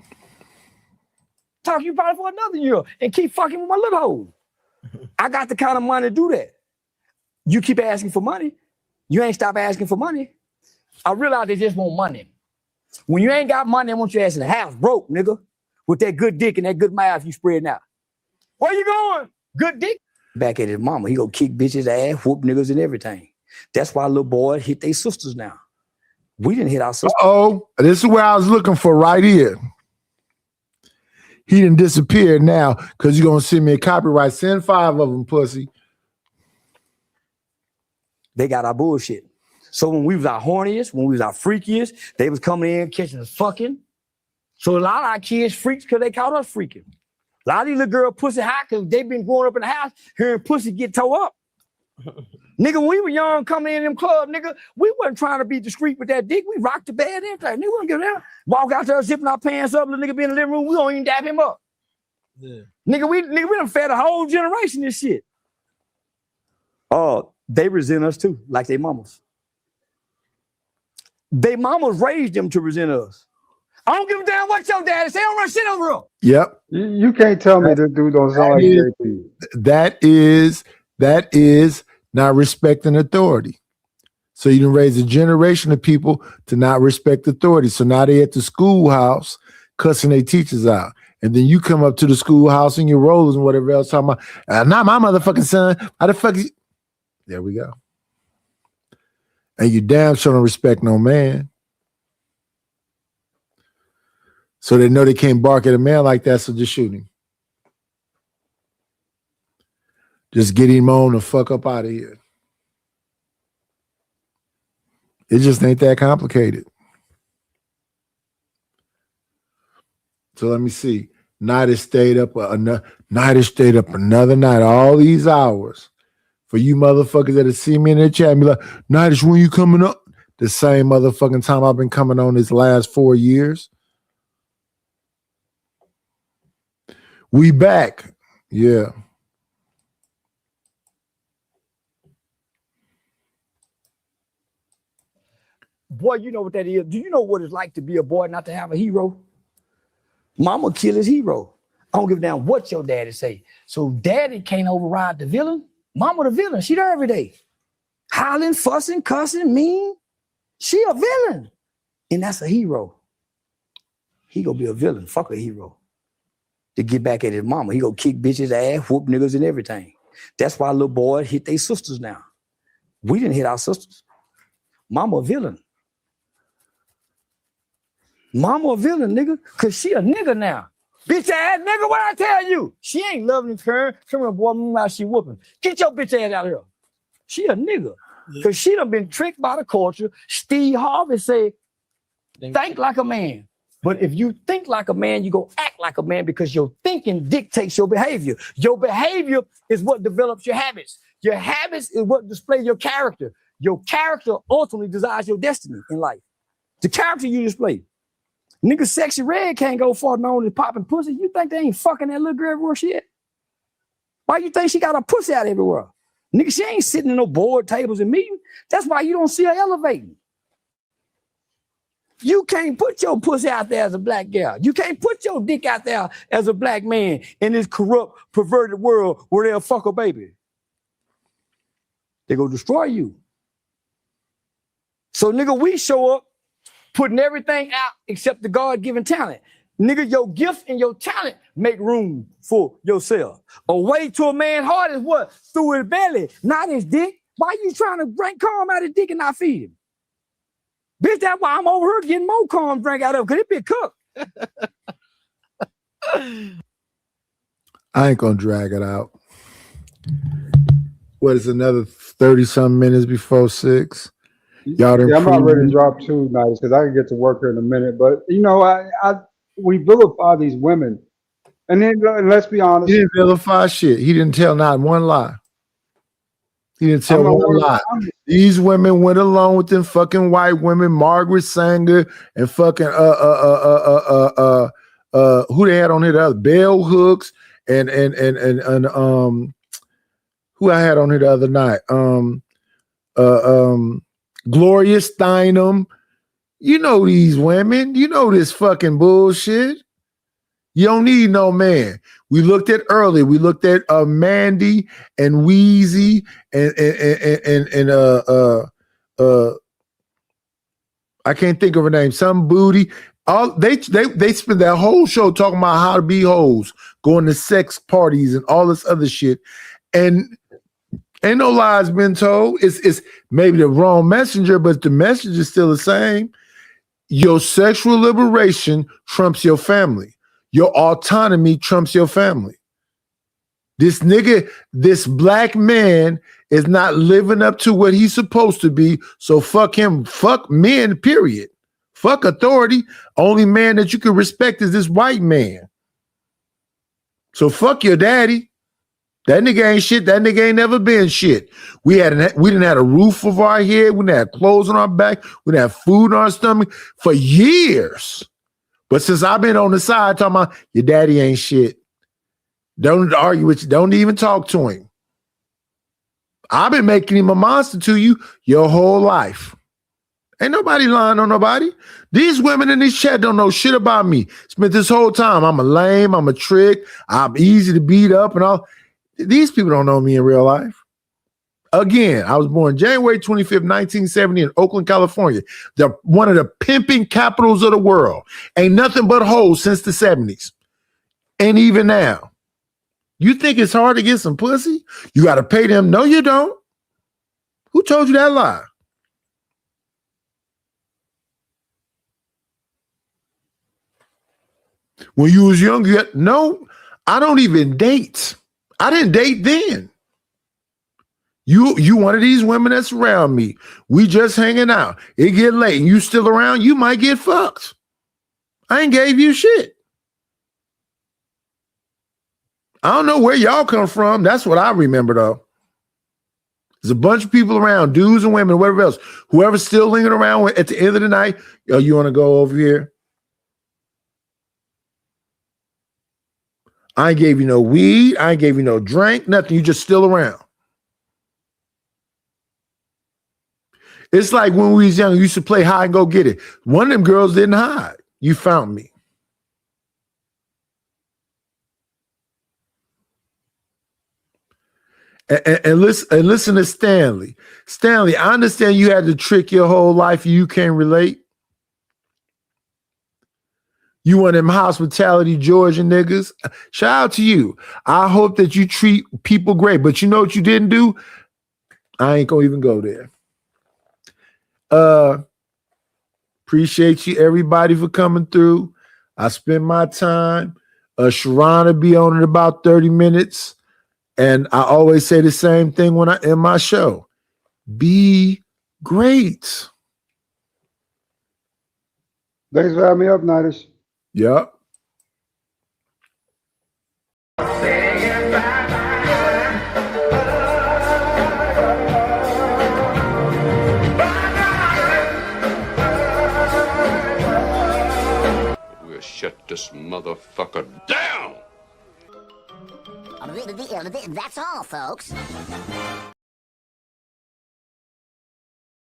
Talk to you probably for another year and keep fucking with my little hole. I got the kind of money to do that. You keep asking for money. You ain't stop asking for money. I realize they just want money. When you ain't got money, I want your ass in the house broke, nigga. With that good dick and that good mouth you spreading out. Where you going? Good dick. Back at his mama, he go kick bitches ass, whoop niggas and everything. That's why little boys hit their sisters now. We didn't hit our sisters. This is where I was looking for right here. He didn't disappear now because you're going to send me a copyright. Send 5 of them, pussy. They got our bullshit. So when we was our horniest, when we was our freakiest, they was coming in catching us fucking. So a lot of our kids freaks because they caught us freaking. A lot of these little girls pussy high because they been growing up in the house hearing pussy get tore up. Nigga, when we were young coming in them clubs, nigga, we wasn't trying to be discreet with that dick. We rocked the bed and everything. Nigga, wouldn't give down. Walk out there zipping our pants up, little nigga be in the living room, we don't even dap him up. Yeah. Nigga, we done fed a whole generation this shit. They resent us too, like they mamas. They mamas raised them to resent us. I don't give a damn what your daddy say. I don't run shit over him. Yep. You can't tell me this dude don't sound like JP. That is not respecting authority. So you can raise a generation of people to not respect authority. So now they at the schoolhouse cussing their teachers out. And then you come up to the schoolhouse in your rollers and whatever else talking about, not my motherfucking son. How the fuck is... There we go. And you damn sure don't respect no man. So they know they can't bark at a man like that, so just shoot him. Just get him on and fuck up out of here. It just ain't that complicated. So let me see. Night has stayed up another night, all these hours. For you motherfuckers that have seen me in the chat and be like, Night, when you coming up? The same motherfucking time I've been coming on this last 4 years. We back. Yeah. Boy, you know what that is. Do you know what it's like to be a boy not to have a hero? Mama kill his hero. I don't give a damn what your daddy say. So daddy can't override the villain. Mama the villain. She there every day. Howling, fussing, cussing, mean. She a villain. And that's a hero. He gonna be a villain. Fuck a hero. To get back at his mama. He gonna kick bitches ass, whoop niggas and everything. That's why little boy hit their sisters now. We didn't hit our sisters. Mama a villain. Mama a villain, nigga. Cause she a nigga now. Bitch ass nigga, what I tell you? She ain't loving her. Come here, boy, meanwhile she whooping. Get your bitch ass out of here. She a nigga. Cause she done been tricked by the culture. Steve Harvey said, think like a man. But if you think like a man, you go act like a man because your thinking dictates your behavior. Your behavior is what develops your habits. Your habits is what display your character. Your character ultimately decides your destiny in life. The character you display. Nigga, Sexy Red can't go far known as popping pussy. You think they ain't fucking that little girl everywhere she at? Why you think she got her pussy out everywhere? Nigga, she ain't sitting in no board tables and meetings. That's why you don't see her elevating. You can't put your pussy out there as a black girl. You can't put your dick out there as a black man in this corrupt, perverted world where they'll fuck a baby. They gonna destroy you. So nigga, we show up putting everything out except the God-given talent. Nigga, your gift and your talent make room for yourself. A way to a man's heart is what? Through his belly, not his dick. Why you trying to drink calm out of his dick and not feed him? Bitch, that's why I'm over here getting more calm drink out of him, because it be cooked. I ain't gonna drag it out. What is another 30-something minutes before 6? Y'all I'm not ready to drop 2 nights because I can get to work here in a minute. But you know, we vilify these women, and then let's be honest. He didn't vilify shit. He didn't tell not one lie. He didn't tell one lie. These women went along with them fucking white women, Margaret Sanger and fucking who they had on here the other Bell Hooks and who I had on here the other night Gloria Steinem. You know these women. You know this fucking bullshit. You don't need no man. We looked at earlier. We looked at Mandy and Wheezy and I can't think of her name. Some booty. All they spent that whole show talking about how to be hoes, going to sex parties and all this other shit. And ain't no lies been told. It's maybe the wrong messenger, but the message is still the same. Your sexual liberation trumps your family. Your autonomy trumps your family. This nigga, this black man is not living up to what he's supposed to be. So fuck him. Fuck men, period. Fuck authority. Only man that you can respect is this white man. So fuck your daddy. That nigga ain't shit. That nigga ain't never been shit. We didn't have a roof over our head. We didn't have clothes on our back. We didn't have food on our stomach for years. But since I've been on the side talking about your daddy ain't shit, don't argue with you. Don't even talk to him. I've been making him a monster to you your whole life. Ain't nobody lying on nobody. These women in this chat don't know shit about me. Spent this whole time. I'm a lame. I'm a trick. I'm easy to beat up and all. These people don't know me in real life. Again, I was born January 25th, 1970 in Oakland, California. One of the pimping capitals of the world. Ain't nothing but hoes since the 70s. And even now. You think it's hard to get some pussy? You got to pay them. No, you don't. Who told you that lie? When you was young, no, I don't even date. I didn't date then. You one of these women that's around me. We just hanging out. It get late and you still around, you might get fucked. I ain't gave you shit. I don't know where y'all come from. That's what I remember though. There's a bunch of people around, dudes and women, whatever else. Whoever's still lingering around at the end of the night, yo, you want to go over here? I ain't gave you no weed. I ain't gave you no drink, nothing. You just still around. It's like when we was young, we used to play hide and go get it. One of them girls didn't hide. You found me. And listen to Stanley. Stanley, I understand you had to trick your whole life. You can't relate. You one of them hospitality Georgia niggas. Shout out to you. I hope that you treat people great. But you know what you didn't do? I ain't gonna even go there. Appreciate you, everybody, for coming through. I spend my time. Sharon will be on in about 30 minutes. And I always say the same thing when I end my show. Be great. Thanks for having me up, Nidus. Yep. We'll shut this motherfucker down. That's all, folks.